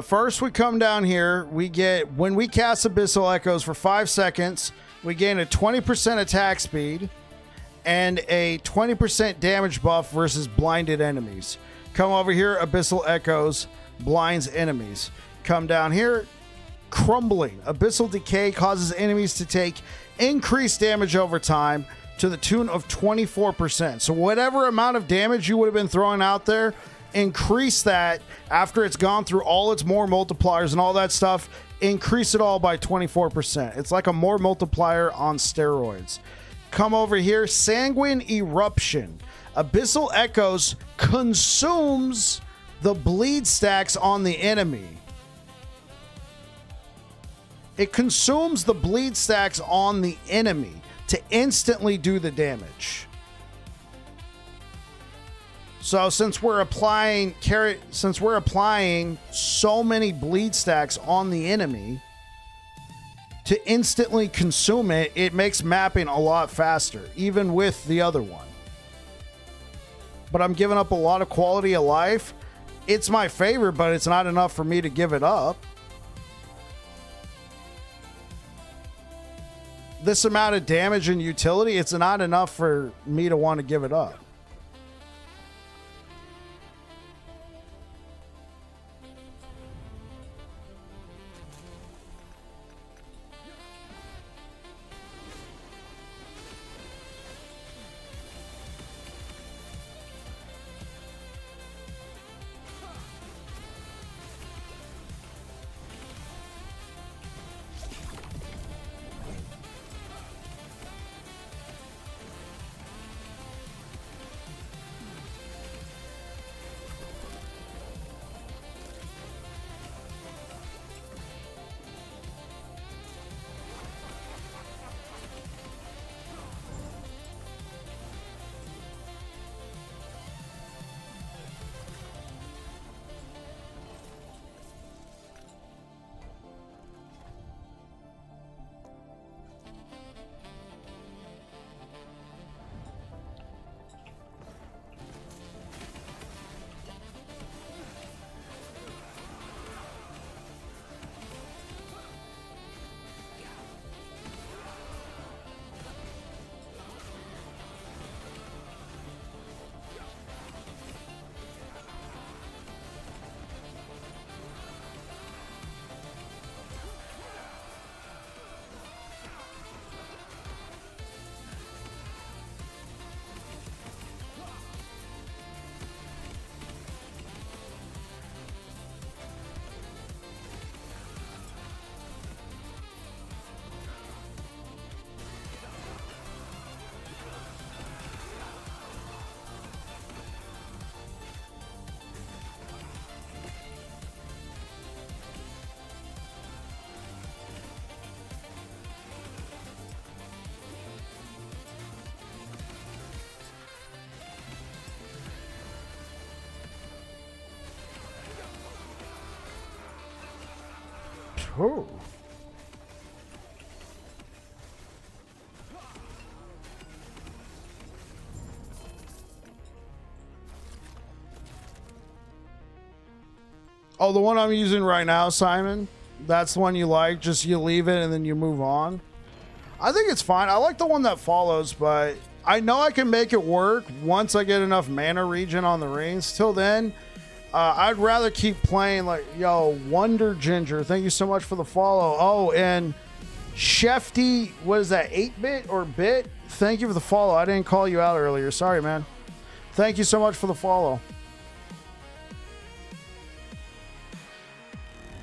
First, we come down here. We get, when we cast Abyssal Echoes for 5 seconds, we gain a 20% attack speed and a 20% damage buff versus blinded enemies. Come over here, Abyssal Echoes blinds enemies. Come down here, Crumbling. Abyssal Decay causes enemies to take increased damage over time to the tune of 24%. So whatever amount of damage you would have been throwing out there, increase that after it's gone through all its more multipliers and all that stuff, increase it all by 24%. It's like a more multiplier on steroids. Come over here, Sanguine Eruption. Abyssal Echoes consumes the bleed stacks on the enemy. It consumes the bleed stacks on the enemy to instantly do the damage. So since we're applying so many bleed stacks on the enemy to instantly consume it, it makes mapping a lot faster, even with the other one. But I'm giving up a lot of quality of life. It's my favorite, but it's not enough for me to give it up. This amount of damage and utility, it's not enough for me to want to give it up. Whew. Oh, the one I'm using right now, Simon, that's the one you like. Just you leave it and then you move on. I think it's fine. I like the one that follows, but I know I can make it work once I get enough mana regen on the rings. Till then, I'd rather keep playing like, yo, Wonder Ginger, thank you so much for the follow. Oh, and Shefty, what is that, 8-bit or bit? Thank you for the follow. I didn't call you out earlier. Sorry, man. Thank you so much for the follow.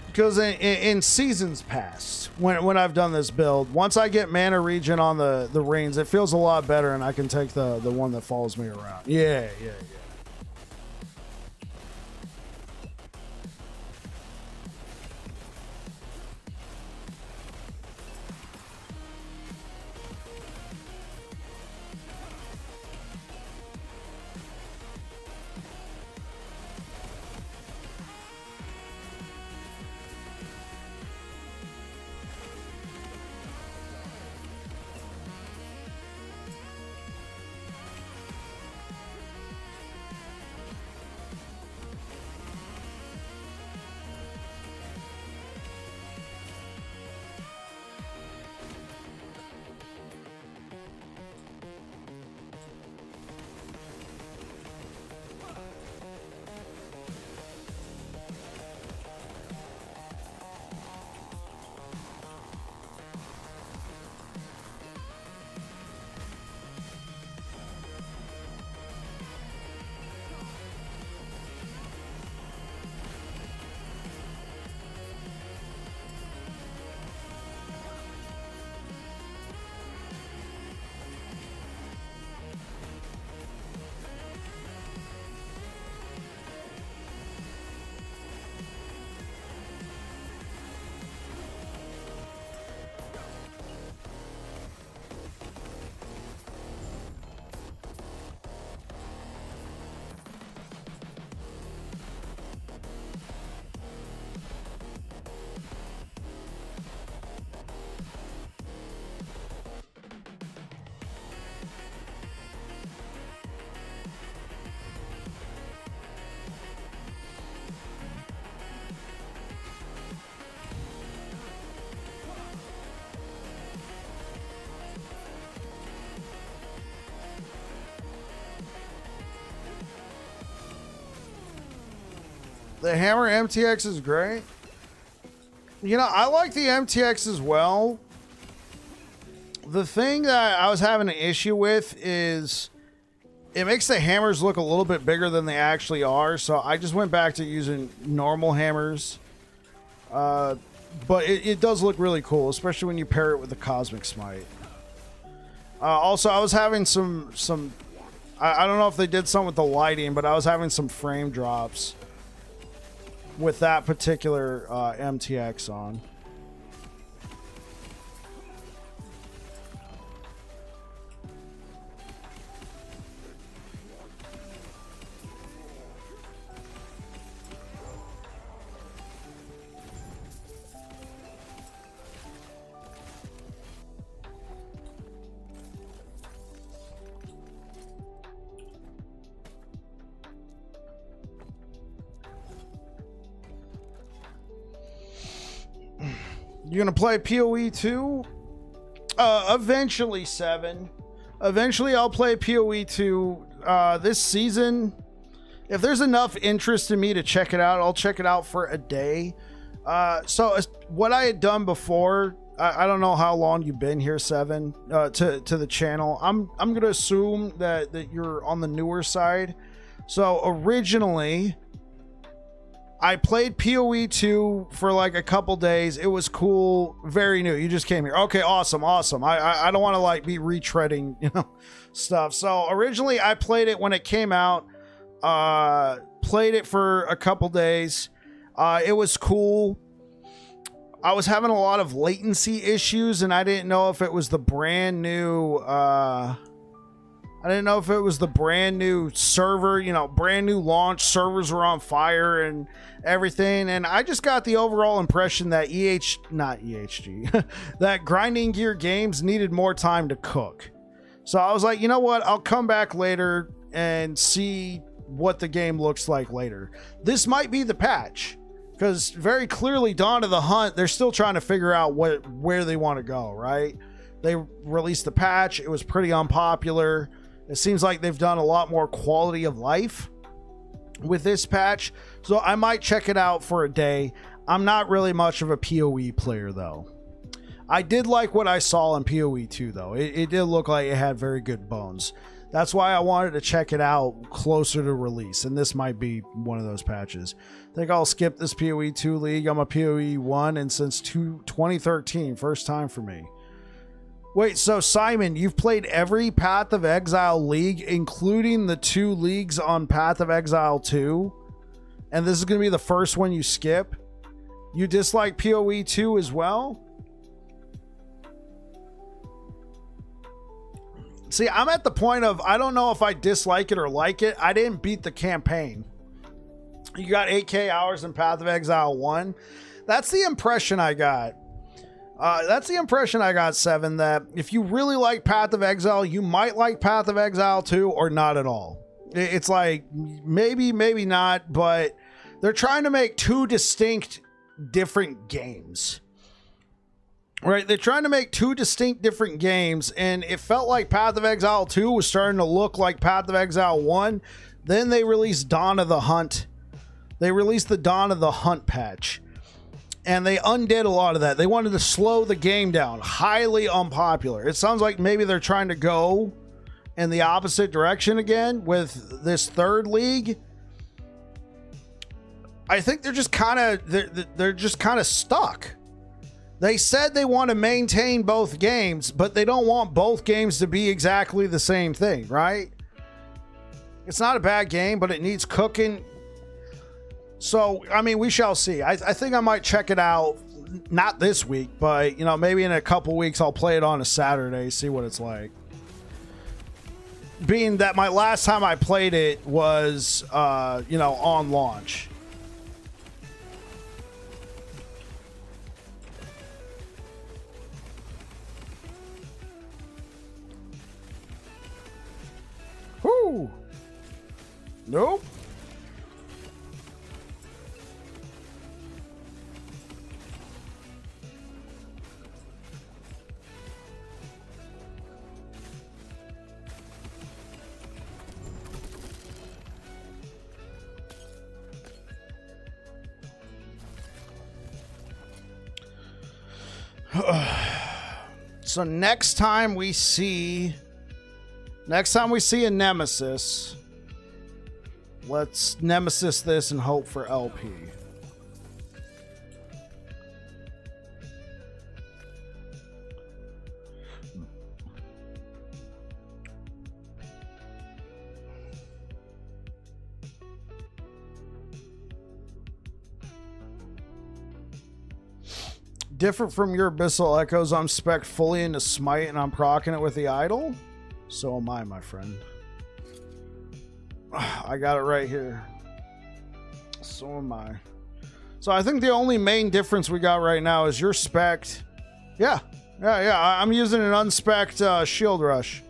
Because in seasons past, when I've done this build, once I get mana regen on the rings, it feels a lot better, and I can take the one that follows me around. Yeah. The Hammer MTX is great. You know, I like the MTX as well. The thing that I was having an issue with is it makes the hammers look a little bit bigger than they actually are. So I just went back to using normal hammers. But it does look really cool, especially when you pair it with the Cosmic Smite. Also, I was having some I don't know if they did something with the lighting, but I was having some frame drops with that particular MTX on. You gonna play PoE 2? Eventually, 7. Eventually, I'll play PoE 2 this season. If there's enough interest in me to check it out, I'll check it out for a day. So what I had done before, I don't know how long you've been here, 7, to the channel. I'm gonna assume that you're on the newer side. So originally, I played PoE 2 for like a couple days. It was cool, very new. You just came here. Okay, awesome. I don't want to like be retreading, stuff. So originally I played it when it came out. Played it for a couple days. It was cool. I was having a lot of latency issues, and I didn't know if it was the brand new I didn't know if it was the brand new server, you know, brand new launch, servers were on fire and everything. And I just got the overall impression that not EHG, that Grinding Gear Games needed more time to cook. So I was like, you know what? I'll come back later and see what the game looks like later. This might be the patch, because very clearly Dawn of the Hunt, they're still trying to figure out where they want to go, right? They released the patch. It was pretty unpopular. It seems like they've done a lot more quality of life with this patch. So I might check it out for a day. I'm not really much of a PoE player, though. I did like what I saw in PoE 2, though. It did look like it had very good bones. That's why I wanted to check it out closer to release. And this might be one of those patches. I think I'll skip this PoE 2 league. I'm a PoE 1 and since 2013. First time for me. Wait, so Simon, you've played every Path of Exile league, including the 2 leagues on Path of Exile 2? And this is going to be the first one you skip? You dislike PoE 2 as well? See, I'm at the point of, I don't know if I dislike it or like it. I didn't beat the campaign. You got 8K hours in Path of Exile 1. That's the impression I got. That's the impression I got, 7, that if you really like Path of Exile, you might like Path of Exile 2 or not at all. It's like, maybe, maybe not, but they're trying to make 2 distinct different games. Right? They're trying to make 2 distinct different games, and it felt like Path of Exile 2 was starting to look like Path of Exile 1. Then they released Dawn of the Hunt. They released the Dawn of the Hunt patch. And they undid a lot of that. They wanted to slow the game down. Highly unpopular. It sounds like maybe they're trying to go in the opposite direction again with this 3rd league. I think they're just kind of stuck. They said they want to maintain both games, but they don't want both games to be exactly the same thing, right? It's not a bad game, but it needs cooking. So, I mean, we shall see. I think I might check it out, not this week, but, you know, maybe in a couple weeks I'll play it on a Saturday, see what it's like. Being that my last time I played it was, you know, on launch. Whoo! Nope. So next time we see a Nemesis, let's Nemesis this and hope for LP. Different from your Abyssal Echoes, I'm spec'd fully into Smite and I'm proccing it with the Idol. So am I, my friend. I got it right here. So am I. So I think the only main difference we got right now is you're spec'd. Yeah. I'm using an unspec'd Shield Rush.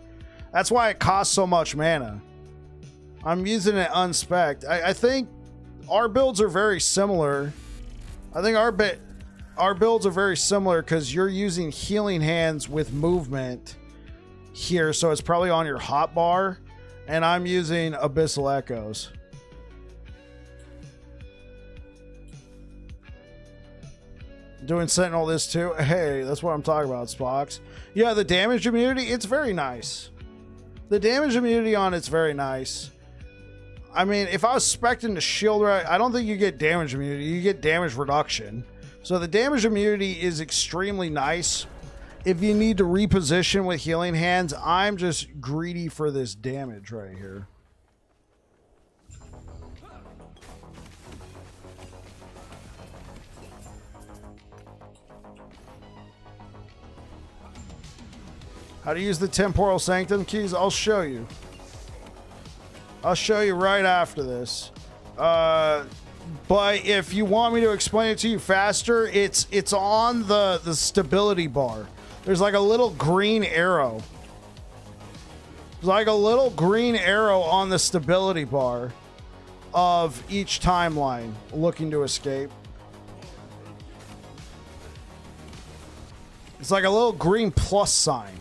That's why it costs so much mana. I'm using it unspec'd. I think our builds are very similar. I think our builds are very similar because you're using Healing Hands with movement here, so it's probably on your hotbar, and I'm using Abyssal Echoes. Doing Sentinel this too. Hey, that's what I'm talking about, Spox. Yeah, the damage immunity, it's very nice. The damage immunity on it's very nice. I mean, if I was spec'ing the shield, I don't think you get damage immunity. You get damage reduction. So the damage immunity is extremely nice. If you need to reposition with Healing Hands, I'm just greedy for this damage right here. How to use the Temporal Sanctum keys? I'll show you. I'll show you right after this. But if you want me to explain it to you faster, it's on the stability bar. There's like a little green arrow. There's like a little green arrow on the stability bar of each timeline looking to escape. It's like a little green plus sign.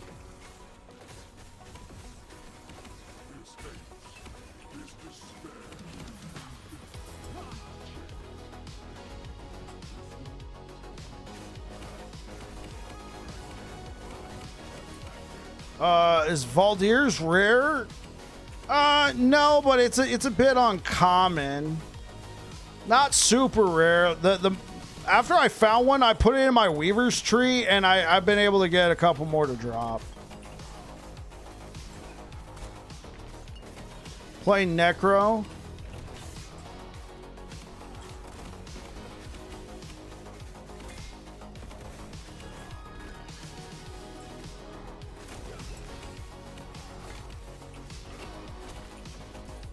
Is Valdir's rare? No, but it's a bit uncommon. Not super rare. The after I found one, I put it in my Weaver's tree, and I've been able to get a couple more to drop. Play Necro.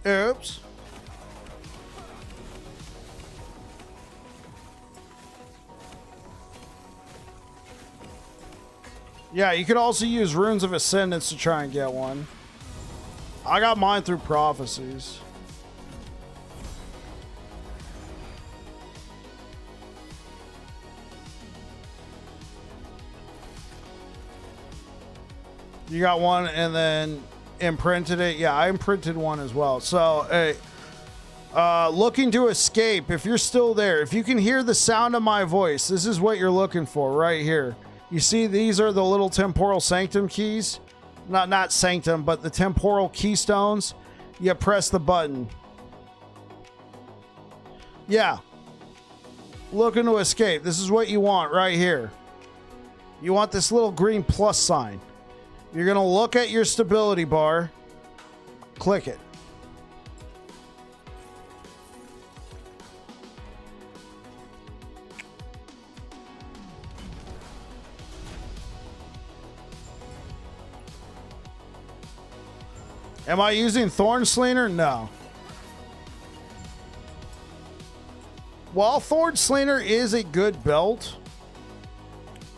Oops. Yeah, you could also use Runes of Ascendance to try and get one. I got mine through Prophecies. You got one and then imprinted it. Yeah, I imprinted one as well. So, hey, looking to escape. If you're still there, if you can hear the sound of my voice, this is what you're looking for right here. You see, these are the little temporal sanctum keys. Not sanctum, but the temporal keystones. You press the button. Yeah. Looking to escape. This is what you want right here. You want this little green plus sign. You're going to look at your stability bar. Click it. Am I using Thornslinger? No. While Thornslinger is a good belt,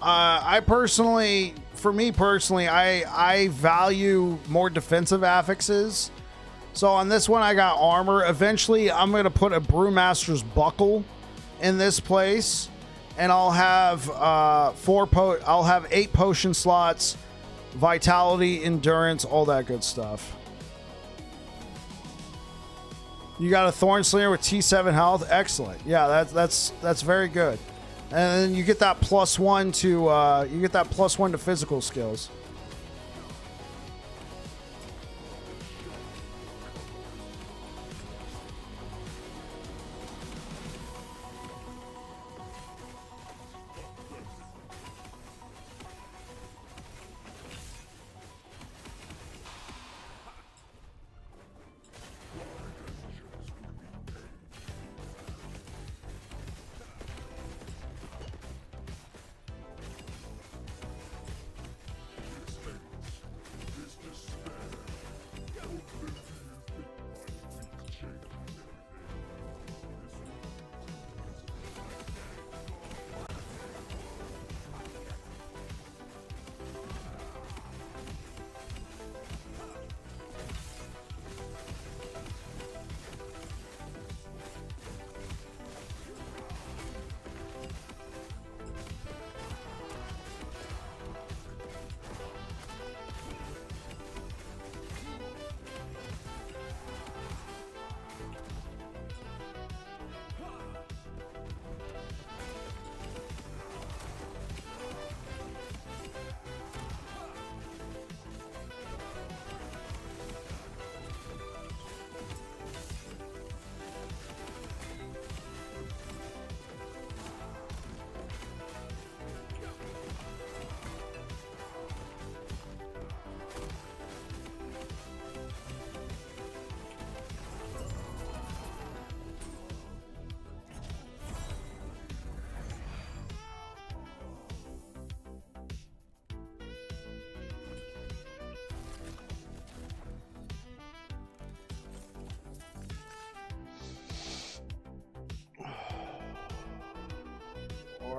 for me personally, I value more defensive affixes. So on this one, I got armor. Eventually, I'm going to put a Brewmaster's Buckle in this place, and I'll have I'll have 8 potion slots, vitality, endurance, all that good stuff. You got a Thornslinger with T7 health. Excellent. Yeah, that's very good. And then you get that +1 to physical skills.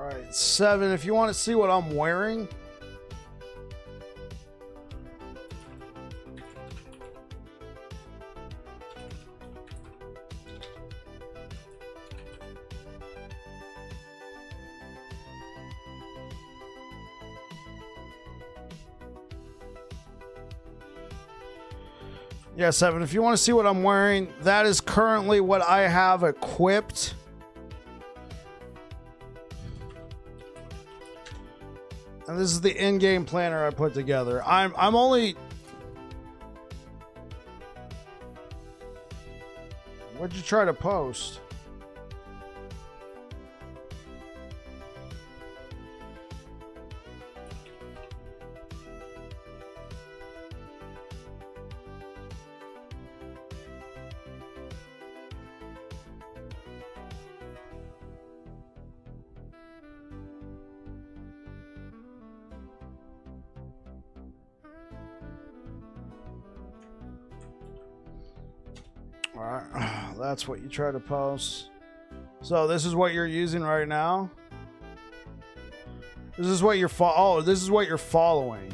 right, 7. If you want to see what I'm wearing. Yeah, 7. If you want to see what I'm wearing, that is currently what I have equipped. And this is the in-game planner I put together. I'm only... What'd you try to post? All right, that's what you try to post. So this is what you're using right now. This is what you're this is what you're following.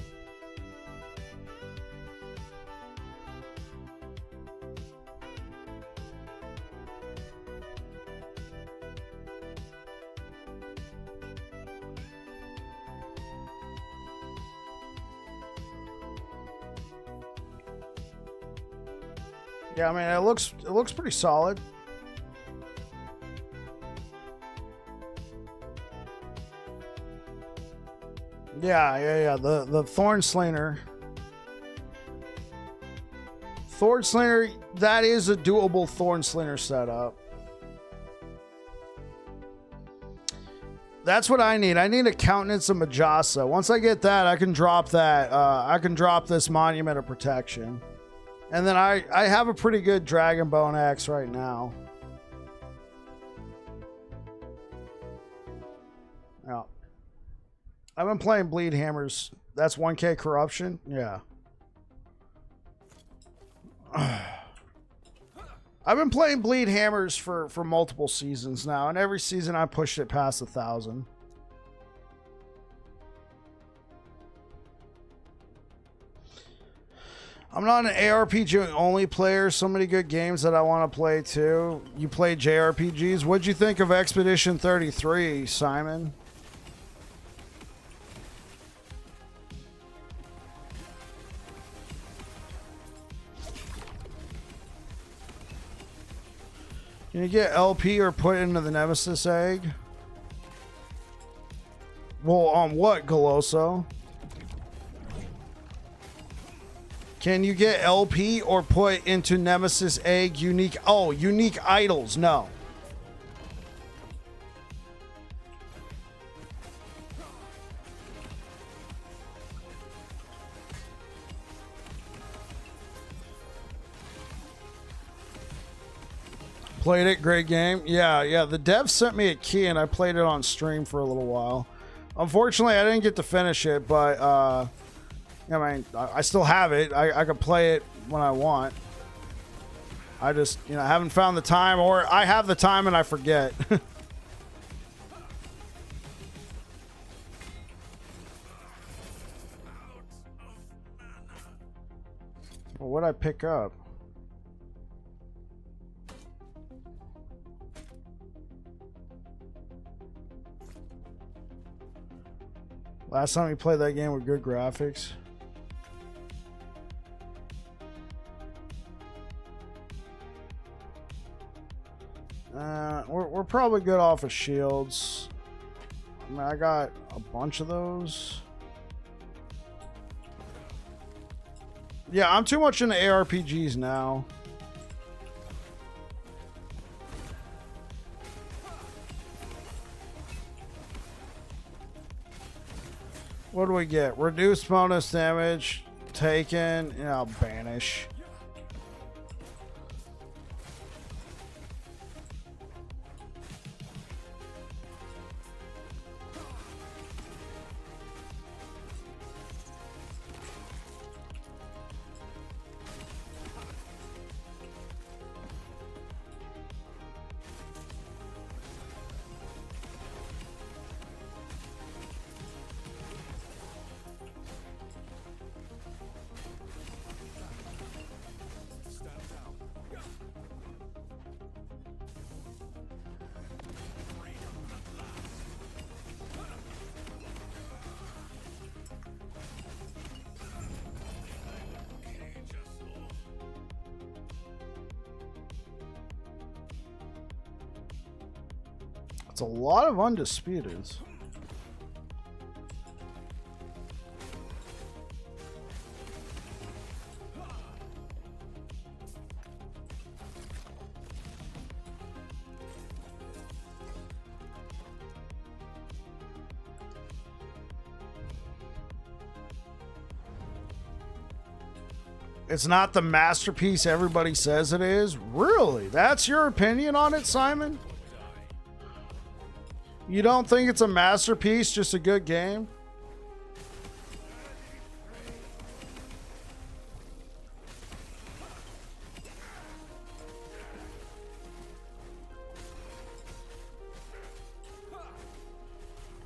Yeah, I mean, it looks pretty solid. Yeah. The Thorn Slinger. Thorn Slinger, that is a doable Thorn Slinger setup. That's what I need. I need a Countenance of Majasa. Once I get that, I can drop that. I can drop this Monument of Protection. And then I have a pretty good Dragon Bone Axe right now. Yeah. I've been playing Bleed Hammers. That's 1K Corruption? Yeah. I've been playing Bleed Hammers for multiple seasons now, and every season I pushed it past 1,000. I'm not an ARPG only player. So many good games that I want to play too. You play JRPGs. What'd you think of Expedition 33, Simon? Can you get LP or put into the Nemesis egg? Well, on what, Goloso? Can you get LP or put into Nemesis egg unique? Oh, unique idols. No. Played it, great game. Yeah. The dev sent me a key and I played it on stream for a little while. Unfortunately, I didn't get to finish it, but I mean, I still have it. I could play it when I want. I just, haven't found the time, or I have the time and I forget. Well, what'd I pick up? Last time we played that game with good graphics. We're probably good off of shields. I mean, I got a bunch of those. Yeah, I'm too much into ARPGs now. What do we get? Reduced bonus damage, taken, banish. It's a lot of undisputeds. It's not the masterpiece everybody says it is? Really? That's your opinion on it, Simon? You don't think it's a masterpiece, just a good game?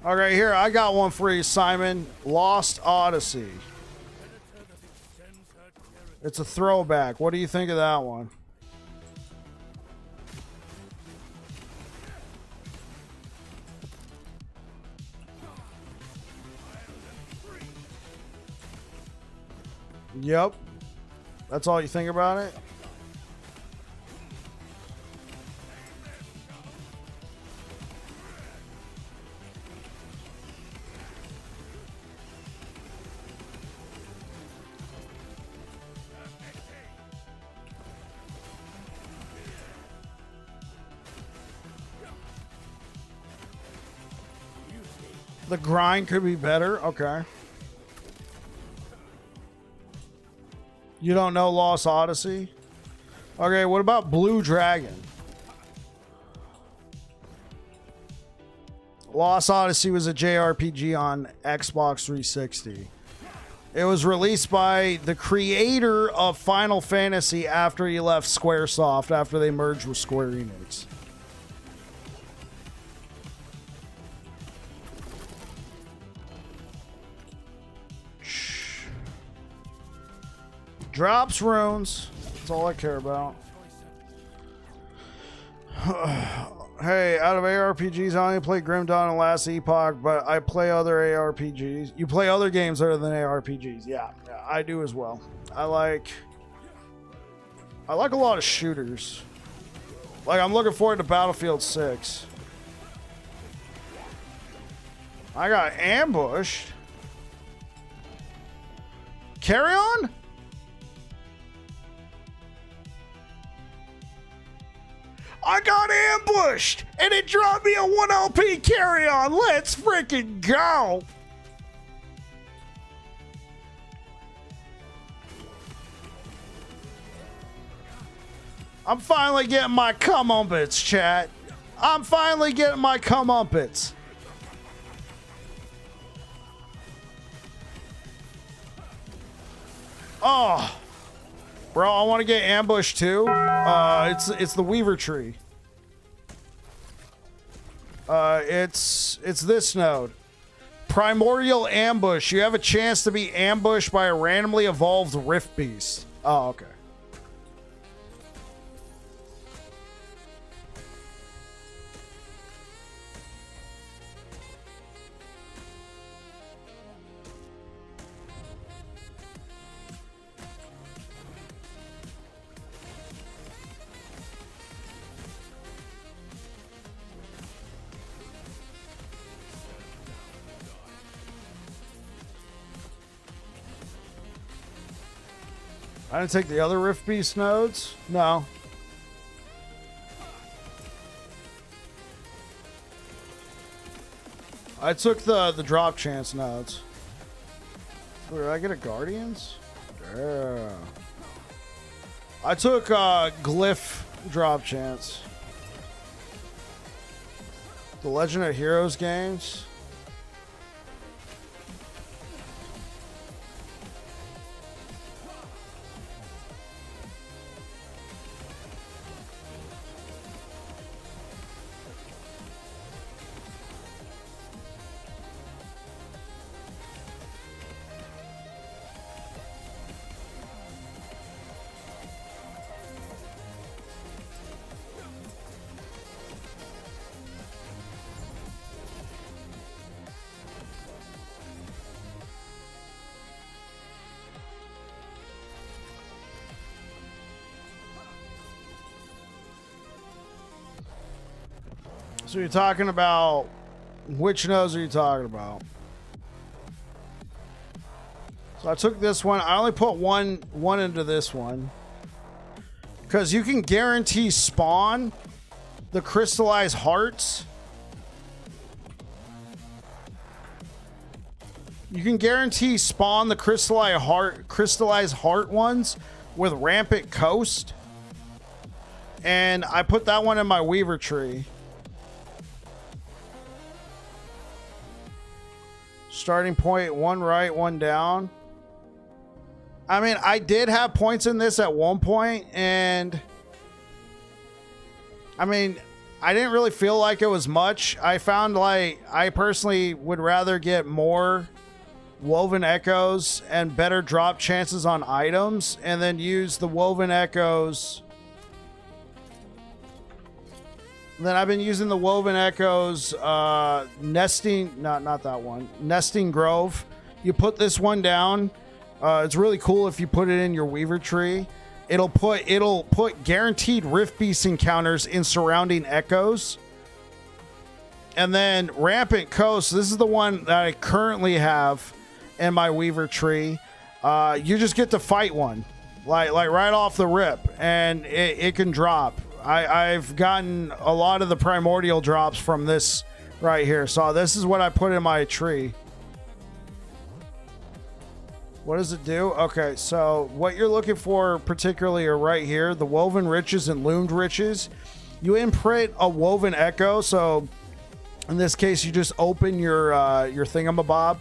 Okay, here, I got one for you, Simon. Lost Odyssey. It's a throwback. What do you think of that one? Yep. That's all you think about it? The grind could be better. Okay. You don't know Lost Odyssey? Okay, what about Blue Dragon? Lost Odyssey was a JRPG on Xbox 360. It was released by the creator of Final Fantasy after he left Squaresoft, after they merged with Square Enix. Drops runes. That's all I care about. Hey, out of ARPGs, I only play Grim Dawn and Last Epoch, but I play other ARPGs. You play other games other than ARPGs. Yeah, I do as well. I like a lot of shooters. Like, I'm looking forward to Battlefield 6. I got ambushed. Carrion? I got ambushed, and it dropped me a 1 LP Carrion. Let's freaking go. I'm finally getting my comeuppance, chat. I'm finally getting my comeuppance. Oh. Bro, I want to get ambushed too. It's the Weaver tree. It's this node. Primordial ambush. You have a chance to be ambushed by a randomly evolved Rift Beast. Oh, okay. I didn't take the other Rift Beast nodes? No. I took the drop chance nodes. Wait, did I get a Guardians? Yeah. I took Glyph drop chance. The Legend of Heroes games. So you're talking about, which nose are you talking about? So I took this one. I only put one into this one because you can guarantee spawn the crystallized hearts. You can guarantee spawn the crystallized heart ones with Rampant Coast. And I put that one in my Weaver tree. Starting point, one right, one down. I mean, I did have points in this at one point, and I mean, I didn't really feel like it was much. I found like I personally would rather get more Woven Echoes and better drop chances on items, and then use the Woven Echoes. Then I've been using the Woven Echoes, nesting, not that one, Nesting Grove. You put this one down. It's really cool if you put it in your Weaver tree. It'll put guaranteed Rift Beast encounters in surrounding echoes. And then Rampant Coast, this is the one that I currently have in my Weaver tree. You just get to fight one, like right off the rip, and it can drop. I've gotten a lot of the primordial drops from this right here. So this is what I put in my tree. What does it do? Okay, so what you're looking for particularly are right here, the Woven Riches and Loomed Riches. You imprint a Woven Echo, so in this case, you just open your thingamabob,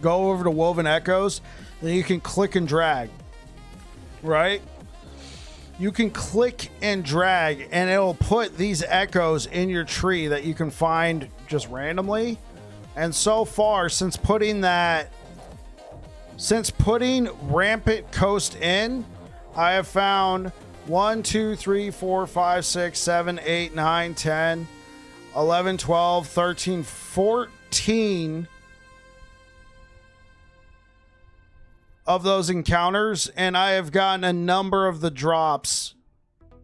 go over to Woven Echoes, then you can click and drag, right? You can click and drag, and it'll put these echoes in your tree that you can find just randomly. And so far, since putting Rampant Coast in, I have found 1, 2, 3, 4, 5, 6, 7, 8, 9, 10, 11, 12, 13, 14 of those encounters, and I have gotten a number of the drops,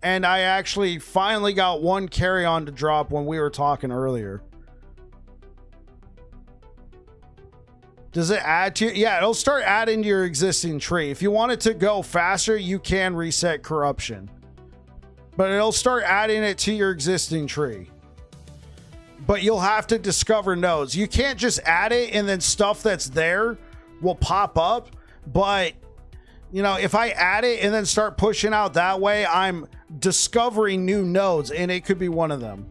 and I actually finally got one Carrion to drop when we were talking earlier. Does it add to? Yeah, it'll start adding to your existing tree. If you want it to go faster, you can reset corruption, but it'll start adding it to your existing tree. But you'll have to discover nodes. You can't just add it and then stuff that's there will pop up. But, you know, if I add it and then start pushing out that way, I'm discovering new nodes, and it could be one of them.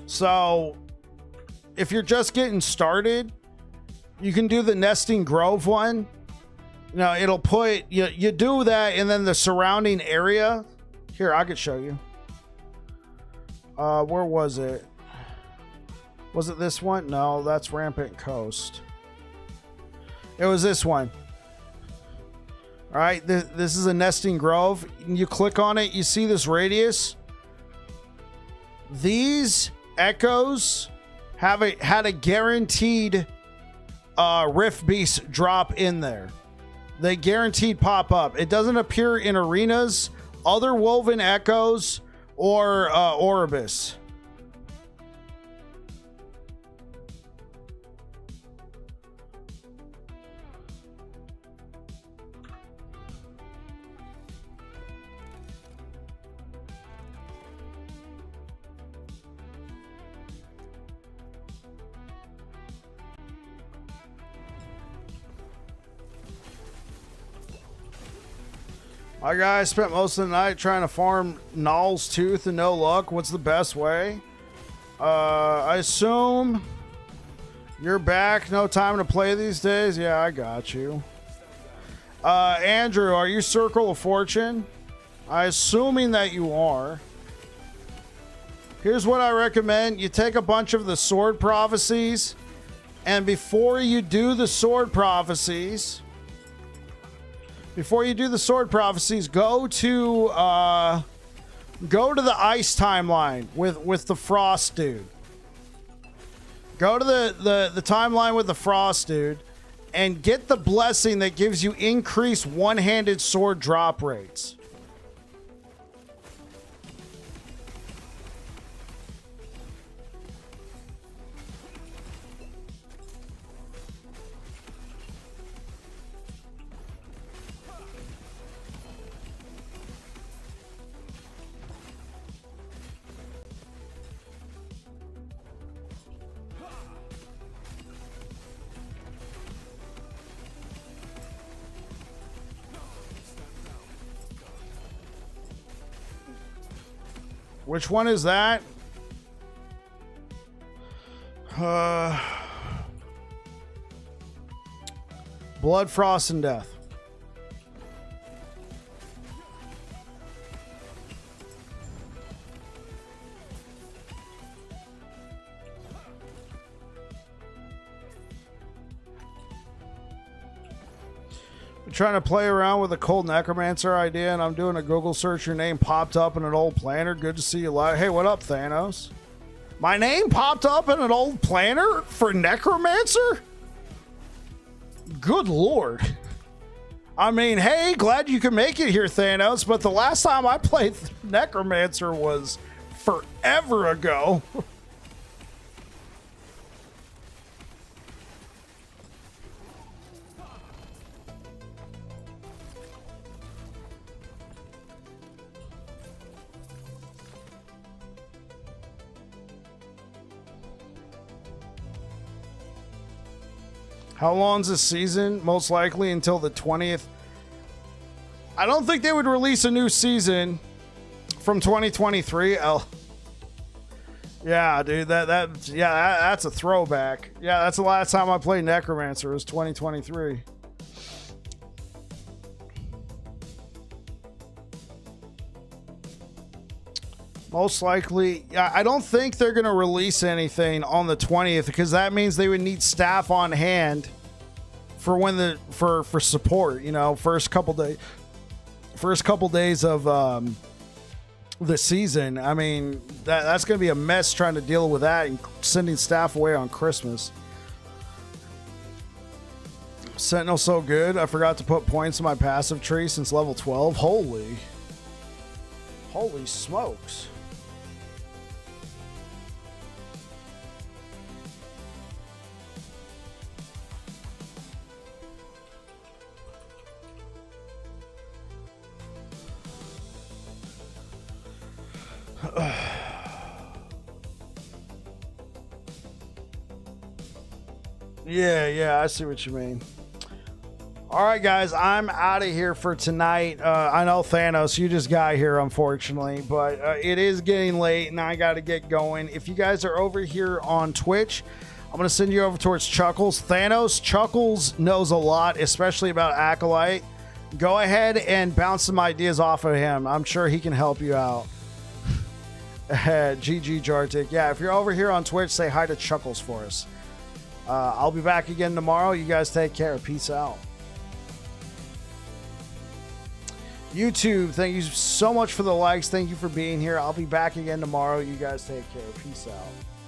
So if you're just getting started, you can do the Nesting Grove one. You know, it'll put, you do that, and then the surrounding area. Here, I could show you. Where was it? Was it this one? No, that's Rampant Coast. It was this one. All right, this is a Nesting Grove. You click on it, you see this radius. These echoes had a guaranteed Rift Beast drop in there. They guaranteed pop up. It doesn't appear in arenas, other Woven Echoes, or Oribus. My guy spent most of the night trying to farm Null's Tooth and no luck. What's the best way? I assume you're back. No time to play these days. Yeah, I got you. Andrew, are you Circle of Fortune? I'm assuming that you are. Here's what I recommend. You take a bunch of the sword prophecies, and before you do the sword prophecies, go to the ice timeline with the frost dude. Go to the timeline with the frost dude and get the blessing that gives you increased one-handed sword drop rates. Which one is that? Blood, Frost, and Death. I'm trying to play around with a cold necromancer idea, and I'm doing a Google search. Your name popped up in an old planner. Good to see you live. Hey, what up, Thanos? My name popped up in an old planner for necromancer? Good lord. I mean, hey, glad you can make it here, Thanos, but the last time I played necromancer was forever ago. How long's this season? Most likely until the 20th. I don't think they would release a new season from 2023. Yeah, dude, that's a throwback. Yeah, that's the last time I played Necromancer was 2023. Most likely, I don't think they're going to release anything on the 20th because that means they would need staff on hand for when for support. You know, first couple days of the season. I mean, that's going to be a mess trying to deal with that and sending staff away on Christmas. Sentinel so good. I forgot to put points in my passive tree since level 12. Holy smokes. Yeah, I see what you mean. All right, guys, I'm out of here for tonight. I know, Thanos, you just got here, unfortunately, but it is getting late, and I got to get going. If you guys are over here on Twitch, I'm going to send you over towards Chuckles. Thanos, Chuckles knows a lot, especially about Acolyte. Go ahead and bounce some ideas off of him. I'm sure he can help you out. GG Jartik. Yeah, if you're over here on Twitch, say hi to Chuckles for us. I'll be back again tomorrow. You guys take care. Peace out. YouTube, thank you so much for the likes. Thank you for being here. I'll be back again tomorrow. You guys take care. Peace out.